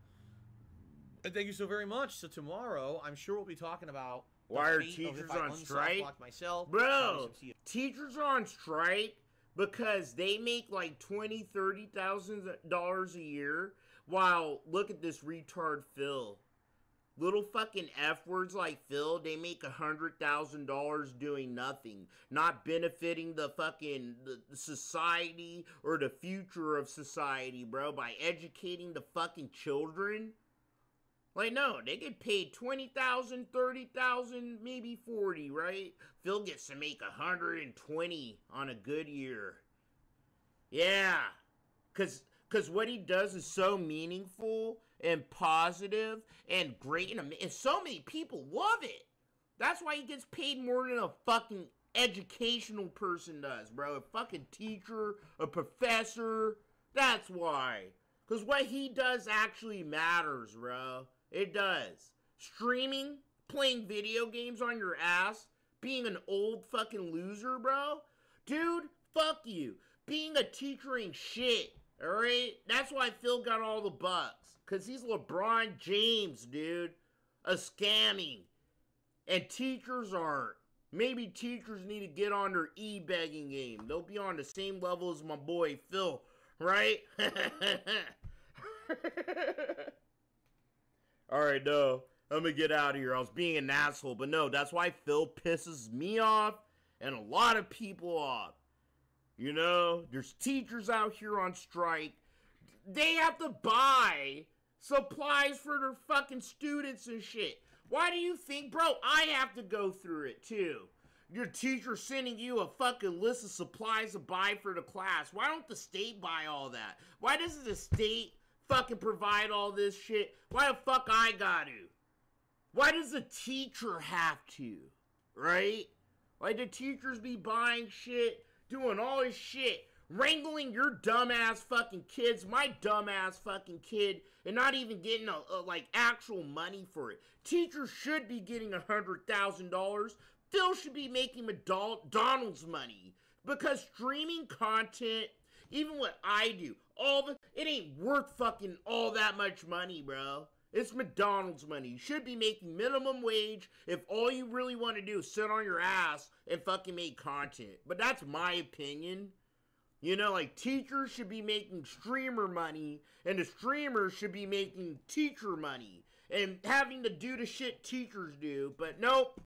Speaker 1: thank you so very much. So tomorrow, I'm sure we'll be talking about
Speaker 3: why are teachers on strike?
Speaker 1: Myself,
Speaker 3: bro, teachers are on strike because they make like $20,000, $30,000 a year. While look at this retard Phil. Little fucking F words like Phil, they make $100,000 doing nothing, not benefiting the fucking the society or the future of society, bro, by educating the fucking children. Like, no, they get paid $20,000, $30,000, maybe $40,000, right? Phil gets to make $120,000 on a good year. Yeah, cause what he does is so meaningful and positive and great, and so many people love it. That's why he gets paid more than a fucking educational person does, bro. A fucking teacher, a professor. That's why. Because what he does actually matters, bro. It does. Streaming, playing video games on your ass, being an old fucking loser, bro. Dude, fuck you. Being a teacher ain't shit. Alright? That's why Phil got all the bucks. Because he's LeBron James, dude. A scamming. And teachers aren't. Maybe teachers need to get on their e-begging game. They'll be on the same level as my boy Phil. Right? Alright, no. I'm gonna get out of here. I was being an asshole. But no, that's why Phil pisses me off. And a lot of people off. You know, there's teachers out here on strike. They have to buy supplies for their fucking students and shit. Why do you think, bro, I have to go through it too? Your teacher sending you a fucking list of supplies to buy for the class. Why don't the state buy all that? Why doesn't the state fucking provide all this shit? Why the fuck I got to? Why does the teacher have to? Right? Why the teachers be buying shit, doing all this shit, wrangling your dumbass fucking kids, my dumbass fucking kid, and not even getting like actual money for it. Teachers should be getting $100,000. Phil should be making McDonald's money, because streaming content, even what I do, it ain't worth fucking all that much money, bro. It's McDonald's money. You should be making minimum wage if all you really want to do is sit on your ass and fucking make content. But that's my opinion. You know, like, teachers should be making streamer money, and the streamers should be making teacher money, and having to do the shit teachers do. But nope.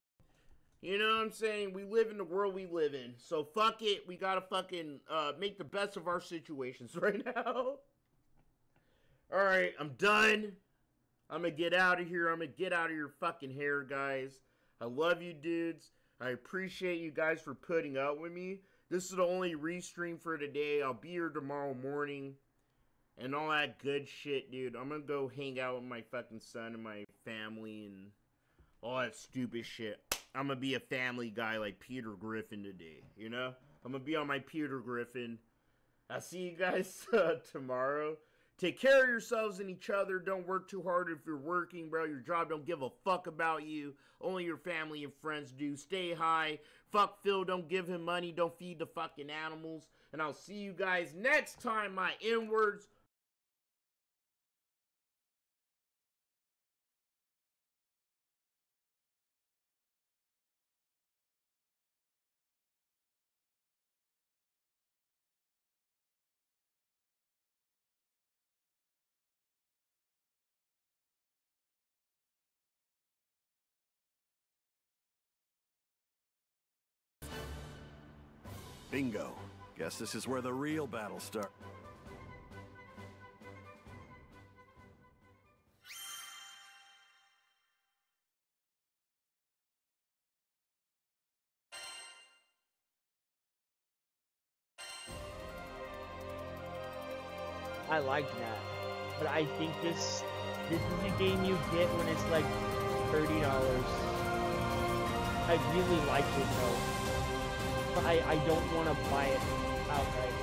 Speaker 3: You know what I'm saying? We live in the world we live in. So fuck it. We gotta fucking make the best of our situations right now. Alright, I'm done. I'm gonna get out of here. I'm gonna get out of your fucking hair, guys. I love you, dudes. I appreciate you guys for putting up with me. This is the only restream for today. I'll be here tomorrow morning. And all that good shit, dude. I'm gonna go hang out with my fucking son and my family and all that stupid shit. I'm gonna be a family guy like Peter Griffin today, you know? I'm gonna be on my Peter Griffin. I'll see you guys tomorrow. Take care of yourselves and each other. Don't work too hard if you're working, bro. Your job don't give a fuck about you. Only your family and friends do. Stay high. Fuck Phil. Don't give him money. Don't feed the fucking animals. And I'll see you guys next time, my N-words.
Speaker 8: Bingo. Guess this is where the real battle starts.
Speaker 2: I like that, but I think this is a game you get when it's like $30. I really like it though. I don't want to buy it outright.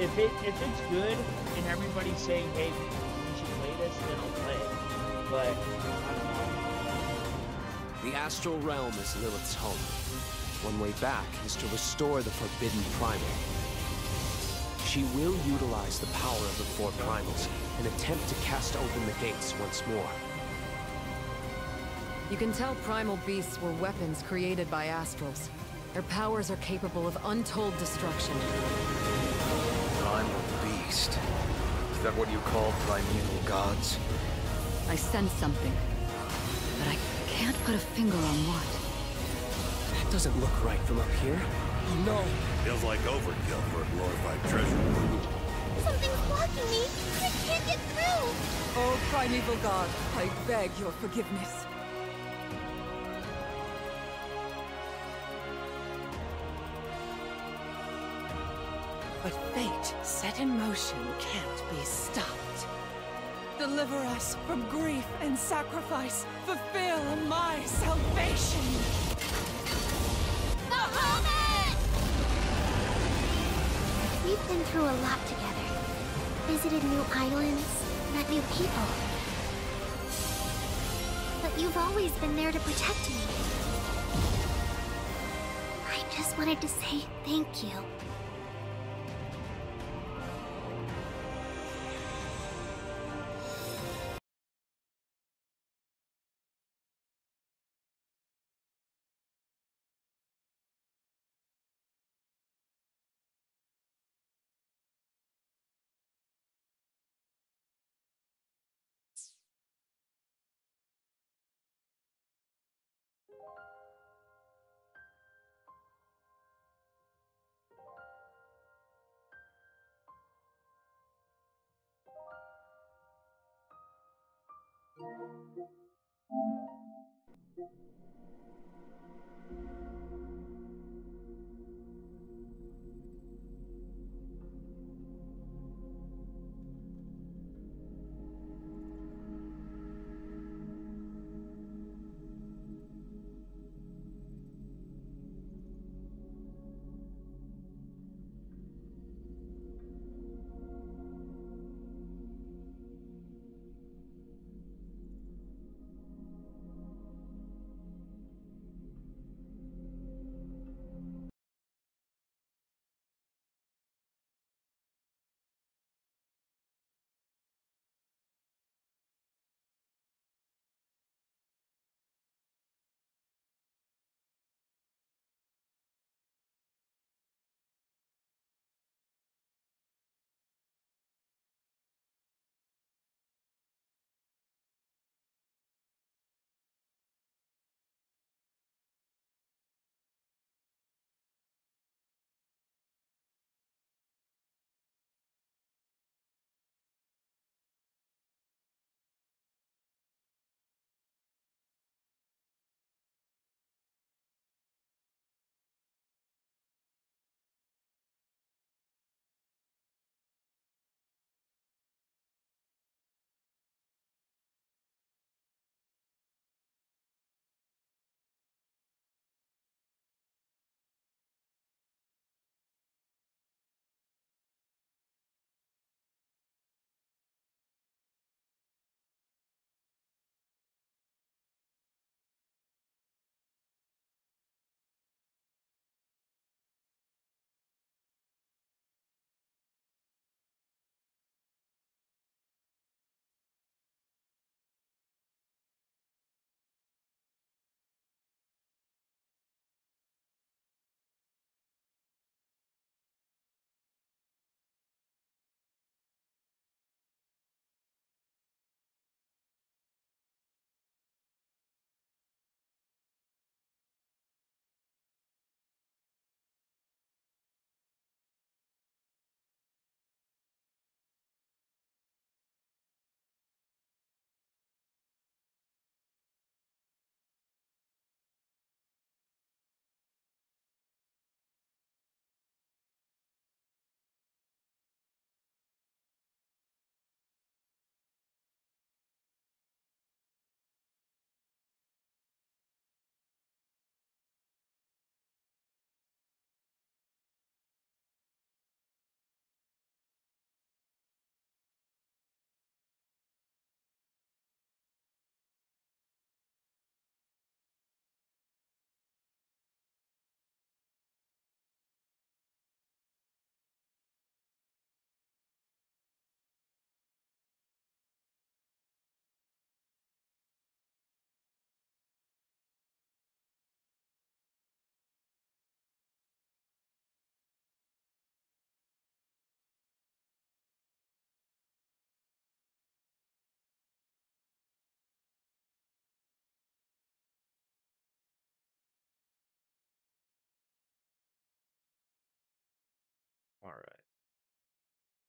Speaker 2: If it's good and everybody's saying, hey, you should play this, then I'll play it. But I don't know.
Speaker 9: The astral realm is Lilith's home. One way back is to restore the forbidden primal. She will utilize the power of the four primals and attempt to cast open the gates once more.
Speaker 10: You can tell primal beasts were weapons created by astrals. Their powers are capable of untold destruction.
Speaker 11: Primal beast? Is that what you call primeval gods?
Speaker 10: I sense something, but I can't put a finger on what.
Speaker 9: That doesn't look right from up here. No.
Speaker 8: Feels like overkill for a glorified treasure.
Speaker 7: Something's blocking me. I can't get through.
Speaker 10: Oh, primeval god, I beg your forgiveness. But fate set in motion can't be stopped. Deliver us from grief and sacrifice. Fulfill my salvation.
Speaker 7: Bahamut! We've been through a lot together. Visited new islands, met new people. But you've always been there to protect me. I just wanted to say thank you.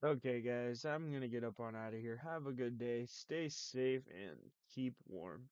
Speaker 2: Okay, guys, I'm gonna get up on out of here. Have a good day. Stay safe and keep warm.